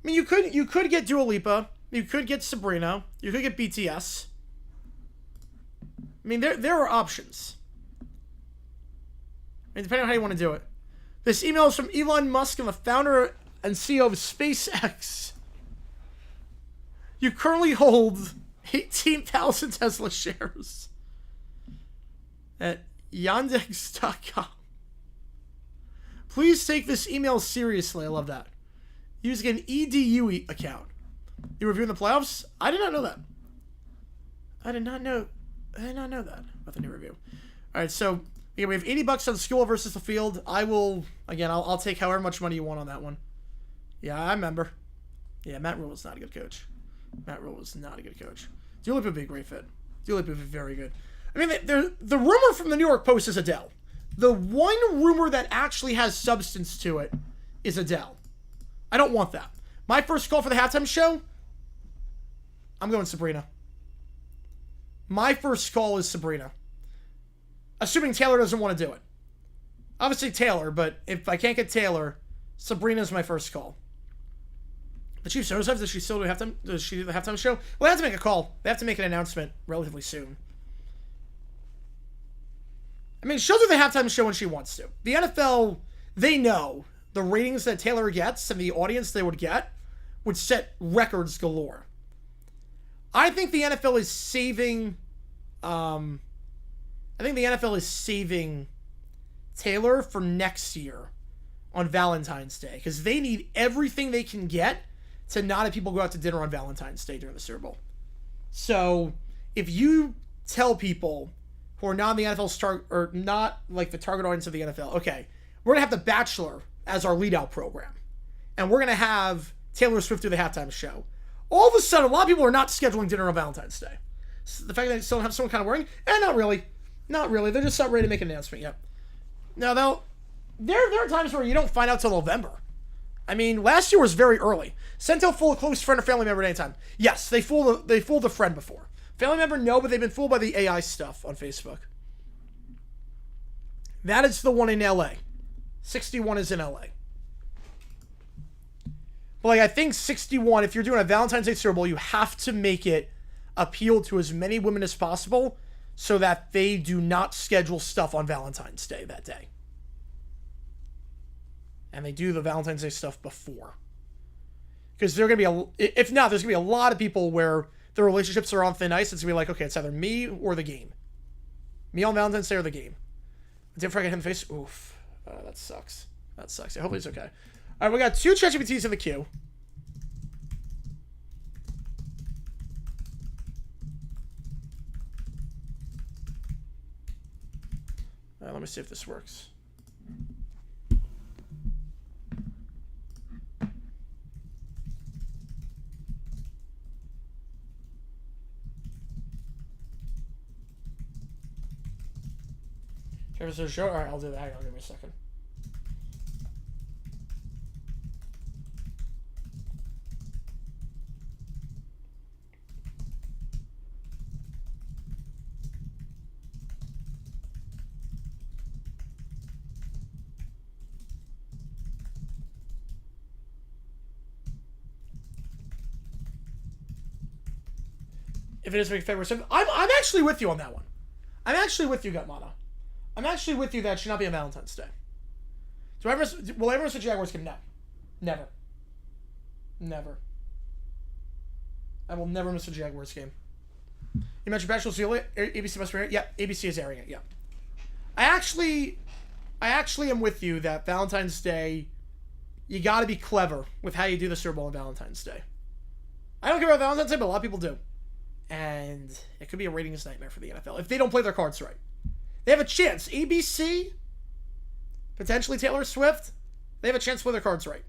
mean, you could get Dua Lipa. You could get Sabrina. You could get BTS. I mean, there are options. I mean, depending on how you want to do it. This email is from Elon Musk and the founder and CEO of SpaceX. You currently hold 18,000 Tesla shares at Yandex.com. Please take this email seriously. I love that. Using an EDU account. You reviewing the playoffs? I did not know that. I did not know that about the new review. All right, so yeah, we have $80 on school versus the field. I'll take however much money you want on that one. Yeah, I remember. Yeah, Matt Rule was not a good coach. Dua Lipa would be a great fit. Dua Lipa would be very good. I mean, the rumor from the New York Post is Adele. The one rumor that actually has substance to it is Adele. I don't want that. My first call for the halftime show, I'm going Sabrina. My first call is Sabrina. Assuming Taylor doesn't want to do it. Obviously Taylor, but if I can't get Taylor, Sabrina's my first call. The Chiefs knows does she still do halftime? Does she do the halftime show? Well, they have to make a call. They have to make an announcement relatively soon. I mean, she'll do the halftime show when she wants to. The NFL, they know the ratings that Taylor gets and the audience they would get would set records galore. I think the NFL is saving... Taylor for next year on Valentine's Day because they need everything they can get to not have people go out to dinner on Valentine's Day during the Super Bowl. So if you tell people who are not in the NFL or not like the target audience of the NFL, okay, we're gonna have The Bachelor as our lead-out program, and we're gonna have Taylor Swift do the halftime show. All of a sudden, a lot of people are not scheduling dinner on Valentine's Day. So the fact that they still have someone kind of wearing, not really. They're just not ready to make an announcement yet. Now, there are times where you don't find out till November. I mean, last year was very early. Sent out full a close friend or family member at any time. Yes, they fooled a friend before. Family member, no, but they've been fooled by the AI stuff on Facebook. That is the one in LA. 61 is in LA. But like I think 61, if you're doing a Valentine's Day Super Bowl, you have to make it appeal to as many women as possible so that they do not schedule stuff on Valentine's Day that day. And they do the Valentine's Day stuff before. Because they're going to be, if not, there's going to be a lot of people where the relationships are on thin ice. It's going to be like, okay, it's either me or the game. Me on Valentine's Day or the game. Didn't forget him in the face. Oof. That sucks. That sucks. Hopefully it's okay. All right, we got 2 ChatGPTs in the queue. Let me see if this works. Travis show. All right, I'll do that. Hang on, give me a second. If it is February 7th, I'm actually with you on that one. I'm actually with you, Gutmana. I'm actually with you that it should not be a Valentine's Day. Will ever miss a Jaguars game? No. Never. Never. I will never miss a Jaguars game. You mentioned Bachelor's Field. ABC must be airing it. Yeah, ABC is airing it. Yeah. I actually am with you that Valentine's Day, you got to be clever with how you do the Super Bowl on Valentine's Day. I don't care about Valentine's Day, but a lot of people do. And it could be a ratings nightmare for the NFL if they don't play their cards right. They have a chance. ABC, potentially Taylor Swift, they have a chance to play their cards right.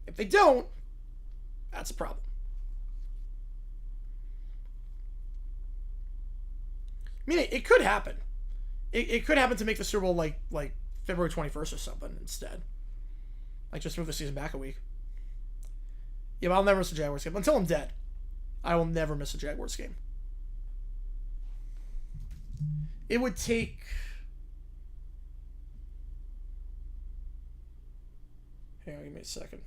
If they don't, that's a problem. I mean, it could happen. It could happen to make the Super Bowl like February 21st or something instead. Like just move the season back a week. Yeah, but I'll never miss a Jaguars game. Until I'm dead, I will never miss a Jaguars game. It would take... Hang on, give me a second.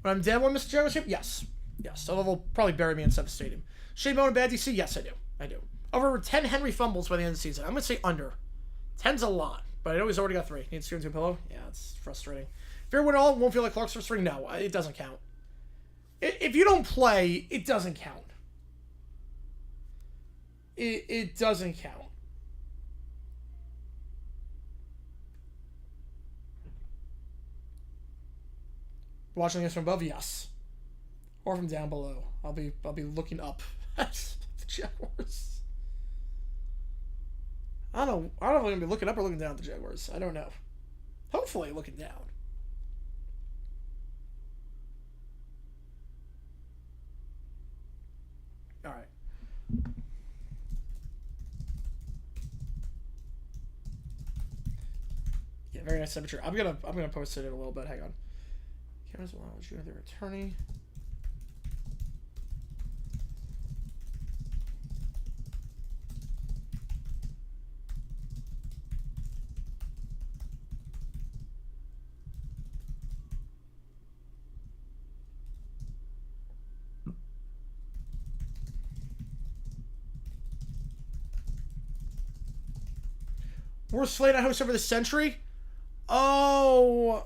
When I'm dead, will I miss a Jaguars game? Yes. Yes. Although they'll probably bury me inside the stadium. Shane Bowen, bad DC? Yes, I do. I do. Over 10 Henry fumbles by the end of the season. I'm going to say under. 10's a lot, but I know he's already got 3. Needs to go into a pillow? Yeah, it's frustrating. If you're winning all, won't feel like Clark's first ring? No, it doesn't count. If you don't play, it doesn't count. It doesn't count. Watching this from above, yes. Or from down below. I'll be looking up at the Jaguars. I don't know if I'm gonna be looking up or looking down at the Jaguars. I don't know. Hopefully looking down. Alright. Yeah, very nice temperature. I'm gonna post it in a little bit. Hang on. Cameras will allow you their attorney. Worst slate I host over the century? Who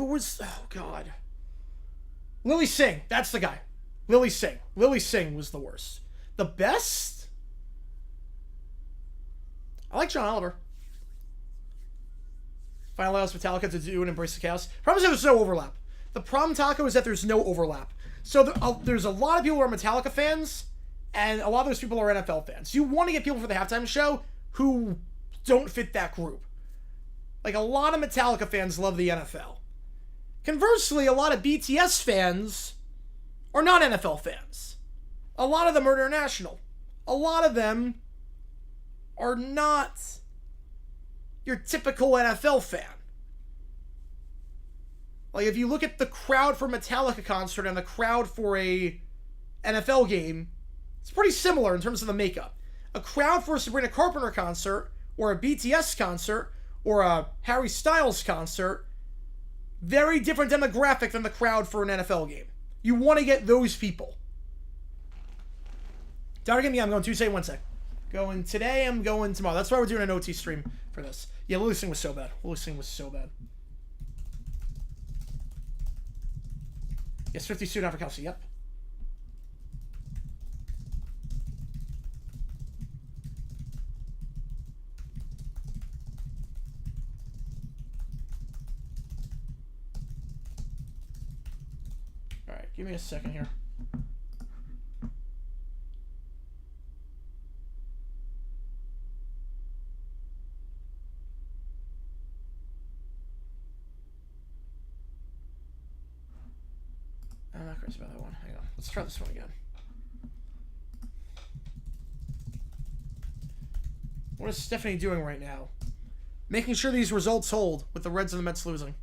was... Oh, God. Lily Singh. That's the guy. Lily Singh. Lily Singh was the worst. The best? I like John Oliver. Finally allows Metallica to do and embrace the chaos. Problem is there's no overlap. The problem, Taco, is that there's no overlap. So there's a lot of people who are Metallica fans, and a lot of those people are NFL fans. You want to get people for the halftime show who don't fit that group. Like, a lot of Metallica fans love the NFL. Conversely, a lot of BTS fans are not NFL fans. A lot of them are international. A lot of them are not your typical NFL fan. Like, if you look at the crowd for a Metallica concert and the crowd for a NFL game, it's pretty similar in terms of the makeup. A crowd for a Sabrina Carpenter concert, or a BTS concert, or a Harry Styles concert, very different demographic than the crowd for an NFL game. You want to get those people. Don't get me, I'm going Tuesday, Wednesday. Going today, I'm going tomorrow. That's why we're doing an OT stream for this. Yeah, Lily's thing was so bad. Lily's thing was so bad. Yes, 50 suit out for Kelsey, yep. Alright, give me a second here. I'm not crazy about that one. Hang on. Let's try this one again. What is Stephanie doing right now? Making sure these results hold with the Reds and the Mets losing.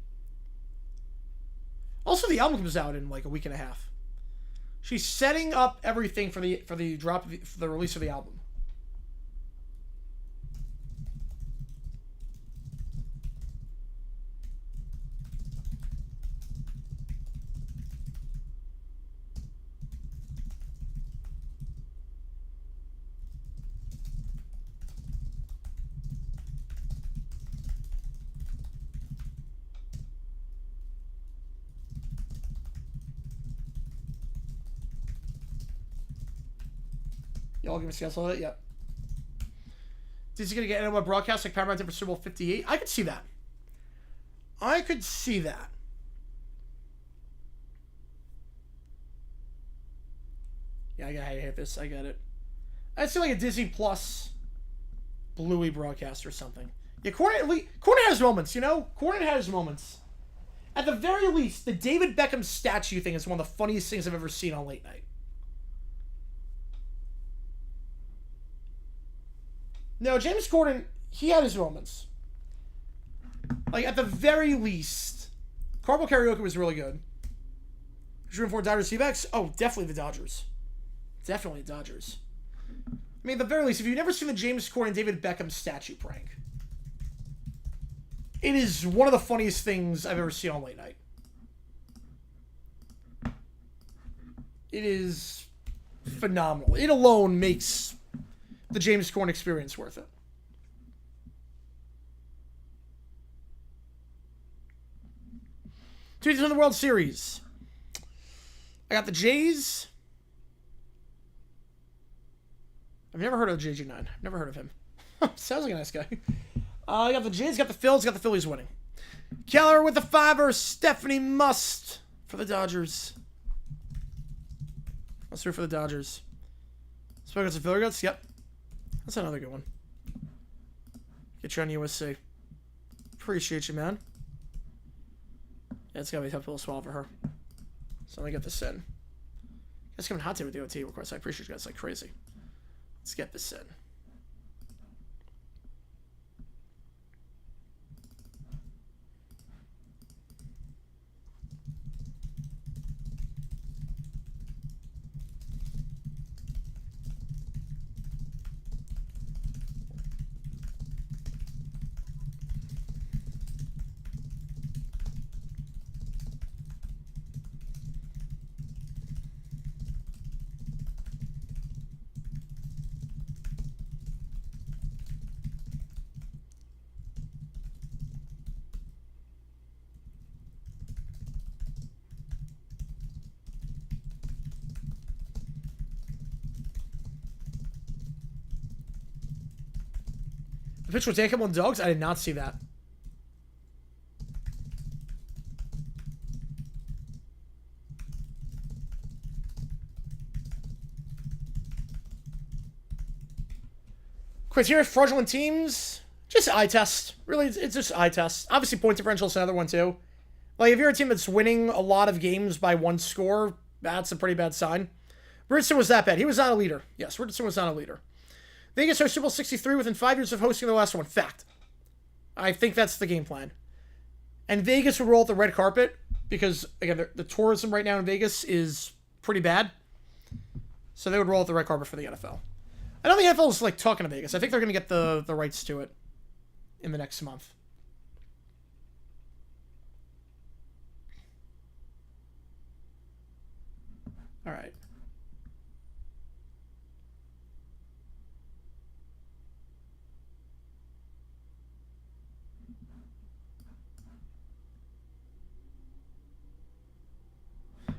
Also, the album comes out in like a week and a half. She's setting up everything for the release of the album. Y'all give me a schedule of it? Yep. Is he going to get NOL broadcast like Paramount did for Super Bowl 58? I could see that. I could see that. Yeah, I hate this. I get it. I'd see like a Disney Plus Bluey broadcast or something. Yeah, Cornette has moments, you know? Cornette has moments. At the very least, the David Beckham statue thing is one of the funniest things I've ever seen on late night. No, James Corden, he had his moments. Like, at the very least, Carpool Karaoke was really good. Who's rooting for Dodgers D-backs? Oh, definitely the Dodgers. Definitely the Dodgers. I mean, at the very least, if you've never seen the James Corden David Beckham statue prank, it is one of the funniest things I've ever seen on late night. It is phenomenal. It alone makes the James Corden experience worth it. Two teams in the World Series. I got the Jays. I've never heard of JG9. I've never heard of him. Sounds like a nice guy. I got the Jays, got the Phils, got the Phillies winning. Keller with the 5-er. Stephanie Must for the Dodgers. Let's root for the Dodgers. Spoke to Philly Guts? Yep. That's another good one. Get you on USC. Appreciate you, man. Yeah, it's gotta be a tough pill to swallow for her. So let me get this in. Guys coming hot today with the OT requests. I appreciate you guys like crazy. Let's get this in. The pitch was Jacob on dogs? I did not see that. Criteria for fraudulent teams? Just eye test. Really, it's just eye test. Obviously, point differential is another one, too. Like, if you're a team that's winning a lot of games by one score, that's a pretty bad sign. Richardson was that bad. He was not a leader. Yes, Richardson was not a leader. Vegas hosted Super Bowl 63 within 5 years of hosting the last one. Fact. I think that's the game plan. And Vegas would roll out the red carpet because, again, the tourism right now in Vegas is pretty bad. So they would roll out the red carpet for the NFL. I know the NFL is, like, talking to Vegas. I think they're going to get the rights to it in the next month. All right.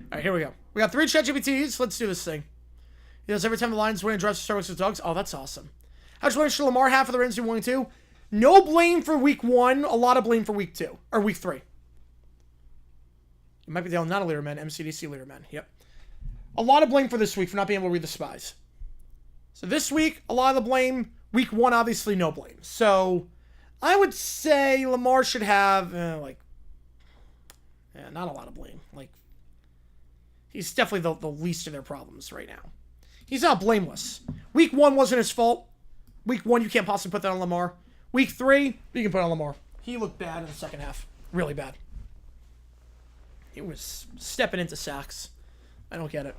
All right, here we go. We got 3 ChatGPTs. Let's do this thing. He does every time the Lions win and drives to Starbucks with dogs. Oh, that's awesome. How much blame should Lamar have for the Ravens winning 2? No blame for week 1. A lot of blame for week 2. Or week 3. It might be the not a leaderman. MCDC leaderman. Yep. A lot of blame for this week for not being able to read the spies. So this week, a lot of the blame. Week 1, obviously, no blame. So I would say Lamar should have, not a lot of blame. Like, he's definitely the least of their problems right now. He's not blameless. Week 1 wasn't his fault. Week 1, you can't possibly put that on Lamar. Week 3, you can put it on Lamar. He looked bad in the second half. Really bad. He was stepping into sacks. I don't get it.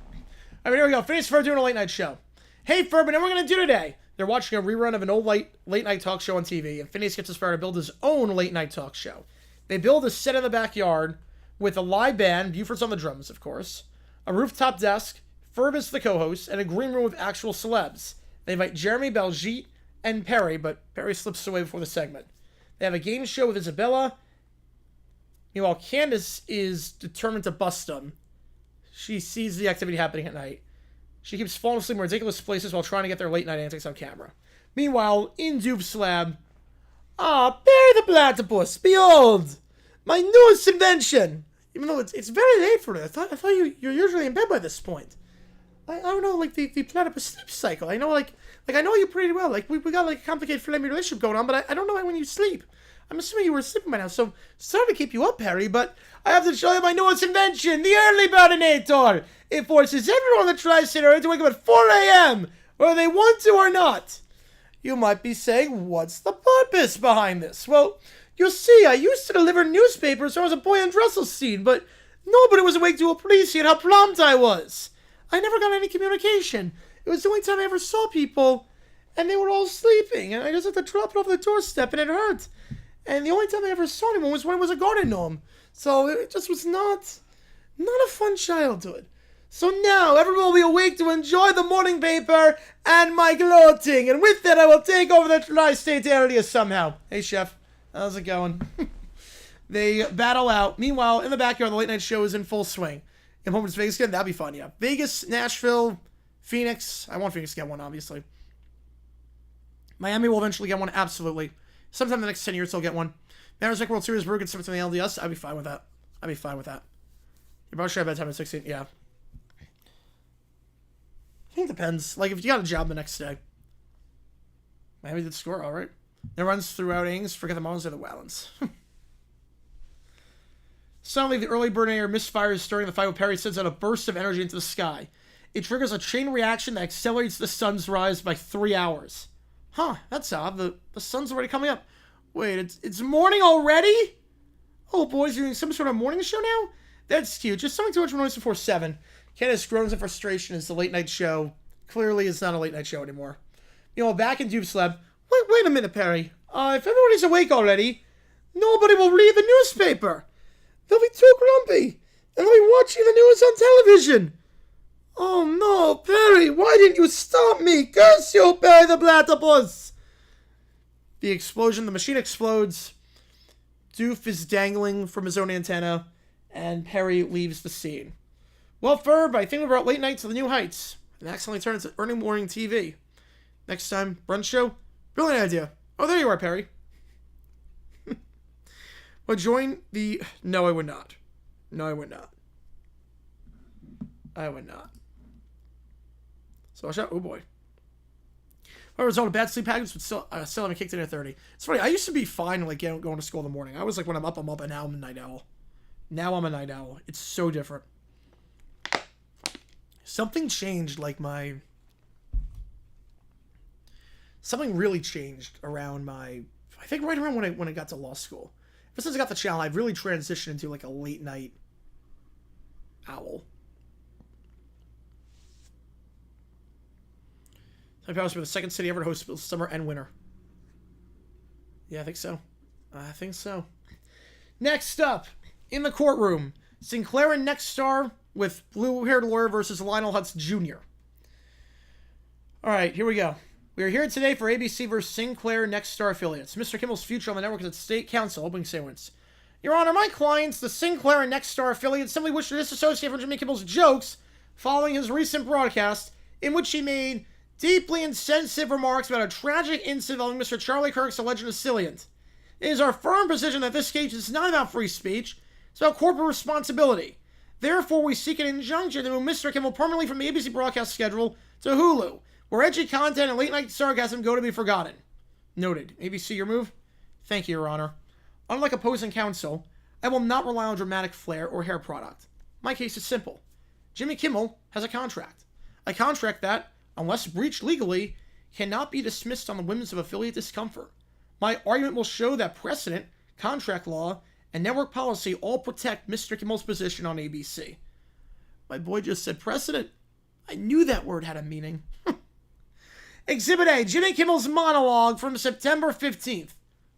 All right, here we go. Phineas Ferb doing a late night show. Hey, Ferb, and what we're going to do today? They're watching a rerun of an old late night talk show on TV, and Phineas gets inspired to build his own late night talk show. They build a set in the backyard with a live band, Buford's on the drums, of course, a rooftop desk, Ferb is the co-host, and a green room with actual celebs. They invite Jeremy, Baljeet, and Perry, but Perry slips away before the segment. They have a game show with Isabella. Meanwhile, Candace is determined to bust them. She sees the activity happening at night. She keeps falling asleep in ridiculous places while trying to get their late night antics on camera. Meanwhile, in Doof's lab, Perry the Platypus, behold! My newest invention! Even though it's very late for it. I thought you're usually in bed by this point. I don't know, like, the platypus sleep cycle. I know, like I know you pretty well. Like, we got, like, a complicated family relationship going on, but I don't know when you sleep. I'm assuming you were sleeping by now, so sorry to keep you up, Perry, but I have to show you my newest invention, the Early Birdinator. It forces everyone in the tri-state area to wake up at 4 a.m., whether they want to or not. You might be saying, what's the purpose behind this? Well, you see, I used to deliver newspapers when I was a boy in Dresselstein, but nobody was awake to appreciate how prompt I was. I never got any communication. It was the only time I ever saw people, and they were all sleeping, and I just had to drop it off the doorstep, and it hurt. And the only time I ever saw anyone was when I was a garden gnome. So it just was not a fun childhood. So now everyone will be awake to enjoy the morning paper and my gloating. And with that, I will take over the tri-state area somehow. Hey, Chef. How's it going? They battle out. Meanwhile, in the backyard, the late night show is in full swing. In Homer's Vegas again, that'd be fun, yeah. Vegas, Nashville, Phoenix. I want Phoenix to get one, obviously. Miami will eventually get one, absolutely. Sometime in the next 10 years, they'll get one. Mariners World Series, Brew gets something in the LDS. I'd be fine with that. You're probably sure I bedtime at 16. Yeah. I think it depends. Like, if you got a job the next day. Miami did score, all right. It runs throughout innings. Forget the Marlins or the Wallens. Suddenly, the early Bernier misfires during the fight with Perry sends out a burst of energy into the sky. It triggers a chain reaction that accelerates the sun's rise by 3 hours. Huh, that's odd. The sun's already coming up. Wait, it's morning already? Oh, boys, you're doing some sort of morning show now? That's cute. Just something too much noise before 7. Candace groans in frustration as the late night show clearly is not a late night show anymore. You know, back in Dupe's lab. Wait a minute, Perry. If everybody's awake already, nobody will read the newspaper. They'll be too grumpy, and they'll be watching the news on television. Oh no, Perry, why didn't you stop me? Curse you, Perry the Platypus! The explosion, the machine explodes. Doof is dangling from his own antenna, and Perry leaves the scene. Well, Ferb, I think we brought late night to the new heights, and accidentally turned into early morning TV. Next time, brunch show? Brilliant idea. Oh, there you are, Perry. Well, join the... No, I would not. No, I would not. I would not. So I'll shout, oh boy. Well, result of bad sleep patterns, but still haven't kicked in at 30. It's funny, I used to be fine, like, going to school in the morning. I was like, when I'm up, and now I'm a night owl. Now I'm a night owl. It's so different. Something changed, like, something really changed around my... I think right around when I got to law school. Ever since I got the channel, I've really transitioned into, like, a late night Owl. St. Paul will be the second city ever to host both summer and winter. Yeah, I think so. I think so. Next up, in the courtroom, Sinclair and Nexstar with blue-haired lawyer versus Lionel Hutz Jr. All right, here we go. We are here today for ABC versus Sinclair Nexstar affiliates. Mr. Kimmel's future on the network is at State Council. Opening statements. Your Honor, my clients, the Sinclair and Nexstar affiliates, simply wish to disassociate from Jimmy Kimmel's jokes following his recent broadcast in which he made deeply insensitive remarks about a tragic incident involving Mr. Charlie Kirk's alleged assailant. It is our firm position that this case is not about free speech, it's about corporate responsibility. Therefore, we seek an injunction to move Mr. Kimmel permanently from the ABC broadcast schedule to Hulu, where edgy content and late-night sarcasm go to be forgotten. Noted. ABC, your move? Thank you, Your Honor. Unlike opposing counsel, I will not rely on dramatic flair or hair product. My case is simple. Jimmy Kimmel has a contract. A contract that, unless breached legally, cannot be dismissed on the whims of affiliate discomfort. My argument will show that precedent, contract law, and network policy all protect Mr. Kimmel's position on ABC. My boy just said precedent. I knew that word had a meaning. Exhibit A, Jimmy Kimmel's monologue from September 15th.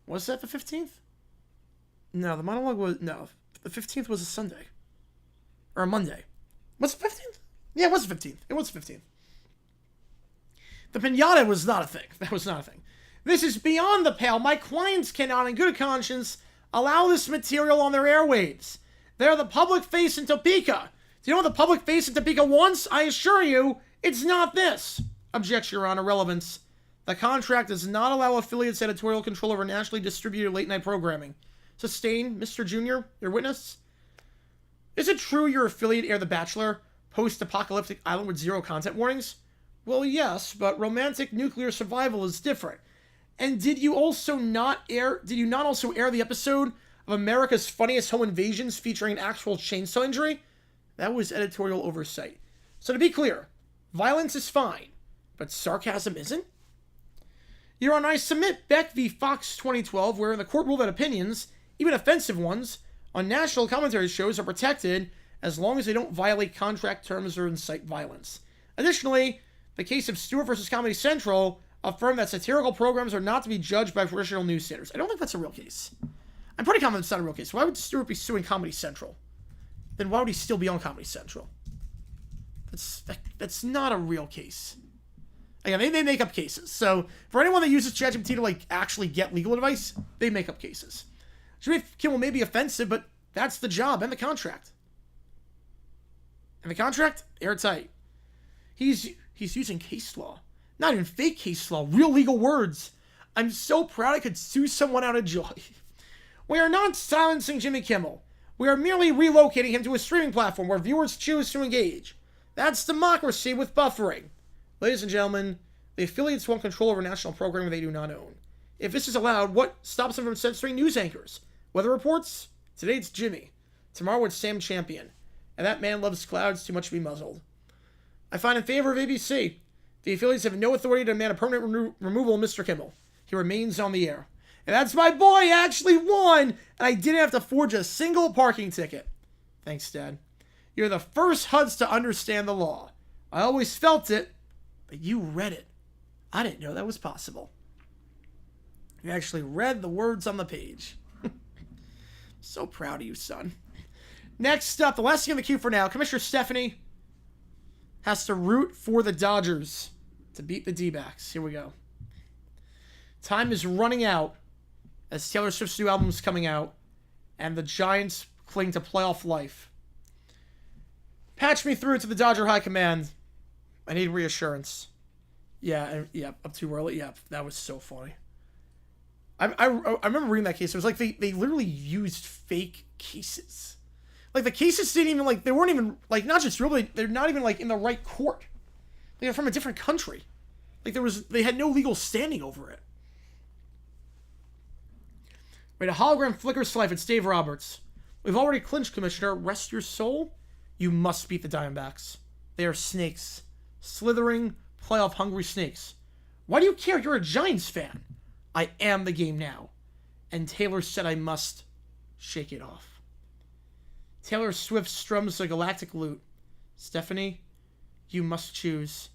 Was that the 15th? No, the monologue was... No, the 15th was a Sunday. Or a Monday. Was it 15th? Yeah, it was the 15th. It was the 15th. The pinata was not a thing. That was not a thing. This is beyond the pale. My clients cannot, in good conscience, allow this material on their airwaves. They're the public face in Topeka. Do you know what the public face in Topeka wants? I assure you, it's not this. Objection, Your Honor. Relevance. The contract does not allow affiliates editorial control over nationally distributed late-night programming. Sustain, Mr. Jr., your witness. Is it true your affiliate Air the Bachelor post-apocalyptic island with zero content warnings? Well, yes, but romantic nuclear survival is different. And did you not also air the episode of America's Funniest Home Invasions featuring an actual chainsaw injury? That was editorial oversight. So to be clear, violence is fine, but sarcasm isn't? Your Honor, I submit Beck v. Fox 2012, wherein the court ruled that opinions, even offensive ones, on national commentary shows are protected as long as they don't violate contract terms or incite violence. Additionally, the case of Stewart versus Comedy Central affirmed that satirical programs are not to be judged by traditional news standards. I don't think that's a real case. I'm pretty confident it's not a real case. Why would Stewart be suing Comedy Central? Then why would he still be on Comedy Central? That's not a real case. Again, they make up cases. So, for anyone that uses ChatGPT to, actually get legal advice, they make up cases. Jimmy Kimmel may be offensive, but that's the job and the contract. And the contract? Airtight. He's using case law. Not even fake case law, real legal words. I'm so proud I could sue someone out of joy. We are not silencing Jimmy Kimmel. We are merely relocating him to a streaming platform where viewers choose to engage. That's democracy with buffering. Ladies and gentlemen, the affiliates want control over national programming they do not own. If this is allowed, what stops them from censoring news anchors? Weather reports? Today it's Jimmy. Tomorrow it's Sam Champion. And that man loves clouds too much to be muzzled. I find in favor of ABC. The affiliates have no authority to demand a permanent removal of Mr. Kimmel. He remains on the air. And that's my boy actually won, and I didn't have to forge a single parking ticket. Thanks, Dad. You're the first Huds to understand the law. I always felt it, but you read it. I didn't know that was possible. You actually read the words on the page. So proud of you, son. Next up, the last thing in the queue for now, Commissioner Stephanie has to root for the Dodgers to beat the D-backs. Here we go. Time is running out as Taylor Swift's new album is coming out and the Giants cling to playoff life. Patch me through to the Dodger High Command. I need reassurance. Yeah, up too early. Yeah, that was so funny. I remember reading that case. It was like they literally used fake cases. Like, the cases didn't even, they weren't even, not just real, they're not even, in the right court. They're from a different country. They had no legal standing over it. Wait, a hologram flickers to life. It's Dave Roberts. We've already clinched, Commissioner. Rest your soul. You must beat the Diamondbacks. They are snakes. Slithering, playoff-hungry snakes. Why do you care? You're a Giants fan. I am the game now. And Taylor said I must shake it off. Taylor Swift strums a galactic lute. Stephanie, you must choose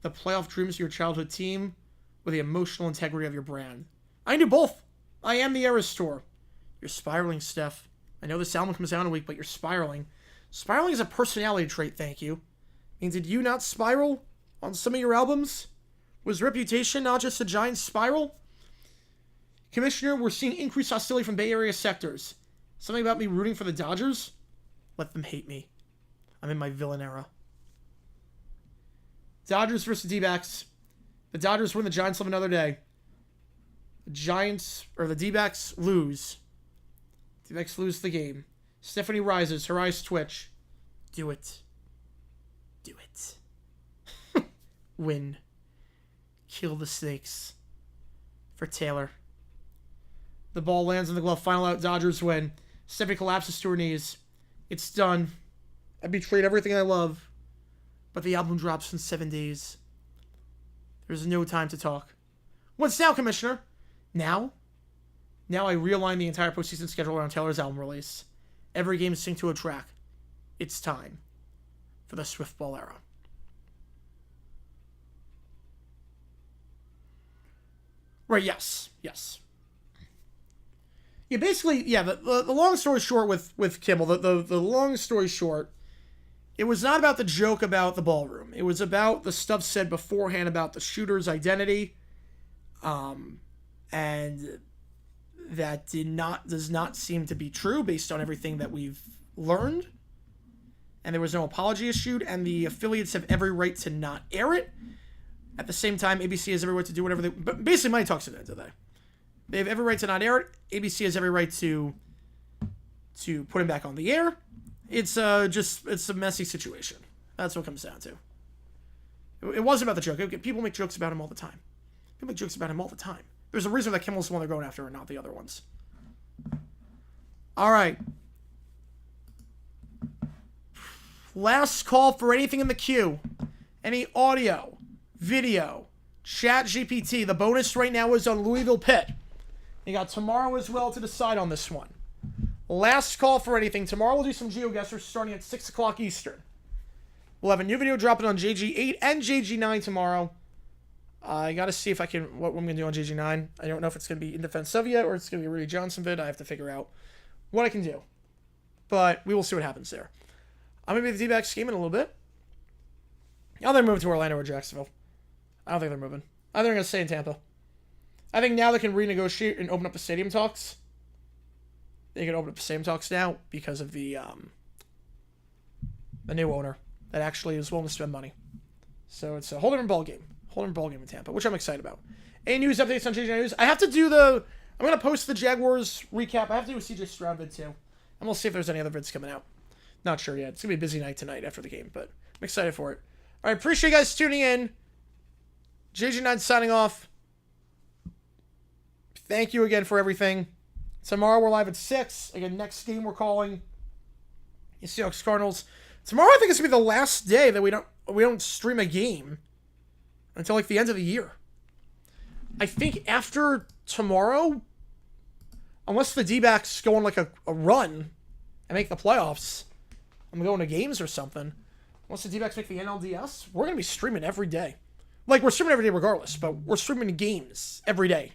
the playoff dreams of your childhood team with the emotional integrity of your brand. I can do both. I am the Eras Tour. You're spiraling, Steph. I know this album comes out in a week, but you're spiraling. Spiraling is a personality trait, thank you. Means did you not spiral on some of your albums? Was Reputation not just a giant spiral? Commissioner, we're seeing increased hostility from Bay Area sectors. Something about me rooting for the Dodgers? Let them hate me. I'm in my villain era. Dodgers versus D-backs. The Dodgers win, the Giants live another day. The D-backs lose. D-backs lose the game. Stephanie rises, her eyes twitch. Do it. Do it. Win. Kill the snakes. For Taylor. The ball lands in the glove. Final out. Dodgers win. Stephanie collapses to her knees. It's done. I betrayed everything I love. But the album drops in 7 days. There's no time to talk. What's now, Commissioner? Now? Now I realign the entire postseason schedule around Taylor's album release. Every game is synced to a track. It's time for the Swift Ball era. Right, yes. Yeah, basically, yeah, the long story short with Kimmel, the long story short, it was not about the joke about the ballroom. It was about the stuff said beforehand about the shooter's identity. And that does not seem to be true based on everything that we've learned. And there was no apology issued, and the affiliates have every right to not air it. At the same time, ABC has every right to do whatever they... But basically, Money Talks at the end of the day. They have every right to not air it. ABC has every right to put him back on the air. It's a messy situation. That's what it comes down to. It wasn't about the joke. People make jokes about him all the time. People make jokes about him all the time. There's a reason that Kimmel's the one they're going after and not the other ones. All right. Last call for anything in the queue. Any audio, video, chat GPT. The bonus right now is on Louisville Pitt. You got tomorrow as well to decide on this one. Last call for anything. Tomorrow we'll do some GeoGuessers starting at 6 o'clock Eastern. We'll have a new video dropping on JG8 and JG9 tomorrow. I got to see if what I'm going to do on JG9. I don't know if it's going to be in defense of yet or it's going to be a Rudy Johnson vid. I have to figure out what I can do. But we will see what happens there. I'm going to be at the D-backs game in a little bit. I don't think they're moving to Orlando or Jacksonville. I don't think they're moving. I think they're going to stay in Tampa. I think now they can renegotiate and open up the stadium talks. They can open up the stadium talks now because of the new owner that actually is willing to spend money. So it's a whole different ballgame. Whole different ballgame in Tampa, which I'm excited about. Any news updates on JG9 News? I have to do I'm going to post the Jaguars recap. I have to do a CJ Stroud vid too. And we'll see if there's any other vids coming out. Not sure yet. It's going to be a busy night tonight after the game, but I'm excited for it. All right, appreciate you guys tuning in. JG9 signing off. Thank you again for everything. Tomorrow we're live at 6. Again, next game we're calling is Seahawks Cardinals. Tomorrow I think it's going to be the last day that we don't stream a game until like the end of the year. I think after tomorrow, unless the D-backs go on like a run and make the playoffs, I'm going to games or something. Once the D-backs make the NLDS, we're going to be streaming every day. Like, we're streaming every day regardless, but we're streaming games every day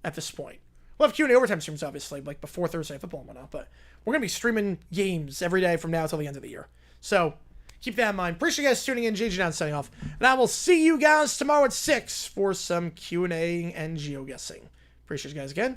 at this point. We'll have Q&A overtime streams, obviously, like before Thursday Night Football and whatnot, but we're going to be streaming games every day from now until the end of the year. So, keep that in mind. Appreciate you guys tuning in. JG9 signing off. And I will see you guys tomorrow at 6 for some Q&A and GeoGuessing. Appreciate you guys again.